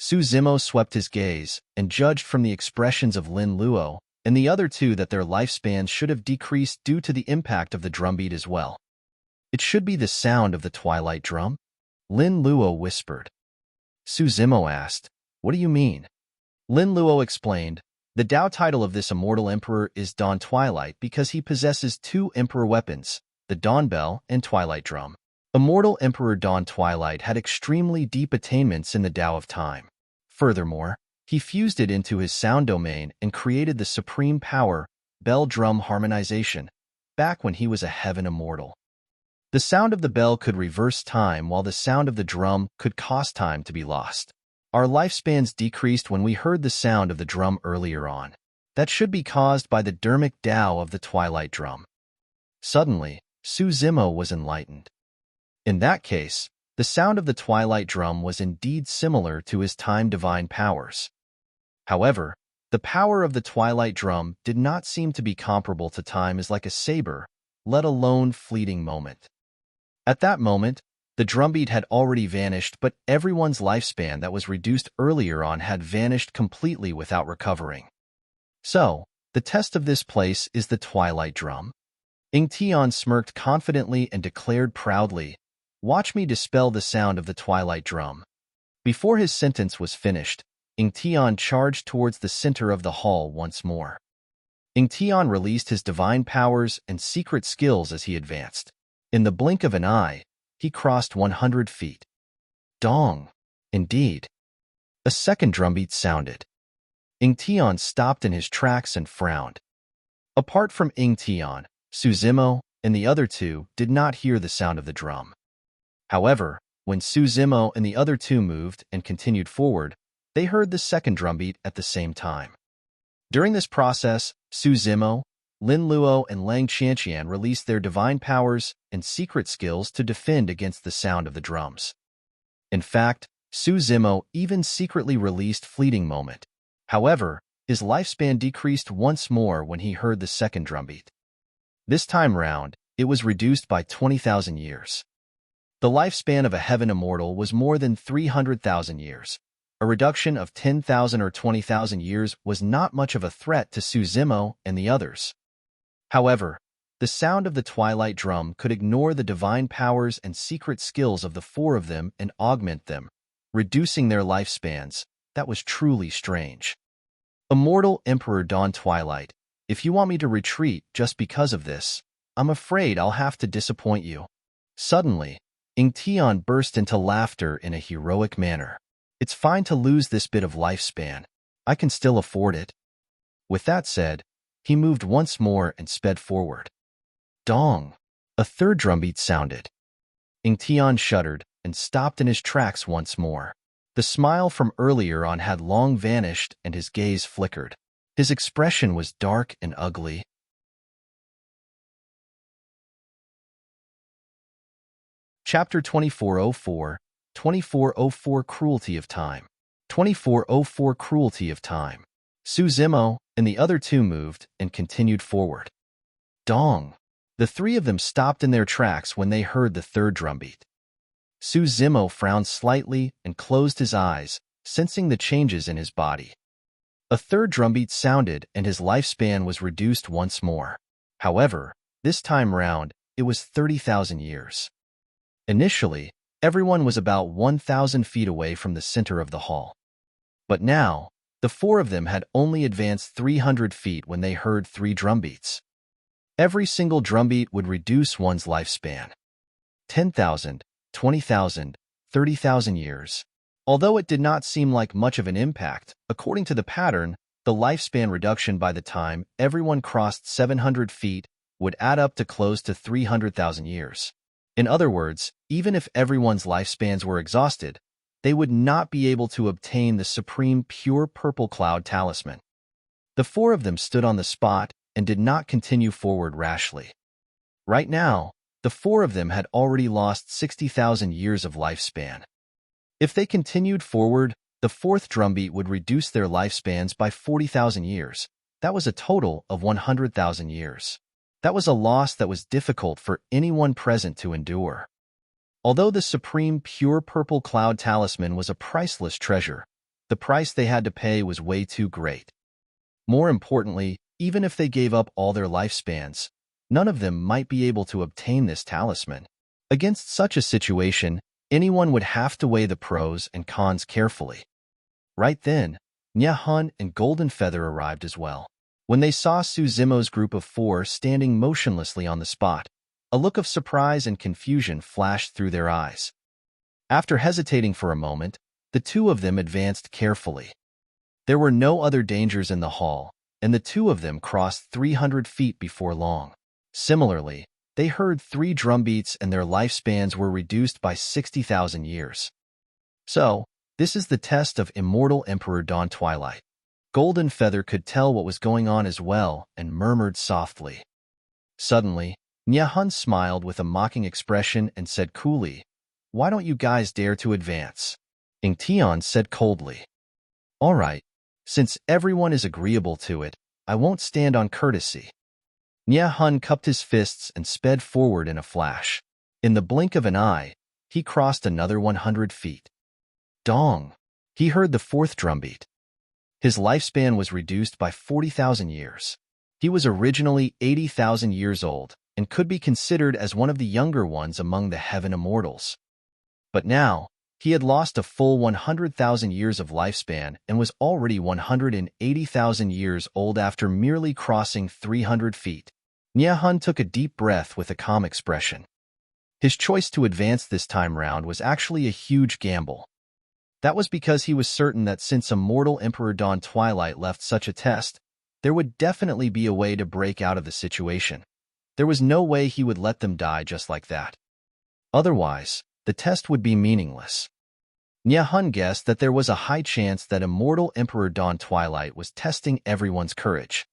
Suzimo swept his gaze and judged from the expressions of Lin Luo and the other two that their lifespans should have decreased due to the impact of the drumbeat as well. It should be the sound of the Twilight drum? Lin Luo whispered. Suzimo asked, "What do you mean?" Lin Luo explained, "The Tao title of this immortal emperor is Dawn Twilight because he possesses two emperor weapons, the Dawn Bell and Twilight Drum. Immortal Emperor Dawn Twilight had extremely deep attainments in the Tao of Time. Furthermore, he fused it into his sound domain and created the supreme power, bell-drum harmonization, back when he was a heaven immortal. The sound of the bell could reverse time while the sound of the drum could cause time to be lost. Our lifespans decreased when we heard the sound of the drum earlier on. That should be caused by the dermic Tao of the Twilight drum." Suddenly, Suzimo was enlightened. In that case, the sound of the Twilight drum was indeed similar to his time divine powers. However, the power of the Twilight drum did not seem to be comparable to time as like a saber, let alone fleeting moment. At that moment, the drumbeat had already vanished, but everyone's lifespan that was reduced earlier on had vanished completely without recovering. So, the test of this place is the Twilight drum? Ing Tian smirked confidently and declared proudly, "Watch me dispel the sound of the Twilight drum." Before his sentence was finished, Ing Tian charged towards the center of the hall once more. Ing Tian released his divine powers and secret skills as he advanced. In the blink of an eye, he crossed 100 feet. Dong! Indeed. A second drumbeat sounded. Ing Tian stopped in his tracks and frowned. Apart from Ing Tian, Suzimo and the other two did not hear the sound of the drum. However, when Suzimo and the other two moved and continued forward, they heard the second drumbeat at the same time. During this process, Suzimo, Lin Luo, and Lang Qianqian released their divine powers and secret skills to defend against the sound of the drums. In fact, Suzimo even secretly released Fleeting Moment. However, his lifespan decreased once more when he heard the second drumbeat. This time round, it was reduced by 20,000 years. The lifespan of a heaven immortal was more than 300,000 years. A reduction of 10,000 or 20,000 years was not much of a threat to Suzimo and the others. However, the sound of the Twilight drum could ignore the divine powers and secret skills of the four of them and augment them, reducing their lifespans. That was truly strange. Immortal Emperor Dawn Twilight, if you want me to retreat just because of this, I'm afraid I'll have to disappoint you. Suddenly, Ing Tian burst into laughter in a heroic manner. It's fine to lose this bit of lifespan. I can still afford it. With that said, he moved once more and sped forward. Dong! A third drumbeat sounded. Ing Tian shuddered and stopped in his tracks once more. The smile from earlier on had long vanished and his gaze flickered. His expression was dark and ugly. Chapter 2404, 2404 Cruelty of Time. 2404 Cruelty of Time. Suzimo and the other two moved and continued forward. Dong! The three of them stopped in their tracks when they heard the third drumbeat. Suzimo frowned slightly and closed his eyes, sensing the changes in his body. A third drumbeat sounded and his lifespan was reduced once more. However, this time round, it was 30,000 years. Initially, everyone was about 1,000 feet away from the center of the hall. But now, the four of them had only advanced 300 feet when they heard three drumbeats. Every single drumbeat would reduce one's lifespan. 10,000, 20,000, 30,000 years. Although it did not seem like much of an impact, according to the pattern, the lifespan reduction by the time everyone crossed 700 feet would add up to close to 300,000 years. In other words, even if everyone's lifespans were exhausted, they would not be able to obtain the supreme pure purple cloud talisman. The four of them stood on the spot and did not continue forward rashly. Right now, the four of them had already lost 60,000 years of lifespan. If they continued forward, the fourth drumbeat would reduce their lifespans by 40,000 years. That was a total of 100,000 years. That was a loss that was difficult for anyone present to endure. Although the supreme pure purple cloud talisman was a priceless treasure, the price they had to pay was way too great. More importantly, even if they gave up all their lifespans, none of them might be able to obtain this talisman. Against such a situation, anyone would have to weigh the pros and cons carefully. Right then, Nyahun and Golden Feather arrived as well. When they saw Suzimo's group of four standing motionlessly on the spot, a look of surprise and confusion flashed through their eyes. After hesitating for a moment, the two of them advanced carefully. There were no other dangers in the hall, and the two of them crossed 300 feet before long. Similarly, they heard 3 drumbeats and their lifespans were reduced by 60,000 years. So, this is the test of Immortal Emperor Dawn Twilight. Golden Feather could tell what was going on as well and murmured softly. Suddenly, Nyahun smiled with a mocking expression and said coolly, "Why don't you guys dare to advance?" Ingtian said coldly, "All right, since everyone is agreeable to it, I won't stand on courtesy." Nyahun cupped his fists and sped forward in a flash. In the blink of an eye, he crossed another 100 feet. Dong! He heard the fourth drumbeat. His lifespan was reduced by 40,000 years. He was originally 80,000 years old and could be considered as one of the younger ones among the Heaven Immortals. But now, he had lost a full 100,000 years of lifespan and was already 180,000 years old after merely crossing 300 feet. Nyahun took a deep breath with a calm expression. His choice to advance this time round was actually a huge gamble. That was because he was certain that since Immortal Emperor Dawn Twilight left such a test, there would definitely be a way to break out of the situation. There was no way he would let them die just like that. Otherwise, the test would be meaningless. Nyahun guessed that there was a high chance that Immortal Emperor Dawn Twilight was testing everyone's courage.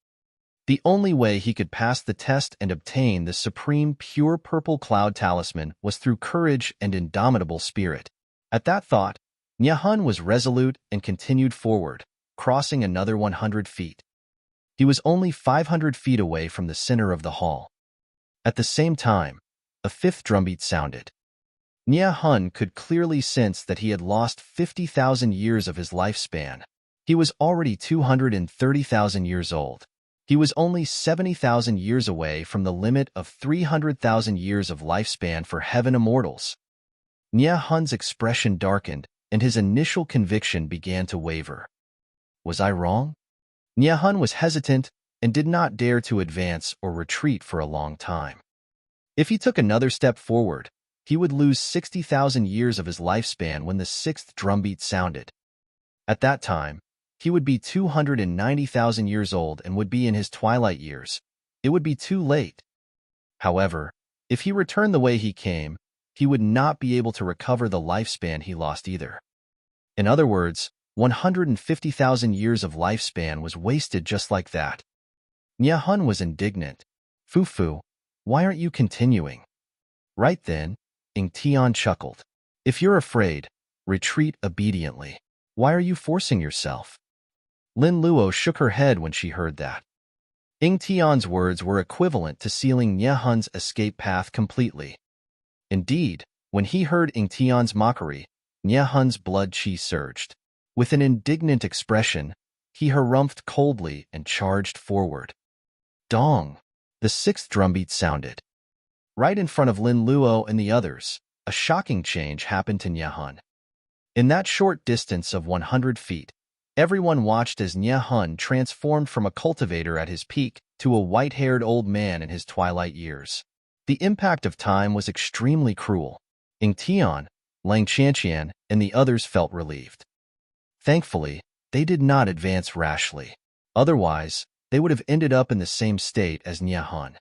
The only way he could pass the test and obtain the supreme pure purple cloud talisman was through courage and indomitable spirit. At that thought, Nyahun was resolute and continued forward, crossing another 100 feet. He was only 500 feet away from the center of the hall. At the same time, a fifth drumbeat sounded. Nyahun could clearly sense that he had lost 50,000 years of his lifespan. He was already 230,000 years old. He was only 70,000 years away from the limit of 300,000 years of lifespan for Heaven Immortals. Nyahun's expression darkened, and his initial conviction began to waver. Was I wrong? Nyahun was hesitant and did not dare to advance or retreat for a long time. If he took another step forward, he would lose 60,000 years of his lifespan when the sixth drumbeat sounded. At that time, he would be 290,000 years old and would be in his twilight years. It would be too late. However, if he returned the way he came, he would not be able to recover the lifespan he lost either. In other words, 150,000 years of lifespan was wasted just like that. Nyahun was indignant. Fufu, why aren't you continuing? Right then, Ingtian chuckled. If you're afraid, retreat obediently. Why are you forcing yourself? Lin Luo shook her head when she heard that. Ingtian's words were equivalent to sealing Nyahun's escape path completely. Indeed, when he heard Ingtian's mockery, Nyahun's blood chi surged. With an indignant expression, he harumphed coldly and charged forward. Dong! The sixth drumbeat sounded. Right in front of Lin Luo and the others, a shocking change happened to Nyahun. In that short distance of 100 feet, everyone watched as Nyahun transformed from a cultivator at his peak to a white-haired old man in his twilight years. The impact of time was extremely cruel. Ingtian, Lang Chanqian, and the others felt relieved. Thankfully, they did not advance rashly. Otherwise, they would have ended up in the same state as Nyahun.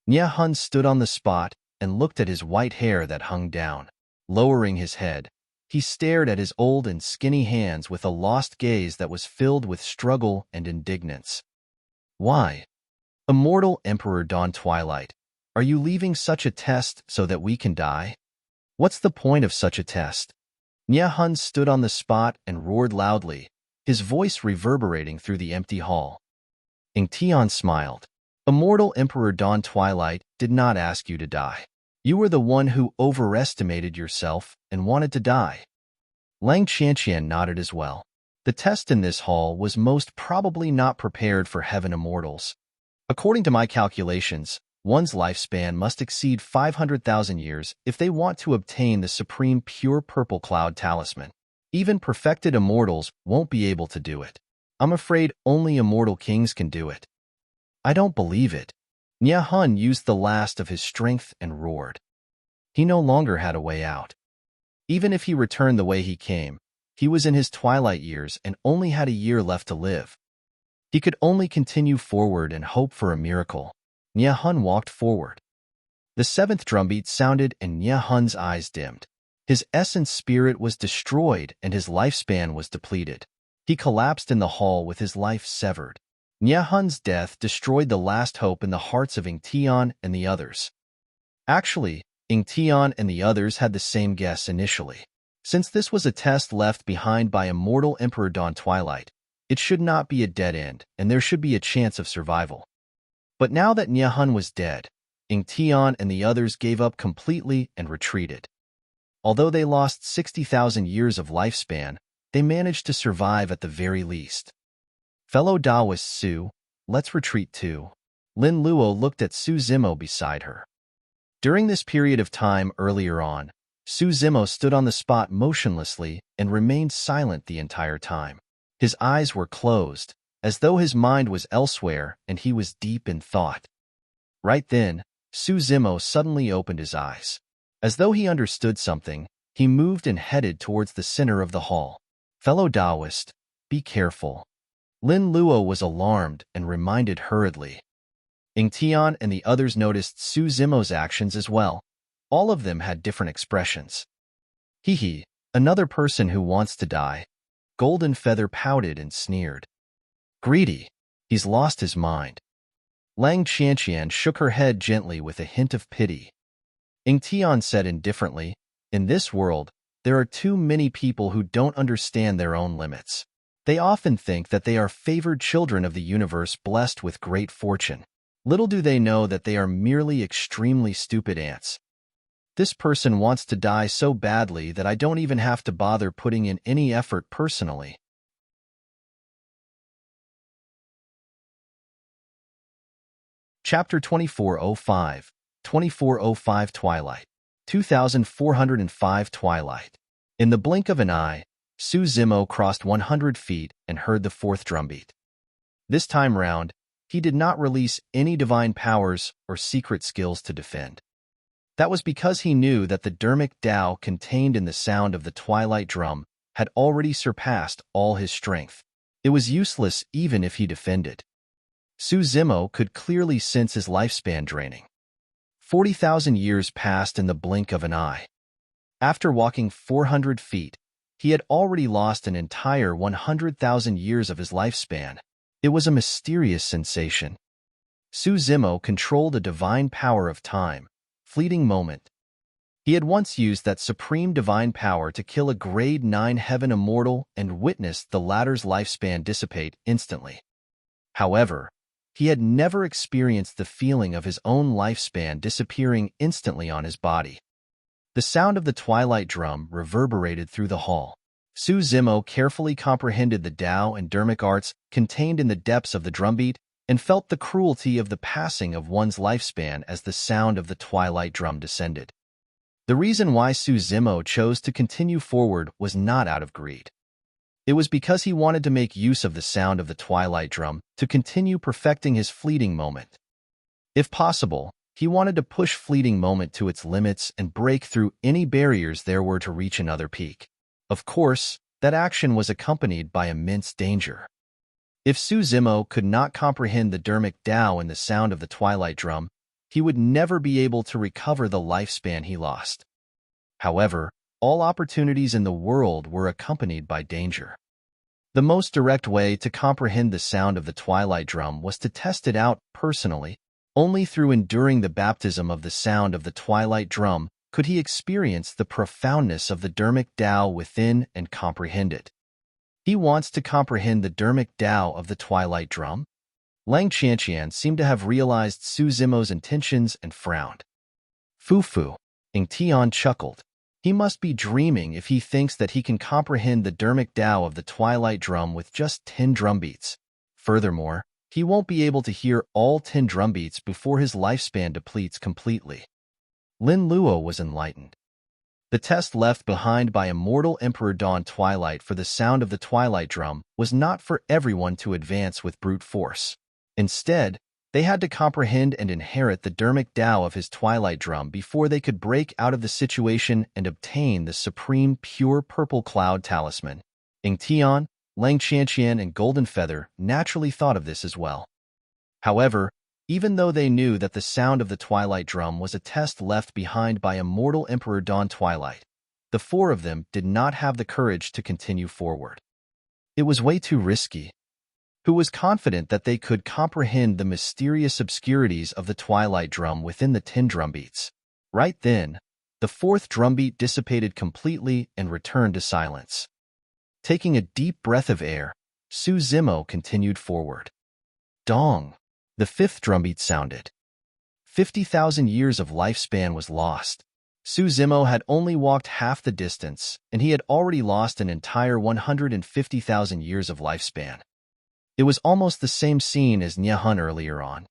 Nyahun stood on the spot and looked at his white hair that hung down. Lowering his head, he stared at his old and skinny hands with a lost gaze that was filled with struggle and indignance. Why? Immortal Emperor Dawn Twilight, are you leaving such a test so that we can die? What's the point of such a test? Hun stood on the spot and roared loudly, his voice reverberating through the empty hall. Tian smiled. Immortal Emperor Dawn Twilight did not ask you to die. You were the one who overestimated yourself and wanted to die. Lang Qianqian nodded as well. The test in this hall was most probably not prepared for heaven immortals. According to my calculations, one's lifespan must exceed 500,000 years if they want to obtain the supreme pure purple cloud talisman. Even perfected immortals won't be able to do it. I'm afraid only immortal kings can do it. I don't believe it. Hun used the last of his strength and roared. He no longer had a way out. Even if he returned the way he came, he was in his twilight years and only had a year left to live. He could only continue forward and hope for a miracle. Hun walked forward. The seventh drumbeat sounded and Hun's eyes dimmed. His essence spirit was destroyed and his lifespan was depleted. He collapsed in the hall with his life severed. Hun's death destroyed the last hope in the hearts of Tian and the others. Actually, Tian and the others had the same guess initially. Since this was a test left behind by Immortal Emperor Dawn Twilight, it should not be a dead end, and there should be a chance of survival. But now that Hun was dead, Tian and the others gave up completely and retreated. Although they lost 60,000 years of lifespan, they managed to survive at the very least. Fellow Taoist Su, let's retreat too. Lin Luo looked at Su Zimo beside her. During this period of time earlier on, Su Zimo stood on the spot motionlessly and remained silent the entire time. His eyes were closed, as though his mind was elsewhere and he was deep in thought. Right then, Su Zimo suddenly opened his eyes. As though he understood something, he moved and headed towards the center of the hall. Fellow Taoist, be careful. Lin Luo was alarmed and reminded hurriedly. Tian and the others noticed Su Zimo's actions as well. All of them had different expressions. Hee, another person who wants to die. Golden Feather pouted and sneered. Greedy, he's lost his mind. Lang Qianqian shook her head gently with a hint of pity. Tian said indifferently, in this world, there are too many people who don't understand their own limits. They often think that they are favored children of the universe blessed with great fortune. Little do they know that they are merely extremely stupid ants. This person wants to die so badly that I don't even have to bother putting in any effort personally. Chapter 2405, 2405 Twilight, 2405 Twilight. In the blink of an eye, Su Zimo crossed 100 feet and heard the fourth drumbeat. This time round, he did not release any divine powers or secret skills to defend. That was because he knew that the Dharmic Tao contained in the sound of the Twilight drum had already surpassed all his strength. It was useless even if he defended. Su Zimo could clearly sense his lifespan draining. 40,000 years passed in the blink of an eye. After walking 400 feet, he had already lost an entire 100,000 years of his lifespan. It was a mysterious sensation. Su Zimo controlled a divine power of time, fleeting moment. He had once used that supreme divine power to kill a grade 9 heaven immortal and witnessed the latter's lifespan dissipate instantly. However, he had never experienced the feeling of his own lifespan disappearing instantly on his body. The sound of the Twilight drum reverberated through the hall. Su Zimo carefully comprehended the Tao and Dharmic arts contained in the depths of the drumbeat and felt the cruelty of the passing of one's lifespan as the sound of the Twilight drum descended. The reason why Su Zimo chose to continue forward was not out of greed. It was because he wanted to make use of the sound of the Twilight drum to continue perfecting his fleeting moment. If possible, he wanted to push fleeting moment to its limits and break through any barriers there were to reach another peak. Of course, that action was accompanied by immense danger. If Su Zimo could not comprehend the Dharmic Tao and the sound of the Twilight drum, he would never be able to recover the lifespan he lost. However, all opportunities in the world were accompanied by danger. The most direct way to comprehend the sound of the Twilight Drum was to test it out personally. Only through enduring the baptism of the sound of the Twilight Drum could he experience the profoundness of the Dharmic Tao within and comprehend it. He wants to comprehend the Dharmic Tao of the Twilight Drum? Lang Qianqian seemed to have realized Su Zimo's intentions and frowned. Fu, Ing Tian chuckled. He must be dreaming if he thinks that he can comprehend the Dharmic Tao of the Twilight Drum with just 10 drumbeats. Furthermore, he won't be able to hear all 10 drumbeats before his lifespan depletes completely. Lin Luo was enlightened. The test left behind by Immortal Emperor Dawn Twilight for the sound of the Twilight Drum was not for everyone to advance with brute force. Instead, they had to comprehend and inherit the Dharmic Tao of his Twilight Drum before they could break out of the situation and obtain the supreme pure purple cloud talisman. Ing Tian, Lang Qianqian, and Golden Feather naturally thought of this as well. However, even though they knew that the sound of the Twilight Drum was a test left behind by Immortal Emperor Dawn Twilight, the 4 of them did not have the courage to continue forward. It was way too risky. Who was confident that they could comprehend the mysterious obscurities of the Twilight Drum within the 10 drumbeats? Right then, the 4th drumbeat dissipated completely and returned to silence. Taking a deep breath of air, Su Zimo continued forward. Dong! The 5th drumbeat sounded. 50,000 years of lifespan was lost. Su Zimo had only walked half the distance, and he had already lost an entire 150,000 years of lifespan. It was almost the same scene as Niahun earlier on.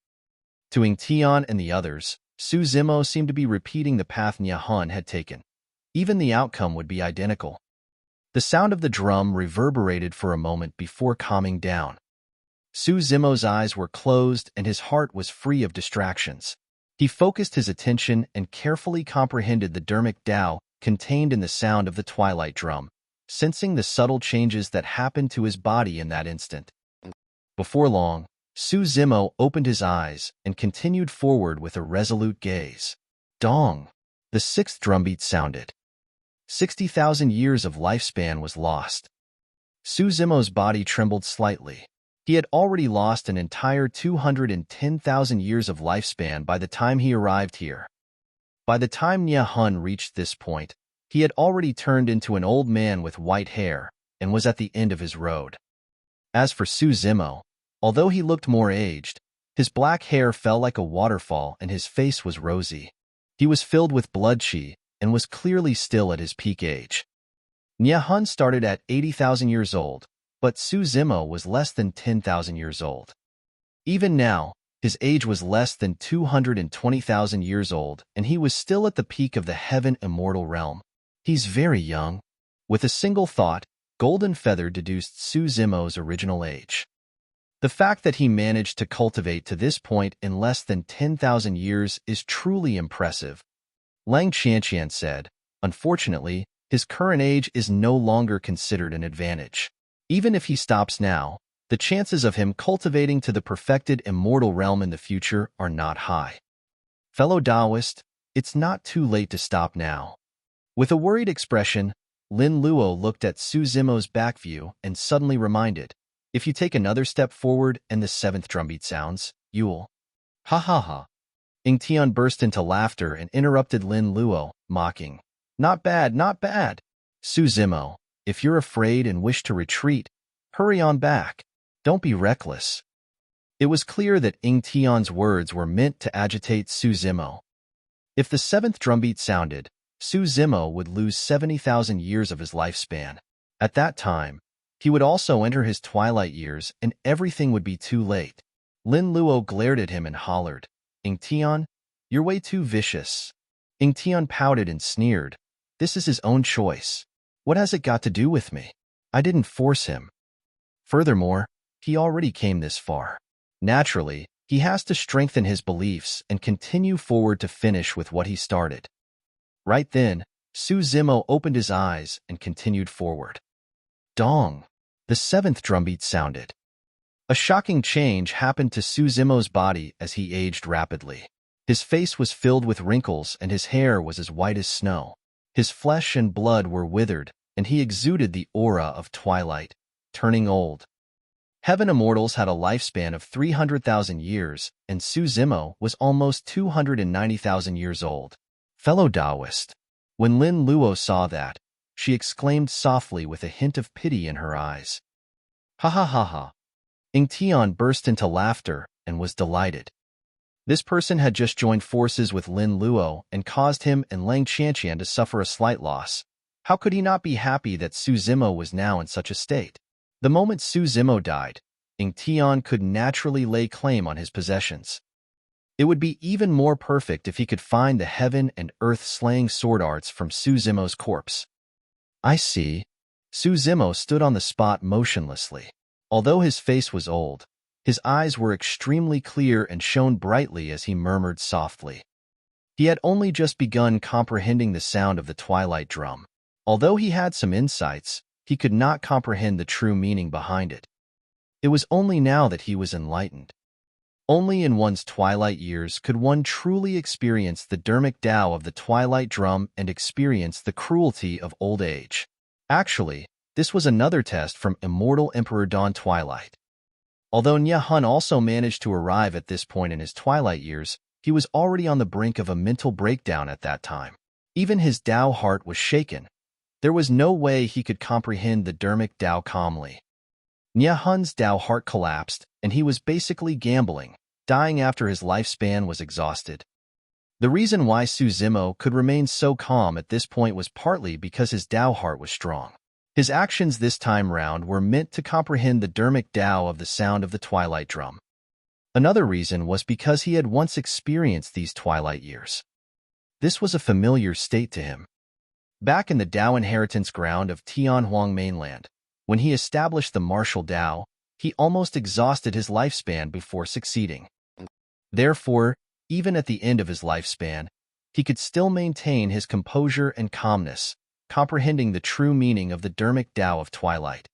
To Ing Tian and the others, Su Zimo seemed to be repeating the path Niahun had taken. Even the outcome would be identical. The sound of the drum reverberated for a moment before calming down. Su Zimo's eyes were closed and his heart was free of distractions. He focused his attention and carefully comprehended the Dharmic Tao contained in the sound of the Twilight Drum, sensing the subtle changes that happened to his body in that instant. Before long, Su Zimo opened his eyes and continued forward with a resolute gaze. Dong! The 6th drumbeat sounded. 60,000 years of lifespan was lost. Su Zimo's body trembled slightly. He had already lost an entire 210,000 years of lifespan by the time he arrived here. By the time Niahun reached this point, he had already turned into an old man with white hair and was at the end of his road. As for Su Zimo, although he looked more aged, his black hair fell like a waterfall and his face was rosy. He was filled with blood qi and was clearly still at his peak age. Niahun started at 80,000 years old, but Su Zimo was less than 10,000 years old. Even now, his age was less than 220,000 years old, and he was still at the peak of the Heaven Immortal realm. He's very young. With a single thought, Golden Feather deduced Su Zimo's original age. The fact that he managed to cultivate to this point in less than 10,000 years is truly impressive. Lang Qianqian said, unfortunately, his current age is no longer considered an advantage. Even if he stops now, the chances of him cultivating to the perfected immortal realm in the future are not high. Fellow Taoist, it's not too late to stop now. With a worried expression, Lin Luo looked at Su Zimo's back view and suddenly reminded, if you take another step forward and the 7th drumbeat sounds, you'll... Ha ha ha. Ing Tian burst into laughter and interrupted Lin Luo, mocking. Not bad, not bad. Su Zimo, if you're afraid and wish to retreat, hurry on back. Don't be reckless. It was clear that Ing Tian's words were meant to agitate Su Zimo. If the 7th drumbeat sounded, Su Zimo would lose 70,000 years of his lifespan. At that time, he would also enter his twilight years and everything would be too late. Lin Luo glared at him and hollered, Ing Tian, you're way too vicious. Ing Tian pouted and sneered. This is his own choice. What has it got to do with me? I didn't force him. Furthermore, he already came this far. Naturally, he has to strengthen his beliefs and continue forward to finish with what he started. Right then, Su Zimo opened his eyes and continued forward. Dong! The 7th drumbeat sounded. A shocking change happened to Su Zimo's body as he aged rapidly. His face was filled with wrinkles and his hair was as white as snow. His flesh and blood were withered, and he exuded the aura of twilight, turning old. Heaven Immortals had a lifespan of 300,000 years, and Suzimo was almost 290,000 years old. Fellow Taoist. When Lin Luo saw that, she exclaimed softly with a hint of pity in her eyes. Ha ha ha ha. Ying Tian burst into laughter and was delighted. This person had just joined forces with Lin Luo and caused him and Lang Qianqian to suffer a slight loss. How could he not be happy that Suzimo was now in such a state? The moment Suzimo died, Ying Tian could naturally lay claim on his possessions. It would be even more perfect if he could find the heaven and earth slaying sword arts from Suzimo's corpse. I see. Suzimo stood on the spot motionlessly. Although his face was old, his eyes were extremely clear and shone brightly as he murmured softly. He had only just begun comprehending the sound of the twilight drum. Although he had some insights, he could not comprehend the true meaning behind it. It was only now that he was enlightened. Only in one's twilight years could one truly experience the dharmic Tao of the twilight drum and experience the cruelty of old age. Actually, this was another test from Immortal Emperor Dawn Twilight. Although Nye Hun also managed to arrive at this point in his twilight years, he was already on the brink of a mental breakdown at that time. Even his Tao heart was shaken. There was no way he could comprehend the dharmic Tao calmly. Nye Hun's Tao heart collapsed, and he was basically gambling, dying after his lifespan was exhausted. The reason why Suzimo could remain so calm at this point was partly because his Tao heart was strong. His actions this time round were meant to comprehend the dharmic Tao of the sound of the twilight drum. Another reason was because he had once experienced these twilight years. This was a familiar state to him. Back in the Tao inheritance ground of Tianhuang mainland, when he established the martial Tao, he almost exhausted his lifespan before succeeding. Therefore, even at the end of his lifespan, he could still maintain his composure and calmness, comprehending the true meaning of the dharmic Tao of twilight.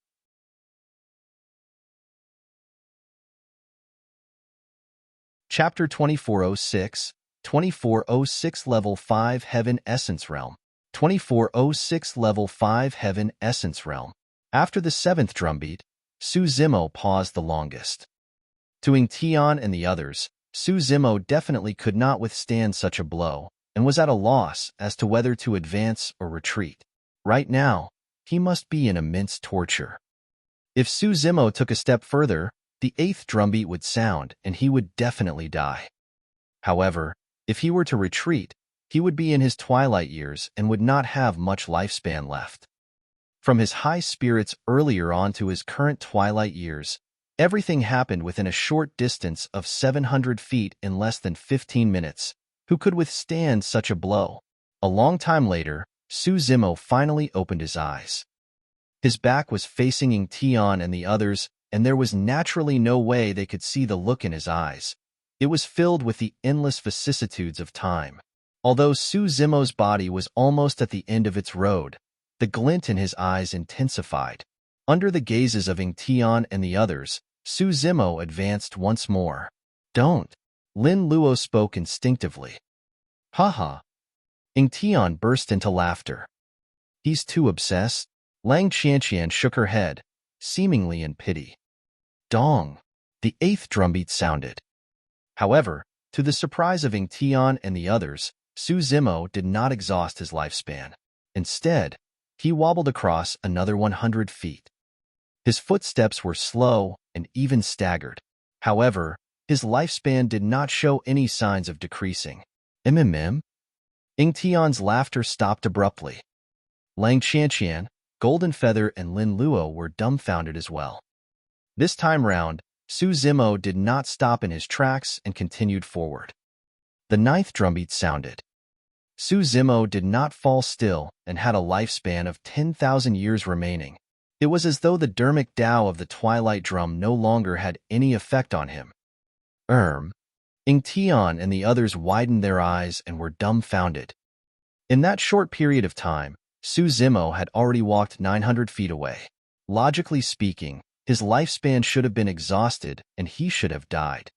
Chapter 2406, 2406 Level 5 Heaven Essence Realm. 2406 Level 5 Heaven Essence Realm. After the seventh drumbeat, Suzimo paused the longest. To Ying Tian and the others, Suzimo definitely could not withstand such a blow and was at a loss as to whether to advance or retreat. Right now, he must be in immense torture. If Suzimo took a step further, the eighth drumbeat would sound and he would definitely die. However, if he were to retreat, he would be in his twilight years and would not have much lifespan left. From his high spirits earlier on to his current twilight years, everything happened within a short distance of 700 feet in less than 15 minutes. Who could withstand such a blow? A long time later, Suzimo finally opened his eyes. His back was facing Ying Tian and the others, and there was naturally no way they could see the look in his eyes. It was filled with the endless vicissitudes of time. Although Suzimo's body was almost at the end of its road, the glint in his eyes intensified. Under the gazes of Ying Tian and the others, Suzimo advanced once more. Don't. Lin Luo spoke instinctively. Ha ha. Ying Tian burst into laughter. He's too obsessed. Lang Qianqian shook her head, seemingly in pity. Dong. The eighth drumbeat sounded. However, to the surprise of Ying Tian and the others, Suzimo did not exhaust his lifespan. Instead, he wobbled across another 100 feet. His footsteps were slow and even staggered. However, his lifespan did not show any signs of decreasing. Ying Tian's laughter stopped abruptly. Lang Qianqian, Golden Feather, and Lin Luo were dumbfounded as well. This time round, Suzimo did not stop in his tracks and continued forward. The ninth drumbeat sounded. Suzimo did not fall still and had a lifespan of 10,000 years remaining. It was as though the dharmic Tao of the twilight drum no longer had any effect on him. Ying Tian and the others widened their eyes and were dumbfounded. In that short period of time, Suzimo had already walked 900 feet away. Logically speaking, his lifespan should have been exhausted and he should have died.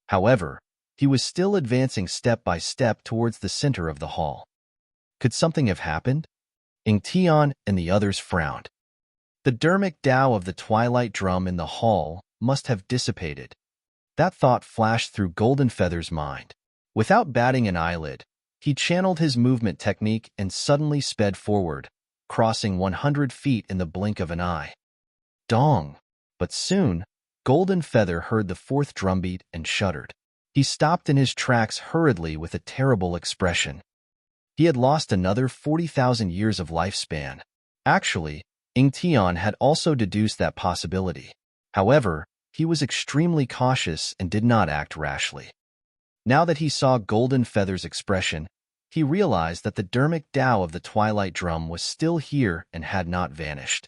However, He was still advancing step by step towards the center of the hall. Could something have happened? Ingtian and the others frowned. The dermic Tao of the Twilight drum in the hall must have dissipated. That thought flashed through Golden Feather's mind. Without batting an eyelid, he channeled his movement technique and suddenly sped forward, crossing 100 feet in the blink of an eye. Dong! But soon, Golden Feather heard the fourth drumbeat and shuddered. He stopped in his tracks hurriedly with a terrible expression. He had lost another 40,000 years of lifespan. Actually, Ingtian had also deduced that possibility. However, he was extremely cautious and did not act rashly. Now that he saw Golden Feather's expression, he realized that the dermic Tao of the Twilight drum was still here and had not vanished.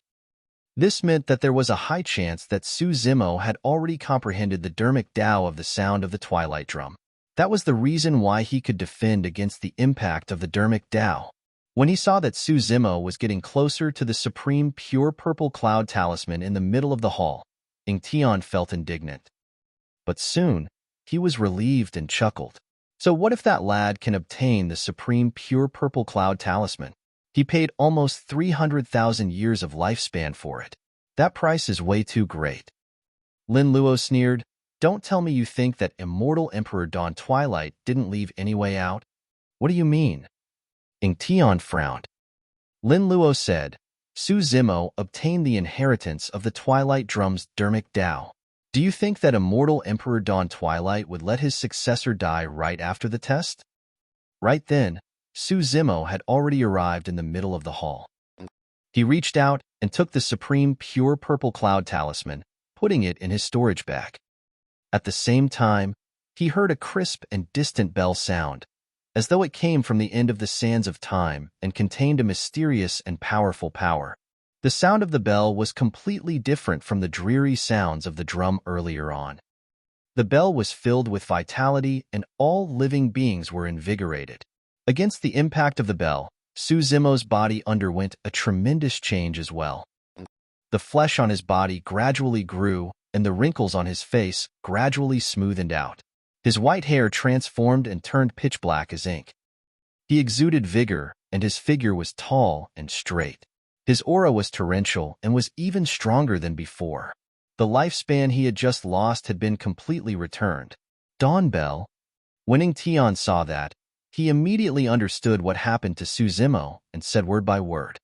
This meant that there was a high chance that Su Zimo had already comprehended the dermic Tao of the sound of the Twilight drum. That was the reason why he could defend against the impact of the dermic Tao. When he saw that Su Zimo was getting closer to the supreme pure purple cloud talisman in the middle of the hall, Ingtian felt indignant. But soon, he was relieved and chuckled. So what if that lad can obtain the supreme pure purple cloud talisman? He paid almost 300,000 years of lifespan for it. That price is way too great. Lin Luo sneered, "Don't tell me you think that Immortal Emperor Dawn Twilight didn't leave any way out? What do you mean?" Ingtian frowned. Lin Luo said, "Su Zimo obtained the inheritance of the Twilight drum's dermic Tao. Do you think that Immortal Emperor Dawn Twilight would let his successor die right after the test?" Right then, Su Zimo had already arrived in the middle of the hall. He reached out and took the supreme pure purple cloud talisman, putting it in his storage bag. At the same time, he heard a crisp and distant bell sound, as though it came from the end of the sands of time and contained a mysterious and powerful power. The sound of the bell was completely different from the dreary sounds of the drum earlier on. The bell was filled with vitality and all living beings were invigorated. Against the impact of the bell, Su Zimo's body underwent a tremendous change as well. The flesh on his body gradually grew and the wrinkles on his face gradually smoothened out. His white hair transformed and turned pitch black as ink. He exuded vigor and his figure was tall and straight. His aura was torrential and was even stronger than before. The lifespan he had just lost had been completely returned. Dawn Bell. When Ingtian saw that, he immediately understood what happened to Su Zimo and said word by word.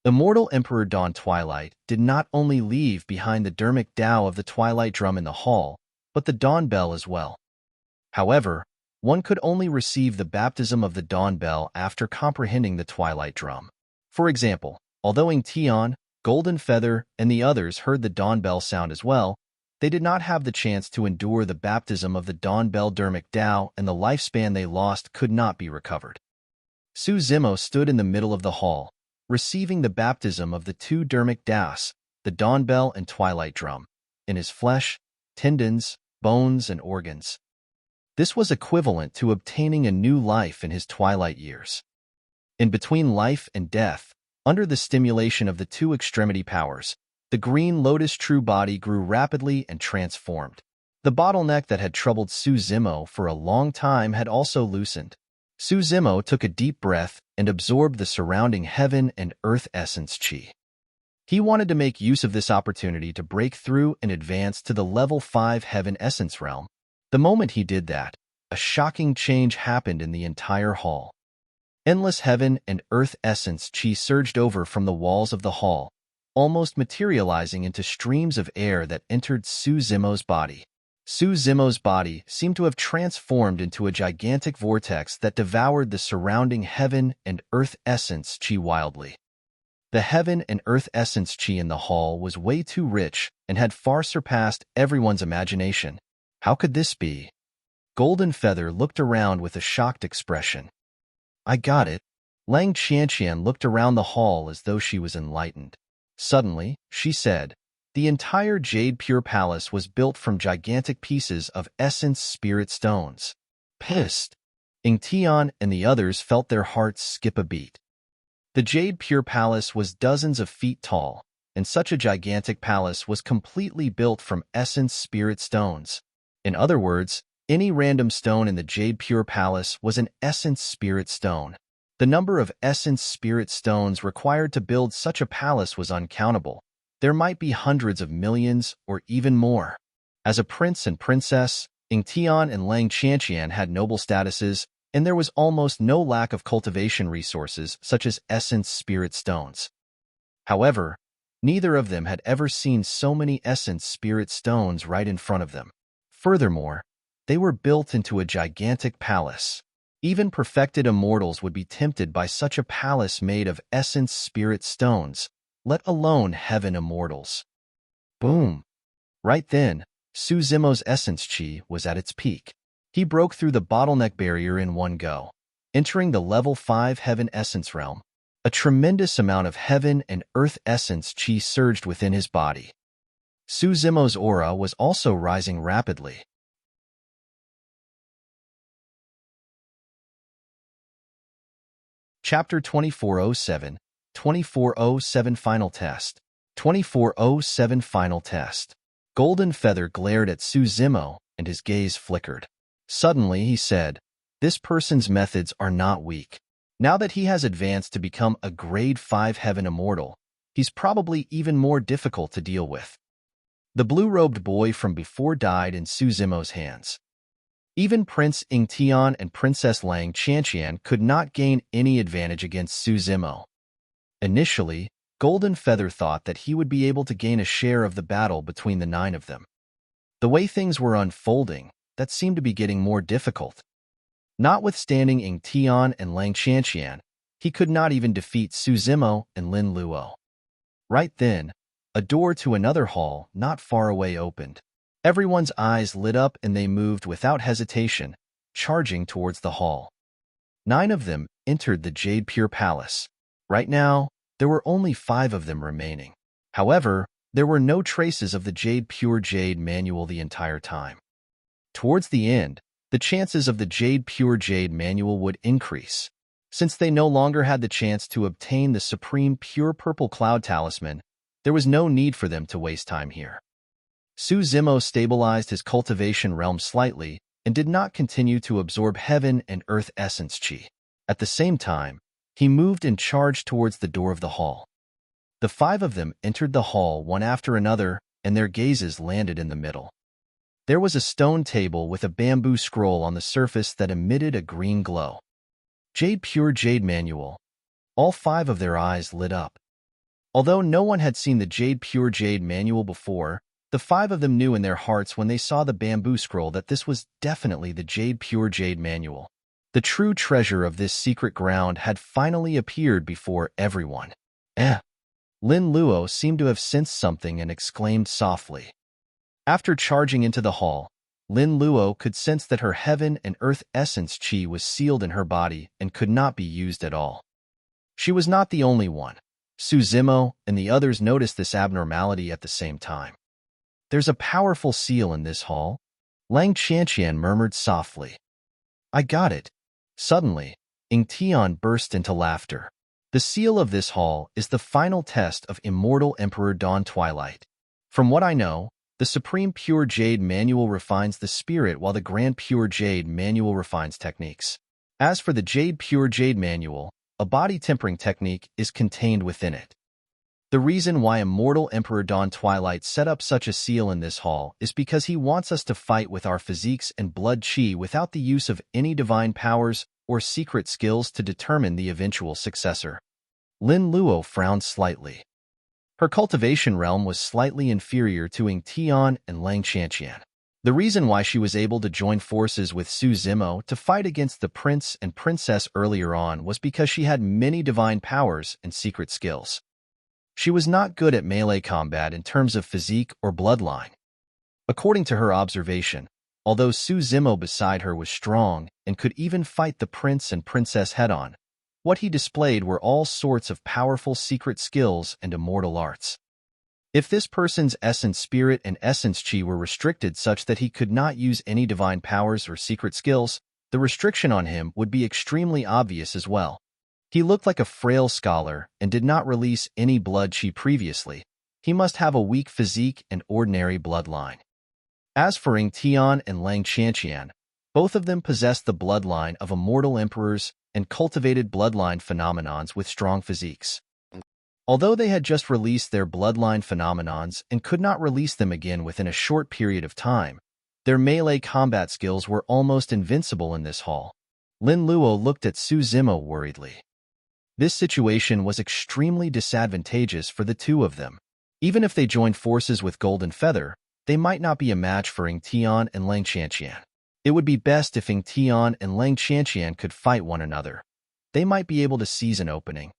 Immortal Emperor Dawn Twilight did not only leave behind the dermic Tao of the Twilight drum in the hall, but the Dawn Bell as well. However, one could only receive the baptism of the Dawn Bell after comprehending the Twilight drum. For example, although Ingtian, Golden Feather, and the others heard the Dawn Bell sound as well, they did not have the chance to endure the baptism of the Dawn Bell dermic Tao, and the lifespan they lost could not be recovered. Su Zimo stood in the middle of the hall, receiving the baptism of the two dermic Taos, the Dawn Bell and Twilight drum, in his flesh, tendons, bones, and organs. This was equivalent to obtaining a new life in his Twilight years. In between life and death, under the stimulation of the two extremity powers, the green lotus true body grew rapidly and transformed. The bottleneck that had troubled Su Zimo for a long time had also loosened. Su Zimo took a deep breath and absorbed the surrounding heaven and earth essence chi. He wanted to make use of this opportunity to break through and advance to the level 5 heaven essence realm. The moment he did that, a shocking change happened in the entire hall. Endless heaven and earth essence chi surged over from the walls of the hall, almost materializing into streams of air that entered Su Zimo's body. Su Zimo's body seemed to have transformed into a gigantic vortex that devoured the surrounding heaven and earth essence chi wildly. The heaven and earth essence chi in the hall was way too rich and had far surpassed everyone's imagination. How could this be? Golden Feather looked around with a shocked expression. "I got it." Lang Qianqian looked around the hall as though she was enlightened. Suddenly, she said, "The entire Jade Pure Palace was built from gigantic pieces of essence spirit stones." Pissed, Ingtian and the others felt their hearts skip a beat. The Jade Pure Palace was dozens of feet tall, and such a gigantic palace was completely built from essence spirit stones. In other words, Any random stone in the Jade Pure Palace was an Essence Spirit Stone. The number of Essence Spirit Stones required to build such a palace was uncountable. There might be hundreds of millions or even more. As a prince and princess, Ingtian and Lang Qianqian had noble statuses, and there was almost no lack of cultivation resources such as Essence Spirit Stones. However, neither of them had ever seen so many Essence Spirit Stones right in front of them. Furthermore, they were built into a gigantic palace. Even perfected immortals would be tempted by such a palace made of Essence Spirit Stones, let alone heaven immortals. Boom! Right then, Su Zimo's Essence Chi was at its peak. He broke through the bottleneck barrier in one go, entering the Level 5 Heaven Essence realm. A tremendous amount of Heaven and Earth Essence Chi surged within his body. Su Zimo's aura was also rising rapidly. Chapter 2407, 2407 Final Test. 2407 Final Test. Golden Feather glared at Su Zimo, and his gaze flickered. Suddenly, he said, "This person's methods are not weak. Now that he has advanced to become a Grade 5 Heaven Immortal, he's probably even more difficult to deal with." The blue-robed boy from before died in Su Zimo's hands. Even Prince Ingtian and Princess Lang Qianqian could not gain any advantage against Su Zimo. Initially, Golden Feather thought that he would be able to gain a share of the battle between the 9 of them. The way things were unfolding, that seemed to be getting more difficult. Notwithstanding Ingtian and Lang Qianqian, he could not even defeat Su Zimo and Lin Luo. Right then, a door to another hall not far away opened. Everyone's eyes lit up and they moved without hesitation, charging towards the hall. 9 of them entered the Jade Pure Palace. Right now, there were only 5 of them remaining. However, there were no traces of the Jade Pure Jade manual the entire time. Towards the end, the chances of the Jade Pure Jade manual would increase. Since they no longer had the chance to obtain the Supreme Pure Purple Cloud Talisman, there was no need for them to waste time here. Su Zimo stabilized his cultivation realm slightly and did not continue to absorb Heaven and Earth Essence Chi. At the same time, he moved and charged towards the door of the hall. The 5 of them entered the hall one after another, and their gazes landed in the middle. There was a stone table with a bamboo scroll on the surface that emitted a green glow. Jade Pure Jade Manual. All 5 of their eyes lit up. Although no one had seen the Jade Pure Jade Manual before, the 5 of them knew in their hearts when they saw the bamboo scroll that this was definitely the Jade Pure Jade Manual. The true treasure of this secret ground had finally appeared before everyone. Lin Luo seemed to have sensed something and exclaimed softly. After charging into the hall, Lin Luo could sense that her Heaven and Earth Essence Chi was sealed in her body and could not be used at all. She was not the only one. Su Zimo and the others noticed this abnormality at the same time. "There's a powerful seal in this hall," Lang Qianqian murmured softly. "I got it." Suddenly, Ingtian burst into laughter. "The seal of this hall is the final test of Immortal Emperor Dawn Twilight. From what I know, the Supreme Pure Jade Manual refines the spirit while the Grand Pure Jade Manual refines techniques. As for the Jade Pure Jade Manual, a body tempering technique is contained within it. The reason why Immortal Emperor Dawn Twilight set up such a seal in this hall is because he wants us to fight with our physiques and blood chi without the use of any divine powers or secret skills to determine the eventual successor." Lin Luo frowned slightly. Her cultivation realm was slightly inferior to Ingtian and Lang Qianqian. The reason why she was able to join forces with Su Zimo to fight against the prince and princess earlier on was because she had many divine powers and secret skills. She was not good at melee combat in terms of physique or bloodline. According to her observation, although Su Zimo beside her was strong and could even fight the prince and princess head-on, what he displayed were all sorts of powerful secret skills and immortal arts. If this person's essence spirit and essence chi were restricted such that he could not use any divine powers or secret skills, the restriction on him would be extremely obvious as well. He looked like a frail scholar and did not release any blood chi previously. He must have a weak physique and ordinary bloodline. As for Ingtian and Lang Qianqian, Both of them possessed the bloodline of immortal emperors and cultivated bloodline phenomenons with strong physiques. Although they had just released their bloodline phenomenons and could not release them again within a short period of time, their melee combat skills were almost invincible in this hall. Lin Luo looked at Su Zimo worriedly. This situation was extremely disadvantageous for the two of them. Even if they joined forces with Golden Feather, they might not be a match for Ying Tian and Lang Qianqian. It would be best if Ying Tian and Lang Qianqian could fight one another. They might be able to seize an opening.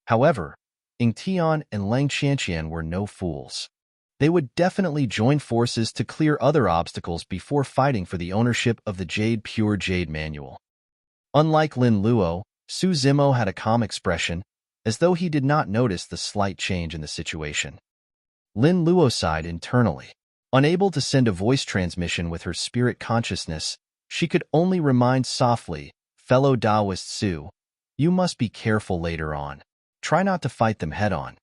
However, Ying Tian and Lang Qianqian were no fools. They would definitely join forces to clear other obstacles before fighting for the ownership of the Pure Jade manual. Unlike Lin Luo, Su Zimo had a calm expression, as though he did not notice the slight change in the situation. Lin Luo sighed internally. Unable to send a voice transmission with her spirit consciousness, she could only remind softly, "Fellow Taoist Su, you must be careful later on. Try not to fight them head-on."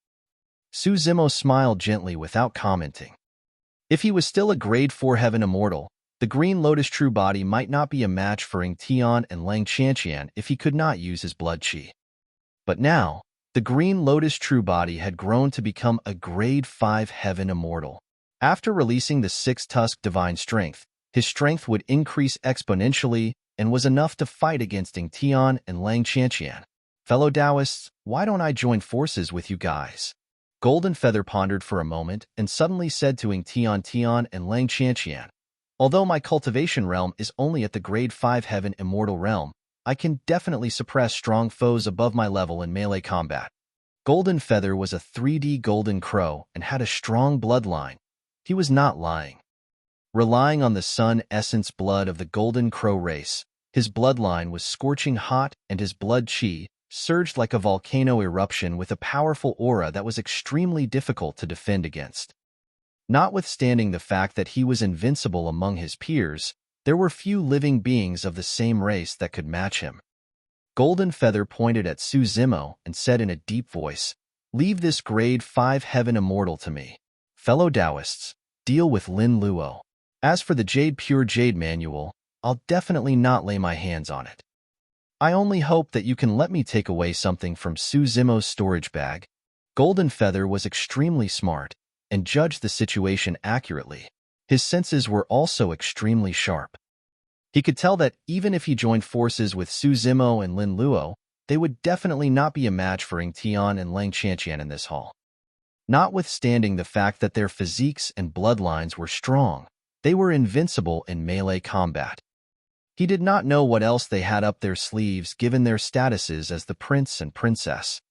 Su Zimo smiled gently without commenting. If he was still a Grade 4 Heaven Immortal, the Green Lotus True Body might not be a match for Ying Tian and Lang Qianqian if he could not use his blood qi. But now, the Green Lotus True Body had grown to become a Grade 5 Heaven Immortal. After releasing the Six-Tusk Divine Strength, his strength would increase exponentially and was enough to fight against Ying Tian and Lang Qianqian. "Fellow Taoists, why don't I join forces with you guys?" Golden Feather pondered for a moment and suddenly said to Ying Tian and Lang Qianqian, "Although my cultivation realm is only at the Grade 5 Heaven Immortal realm, I can definitely suppress strong foes above my level in melee combat." Golden Feather was a 3D golden crow and had a strong bloodline. He was not lying. Relying on the sun essence blood of the golden crow race, his bloodline was scorching hot and his blood qi surged like a volcano eruption with a powerful aura that was extremely difficult to defend against. Notwithstanding the fact that he was invincible among his peers, there were few living beings of the same race that could match him. Golden Feather pointed at Su Zimo and said in a deep voice, "Leave this Grade 5 Heaven Immortal to me. Fellow Taoists, deal with Lin Luo. As for the Pure Jade manual, I'll definitely not lay my hands on it. I only hope that you can let me take away something from Su Zimo's storage bag." Golden Feather was extremely smart and judged the situation accurately. His senses were also extremely sharp. He could tell that even if he joined forces with Su Zimo and Lin Luo, they would definitely not be a match for Ying Tian and Lang Qianqian in this hall. Notwithstanding the fact that their physiques and bloodlines were strong, they were invincible in melee combat. He did not know what else they had up their sleeves given their statuses as the prince and princess.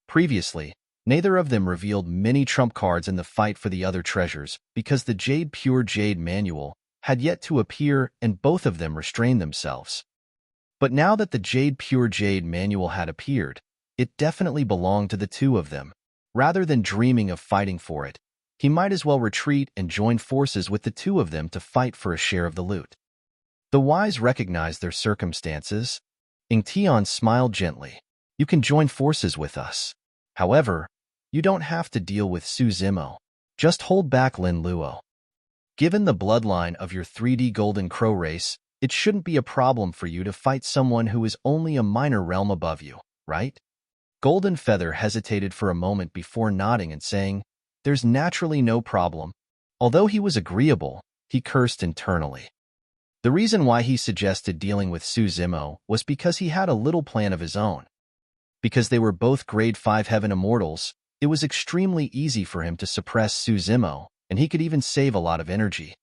Previously, neither of them revealed many trump cards in the fight for the other treasures because the Pure Jade manual had yet to appear and both of them restrained themselves. But now that the Pure Jade manual had appeared, it definitely belonged to the two of them. Rather than dreaming of fighting for it, he might as well retreat and join forces with the two of them to fight for a share of the loot. The wise recognized their circumstances. Ying Tian smiled gently. "You can join forces with us. However, you don't have to deal with Su Zimo. Just hold back Lin Luo. Given the bloodline of your 3D Golden Crow race, it shouldn't be a problem for you to fight someone who is only a minor realm above you, right?" Golden Feather hesitated for a moment before nodding and saying, "There's naturally no problem." Although he was agreeable, he cursed internally. The reason why he suggested dealing with Su Zimo was because he had a little plan of his own. Because they were both Grade 5 Heaven Immortals, it was extremely easy for him to suppress Su Zimo, and he could even save a lot of energy.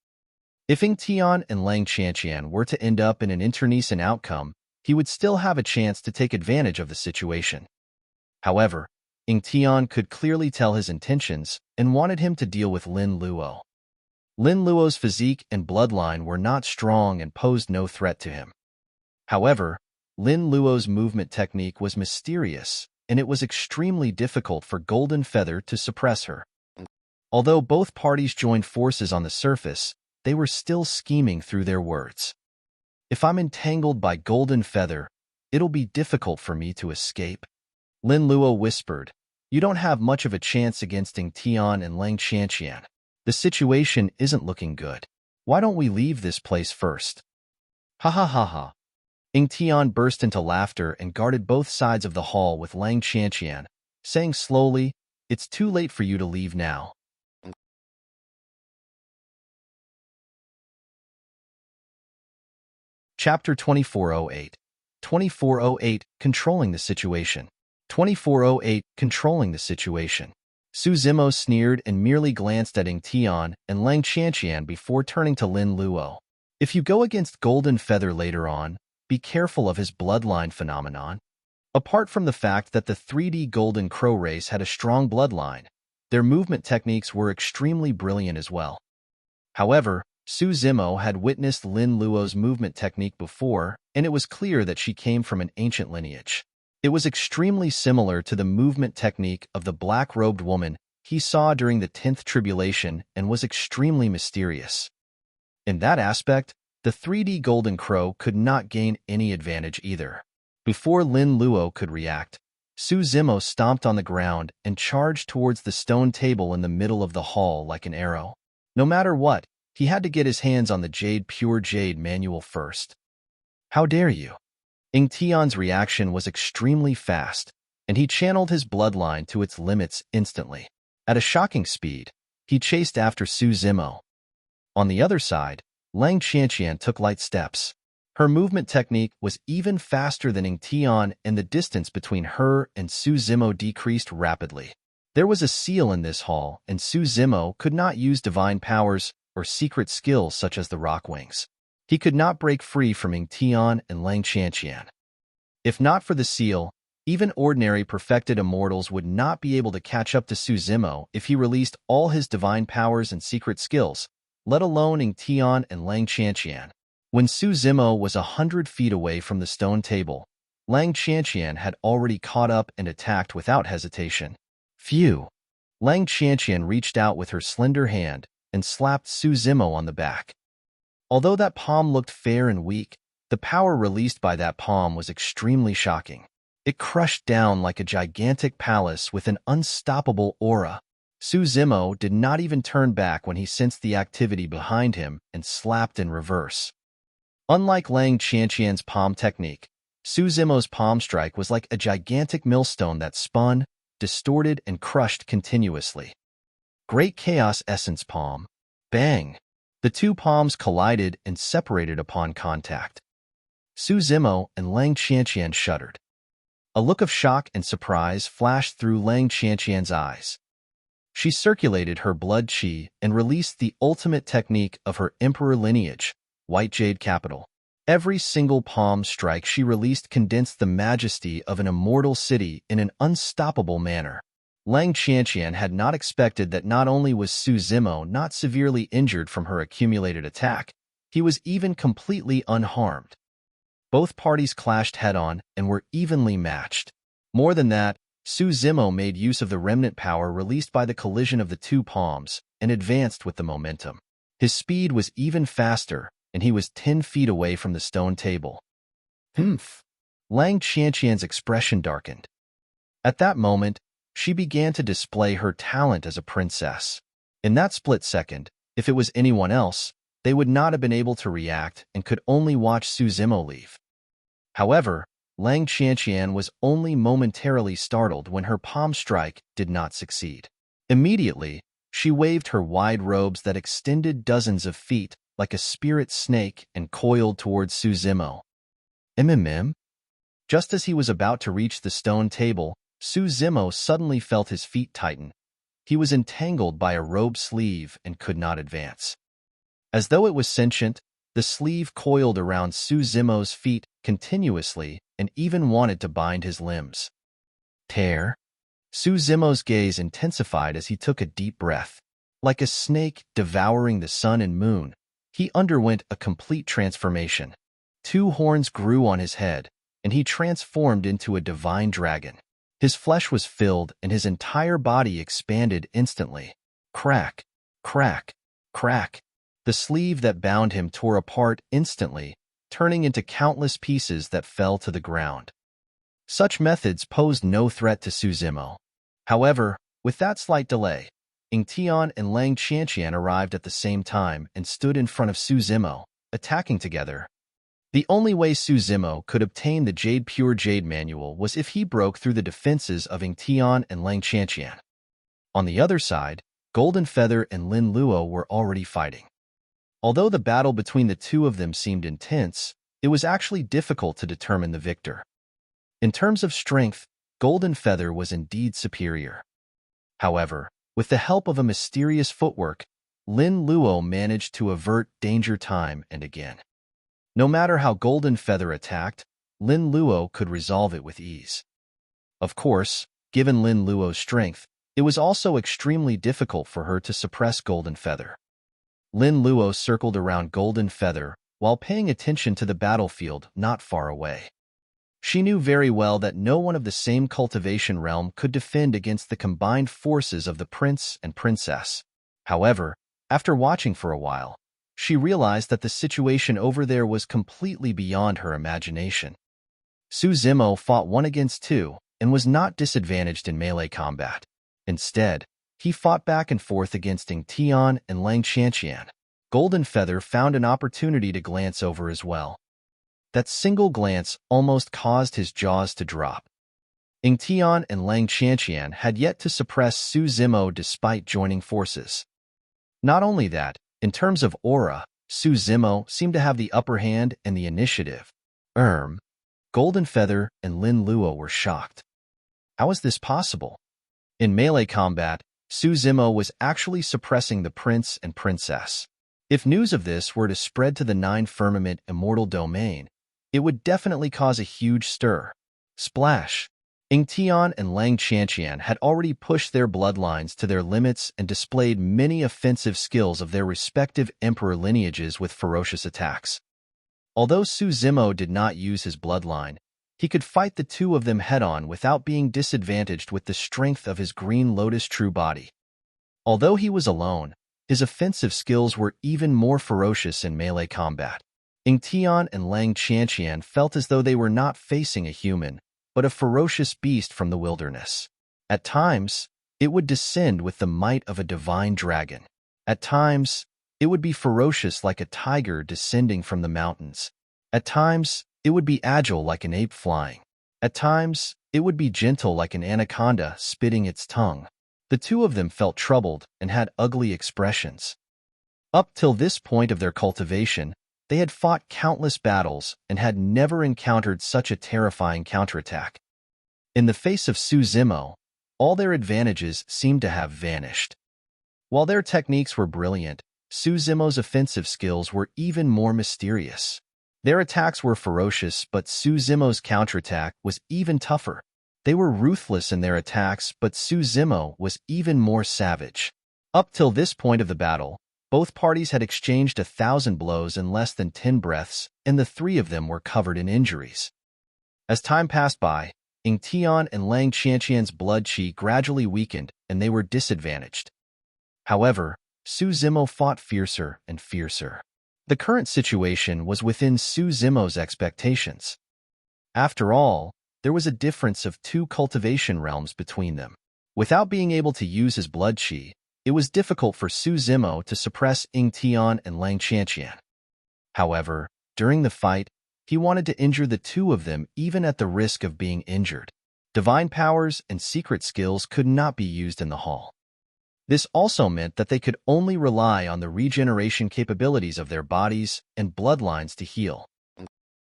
If Ying Tian and Lang Qianqian were to end up in an internecine outcome, he would still have a chance to take advantage of the situation. However, Ying Tian could clearly tell his intentions and wanted him to deal with Lin Luo. Lin Luo's physique and bloodline were not strong and posed no threat to him. However, Lin Luo's movement technique was mysterious, and it was extremely difficult for Golden Feather to suppress her. Although both parties joined forces on the surface, they were still scheming through their words. "If I'm entangled by Golden Feather, it'll be difficult for me to escape." Lin Luo whispered, "You don't have much of a chance against Ying Tian and Lang Qianqian. The situation isn't looking good. Why don't we leave this place first?" Ha ha ha ha. Ying Tian burst into laughter and guarded both sides of the hall with Lang Qianqian, saying slowly, "It's too late for you to leave now." Chapter 2408. 2408, Controlling the Situation. 2408, Controlling the Situation. Su Zimo sneered and merely glanced at Ying Tian and Lang Qianqian before turning to Lin Luo. "If you go against Golden Feather later on, be careful of his bloodline phenomenon." Apart from the fact that the 3D Golden Crow race had a strong bloodline, their movement techniques were extremely brilliant as well. However, Su Zimo had witnessed Lin Luo's movement technique before, and it was clear that she came from an ancient lineage. It was extremely similar to the movement technique of the black-robed woman he saw during the 10th Tribulation and was extremely mysterious. In that aspect, the 3D Golden Crow could not gain any advantage either. Before Lin Luo could react, Su Zimo stomped on the ground and charged towards the stone table in the middle of the hall like an arrow. No matter what, he had to get his hands on the Pure Jade manual first. "How dare you?" Ying Tian's reaction was extremely fast, and he channeled his bloodline to its limits instantly. At a shocking speed, he chased after Su Zimo. On the other side, Lang Qianqian took light steps. Her movement technique was even faster than Ying Tian, and the distance between her and Su Zimo decreased rapidly. There was a seal in this hall, and Su Zimo could not use divine powers or secret skills such as the rock wings. He could not break free from Ying Tian and Lang Qianqian. If not for the seal, even ordinary perfected immortals would not be able to catch up to Su Zimo if he released all his divine powers and secret skills, let alone Ying Tian and Lang Qianqian. When Su Zimo was 100 feet away from the stone table, Lang Qianqian had already caught up and attacked without hesitation. Phew! Lang Qianqian reached out with her slender hand and slapped Su Zimo on the back. Although that palm looked fair and weak, the power released by that palm was extremely shocking. It crushed down like a gigantic palace with an unstoppable aura. Su Zimo did not even turn back when he sensed the activity behind him and slapped in reverse. Unlike Lang Qianqian's palm technique, Su Zimo's palm strike was like a gigantic millstone that spun, distorted, and crushed continuously. Great Chaos Essence Palm. Bang! The two palms collided and separated upon contact. Su Zimo and Lang Qianqian shuddered. A look of shock and surprise flashed through Lang Qianqian's eyes. She circulated her blood qi and released the ultimate technique of her emperor lineage, White Jade Capital. Every single palm strike she released condensed the majesty of an immortal city in an unstoppable manner. Lang Qianqian had not expected that not only was Su Zimo not severely injured from her accumulated attack, he was even completely unharmed. Both parties clashed head-on and were evenly matched. More than that, Su Zimo made use of the remnant power released by the collision of the two palms and advanced with the momentum. His speed was even faster, and he was 10 feet away from the stone table. Humph! Lang Qianqian's expression darkened. At that moment, she began to display her talent as a princess. In that split second, if it was anyone else, they would not have been able to react and could only watch Su Zimo leave. However, Lang Qianqian was only momentarily startled when her palm strike did not succeed. Immediately, she waved her wide robes that extended dozens of feet like a spirit snake and coiled towards Su Zimo. Just as he was about to reach the stone table, Su Zimo suddenly felt his feet tighten. He was entangled by a robe sleeve and could not advance. As though it was sentient, the sleeve coiled around Su Zimo's feet continuously and even wanted to bind his limbs. Tear. Su Zimo's gaze intensified as he took a deep breath. Like a snake devouring the sun and moon, he underwent a complete transformation. 2 horns grew on his head, and he transformed into a divine dragon. His flesh was filled, and his entire body expanded instantly. Crack, crack, crack. The sleeve that bound him tore apart instantly, turning into countless pieces that fell to the ground. Such methods posed no threat to Su Zimo. However, with that slight delay, Ying Tian and Lang Qianqian arrived at the same time and stood in front of Su Zimo, attacking together. The only way Su Zimo could obtain the Pure Jade manual was if he broke through the defenses of Ying Tian and Lang Qianqian. On the other side, Golden Feather and Lin Luo were already fighting. Although the battle between the two of them seemed intense, it was actually difficult to determine the victor. In terms of strength, Golden Feather was indeed superior. However, with the help of a mysterious footwork, Lin Luo managed to avert danger time and again. No matter how Golden Feather attacked, Lin Luo could resolve it with ease. Of course, given Lin Luo's strength, it was also extremely difficult for her to suppress Golden Feather. Lin Luo circled around Golden Feather while paying attention to the battlefield not far away. She knew very well that no one of the same cultivation realm could defend against the combined forces of the prince and princess. However, after watching for a while, she realized that the situation over there was completely beyond her imagination. Su Zimo fought 1 against 2 and was not disadvantaged in melee combat. Instead, he fought back and forth against Ying Tian and Lang Qianqian. Golden Feather found an opportunity to glance over as well. That single glance almost caused his jaws to drop. Ying Tian and Lang Qianqian had yet to suppress Su Zimo despite joining forces. Not only that, in terms of aura, Su Zimo seemed to have the upper hand and the initiative. Golden Feather and Lin Luo were shocked. How is this possible? In melee combat, Su Zimo was actually suppressing the prince and princess. If news of this were to spread to the 9 Firmament Immortal domain, it would definitely cause a huge stir. Splash! Ying Tian and Lang Qianqian had already pushed their bloodlines to their limits and displayed many offensive skills of their respective emperor lineages with ferocious attacks. Although Su Zimo did not use his bloodline, he could fight the two of them head-on without being disadvantaged with the strength of his Green Lotus true body. Although he was alone, his offensive skills were even more ferocious in melee combat. Ying Tian and Lang Qianqian felt as though they were not facing a human, but a ferocious beast from the wilderness. At times, it would descend with the might of a divine dragon. At times, it would be ferocious like a tiger descending from the mountains. At times, it would be agile like an ape flying. At times, it would be gentle like an anaconda spitting its tongue. The two of them felt troubled and had ugly expressions. Up till this point of their cultivation, they had fought countless battles and had never encountered such a terrifying counterattack. In the face of Su Zimo, all their advantages seemed to have vanished. While their techniques were brilliant, Su Zimo's offensive skills were even more mysterious. Their attacks were ferocious, but Su Zimo's counterattack was even tougher. They were ruthless in their attacks, but Su Zimo was even more savage. Up till this point of the battle, both parties had exchanged 1,000 blows in less than 10 breaths, and the three of them were covered in injuries. As time passed by, Ying Tian and Lang Qianqian's blood qi gradually weakened, and they were disadvantaged. However, Su Zimo fought fiercer and fiercer. The current situation was within Su Zimo's expectations. After all, there was a difference of 2 cultivation realms between them. Without being able to use his blood qi, it was difficult for Su Zimo to suppress Ying Tian and Lang Qianqian. However, during the fight, he wanted to injure the two of them even at the risk of being injured. Divine powers and secret skills could not be used in the hall. This also meant that they could only rely on the regeneration capabilities of their bodies and bloodlines to heal.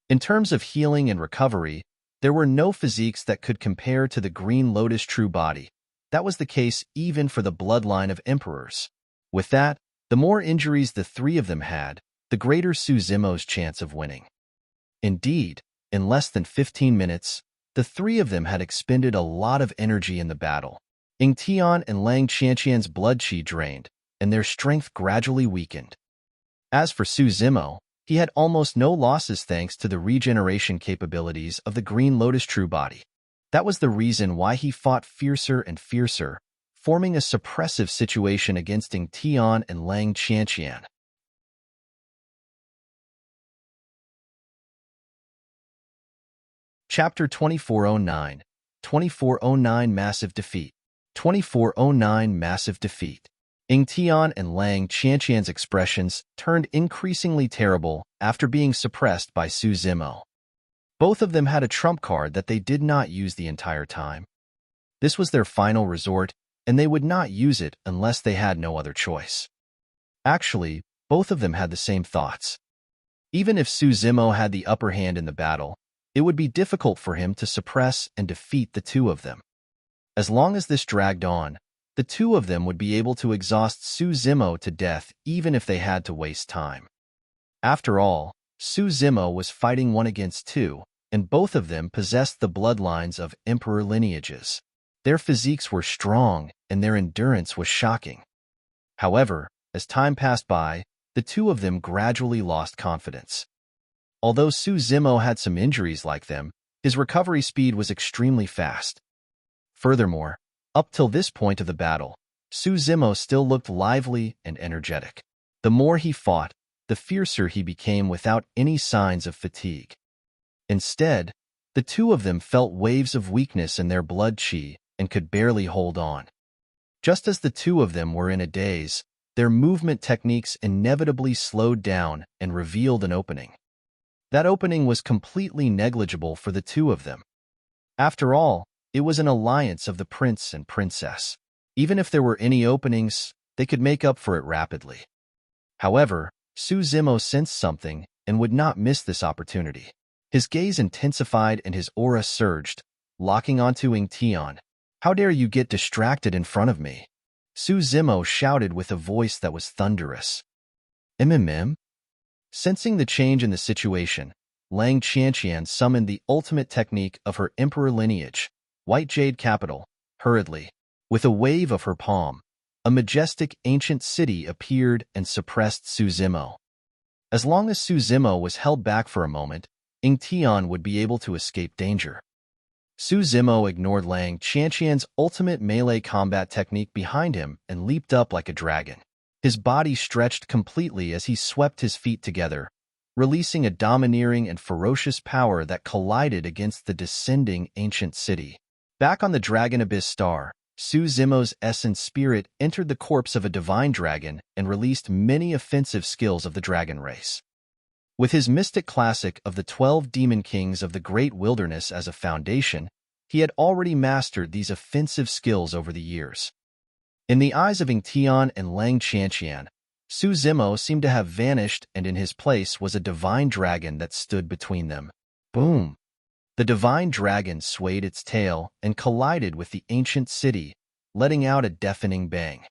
In terms of healing and recovery, there were no physiques that could compare to the Green Lotus true body. That was the case even for the bloodline of emperors. With that, the more injuries the three of them had, the greater Su Zimo's chance of winning. Indeed, in less than 15 minutes, the three of them had expended a lot of energy in the battle. Ying Tian and Lang Qianqian's blood qi drained, and their strength gradually weakened. As for Su Zimo, he had almost no losses thanks to the regeneration capabilities of the Green Lotus true body. That was the reason why he fought fiercer and fiercer, forming a suppressive situation against Ying Tian and Lang Qianqian. Chapter 2409, 2409 Massive Defeat. 2409 Massive Defeat. Tian and Lang Qianqian's expressions turned increasingly terrible after being suppressed by Su Zimo. Both of them had a trump card that they did not use the entire time. This was their final resort, and they would not use it unless they had no other choice. Actually, both of them had the same thoughts. Even if Su Zimo had the upper hand in the battle, it would be difficult for him to suppress and defeat the two of them. As long as this dragged on, the two of them would be able to exhaust Su Zimo to death even if they had to waste time. After all, Su Zimo was fighting one against two, and both of them possessed the bloodlines of emperor lineages. Their physiques were strong, and their endurance was shocking. However, as time passed by, the two of them gradually lost confidence. Although Su Zimo had some injuries like them, his recovery speed was extremely fast. Furthermore, up till this point of the battle, Su Zimo still looked lively and energetic. The more he fought, the fiercer he became without any signs of fatigue. Instead, the two of them felt waves of weakness in their blood qi and could barely hold on. Just as the two of them were in a daze, their movement techniques inevitably slowed down and revealed an opening. That opening was completely negligible for the two of them. After all, it was an alliance of the prince and princess. Even if there were any openings, they could make up for it rapidly. However, Su Zimo sensed something and would not miss this opportunity. His gaze intensified and his aura surged, locking onto Tian. "How dare you get distracted in front of me?" Su Zimo shouted with a voice that was thunderous. "Mm." Sensing the change in the situation, Lang Qianqian summoned the ultimate technique of her emperor lineage, White Jade Capital, hurriedly. With a wave of her palm, a majestic ancient city appeared and suppressed Su Zimo. As long as Su Zimo was held back for a moment, Tian would be able to escape danger. Su Zimo ignored Lang Qianqian's ultimate melee combat technique behind him and leaped up like a dragon. His body stretched completely as he swept his feet together, releasing a domineering and ferocious power that collided against the descending ancient city. Back on the Dragon Abyss Star, Su Zimo's essence spirit entered the corpse of a divine dragon and released many offensive skills of the dragon race. With his mystic classic of the 12 demon kings of the great wilderness as a foundation, he had already mastered these offensive skills over the years. In the eyes of Tian and Lang Qianqian, Su Zimo seemed to have vanished, and in his place was a divine dragon that stood between them. Boom! The divine dragon swayed its tail and collided with the ancient city, letting out a deafening bang.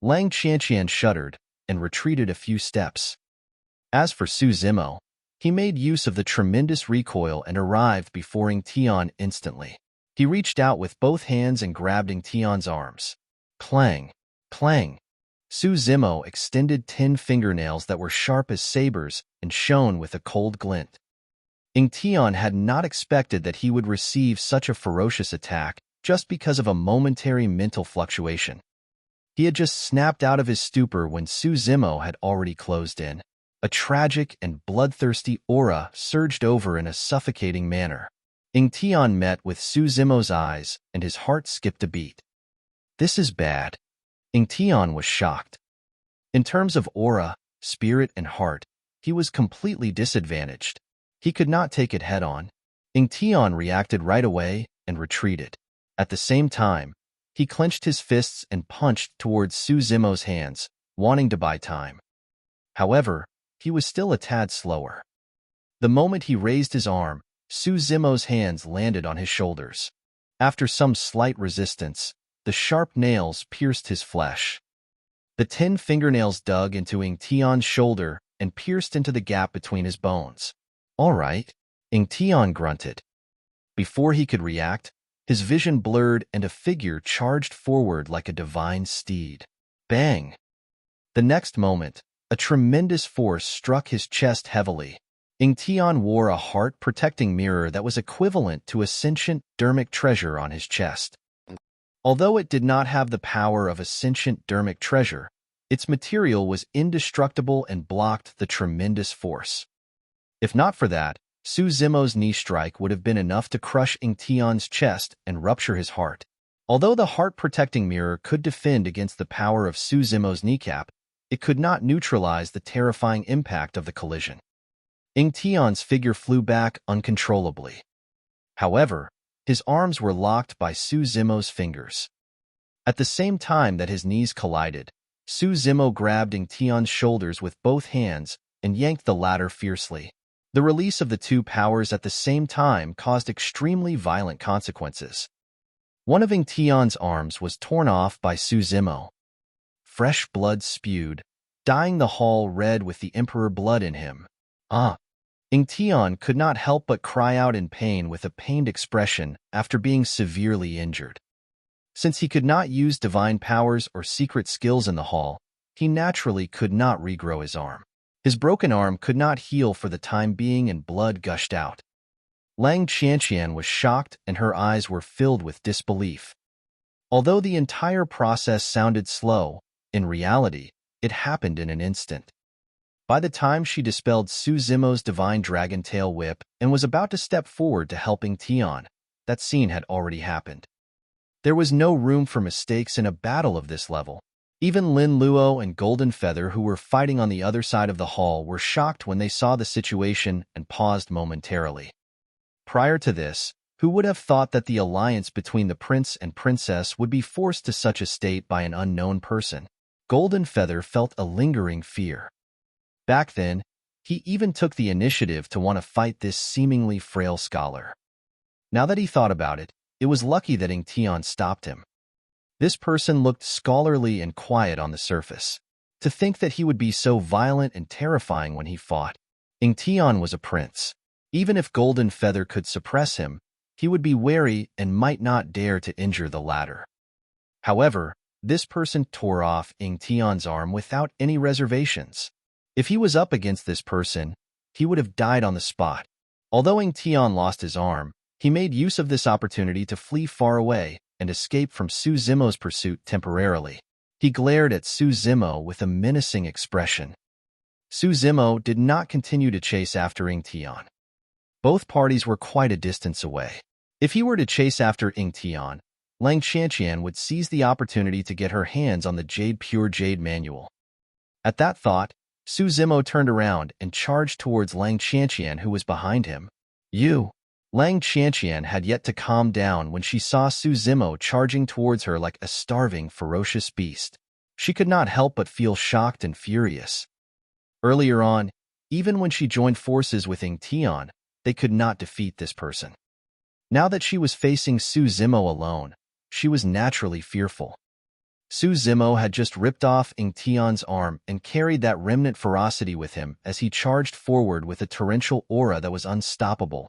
Lang Qianqian shuddered and retreated a few steps. As for Su Zimo, he made use of the tremendous recoil and arrived before Tian instantly. He reached out with both hands and grabbed Tian's arms. Clang! Clang! Su Zimo extended 10 fingernails that were sharp as sabers and shone with a cold glint. Tian had not expected that he would receive such a ferocious attack just because of a momentary mental fluctuation. He had just snapped out of his stupor when Su Zimo had already closed in. A tragic and bloodthirsty aura surged over in a suffocating manner. Tian met with Su Zimo's eyes, and his heart skipped a beat. "This is bad." Tian was shocked. In terms of aura, spirit, and heart, he was completely disadvantaged. He could not take it head-on. Tian reacted right away and retreated. At the same time, he clenched his fists and punched towards Su Zimo's hands, wanting to buy time. However, he was still a tad slower. The moment he raised his arm, Su Zimo's hands landed on his shoulders. After some slight resistance, the sharp nails pierced his flesh. The 10 fingernails dug into Tian's shoulder and pierced into the gap between his bones. "All right," Tian grunted. Before he could react, his vision blurred and a figure charged forward like a divine steed. Bang! The next moment, a tremendous force struck his chest heavily. Tian wore a heart-protecting mirror that was equivalent to a sentient dermic treasure on his chest. Although it did not have the power of a sentient dermic treasure, its material was indestructible and blocked the tremendous force. If not for that, Su Zimo's knee strike would have been enough to crush Tian's chest and rupture his heart. Although the heart-protecting mirror could defend against the power of Su Zimo's kneecap, it could not neutralize the terrifying impact of the collision. Ing Tian's figure flew back uncontrollably. However, his arms were locked by Su Zimo's fingers. At the same time that his knees collided, Su Zimo grabbed Ing Tian's shoulders with both hands and yanked the latter fiercely. The release of the two powers at the same time caused extremely violent consequences. One of Ing Tian's arms was torn off by Su Zimo. Fresh blood spewed, dyeing the hall red with the emperor blood in him. Ing Tian could not help but cry out in pain with a pained expression after being severely injured. Since he could not use divine powers or secret skills in the hall, he naturally could not regrow his arm. His broken arm could not heal for the time being and blood gushed out. Lang Qianqian was shocked and her eyes were filled with disbelief. Although the entire process sounded slow, in reality, it happened in an instant. By the time she dispelled Su Zimo's divine dragon tail whip and was about to step forward to help Ing Tian, that scene had already happened. There was no room for mistakes in a battle of this level. Even Lin Luo and Golden Feather, who were fighting on the other side of the hall, were shocked when they saw the situation and paused momentarily. Prior to this, who would have thought that the alliance between the prince and princess would be forced to such a state by an unknown person? Golden Feather felt a lingering fear. Back then, he even took the initiative to want to fight this seemingly frail scholar. Now that he thought about it, it was lucky that Ing Tian stopped him. This person looked scholarly and quiet on the surface. To think that he would be so violent and terrifying when he fought. Ing Tian was a prince. Even if Golden Feather could suppress him, he would be wary and might not dare to injure the latter. However, this person tore off Ing Tian's arm without any reservations. If he was up against this person, he would have died on the spot. Although Ing Tian lost his arm, he made use of this opportunity to flee far away and escape from Su Zimo's pursuit temporarily. He glared at Su Zimo with a menacing expression. Su Zimo did not continue to chase after Ing Tian. Both parties were quite a distance away. If he were to chase after Ing Tian, Lang Qianqian would seize the opportunity to get her hands on the Pure Jade manual. At that thought, Su Zimo turned around and charged towards Lang Qianqian, who was behind him. Lang Qianqian had yet to calm down when she saw Su Zimo charging towards her like a starving, ferocious beast. She could not help but feel shocked and furious. Earlier on, even when she joined forces with Ing Tian, they could not defeat this person. Now that she was facing Su Zimo alone, she was naturally fearful. Su Zimo had just ripped off Ing Tian's arm and carried that remnant ferocity with him as he charged forward with a torrential aura that was unstoppable.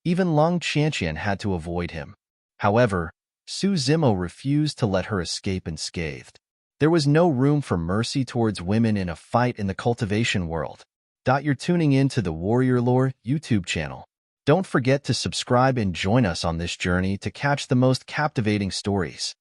Even Lang Qianqian had to avoid him. However, Su Zimo refused to let her escape unscathed. There was no room for mercy towards women in a fight in the cultivation world. You're tuning in to the Warrior Lore YouTube channel. Don't forget to subscribe and join us on this journey to catch the most captivating stories.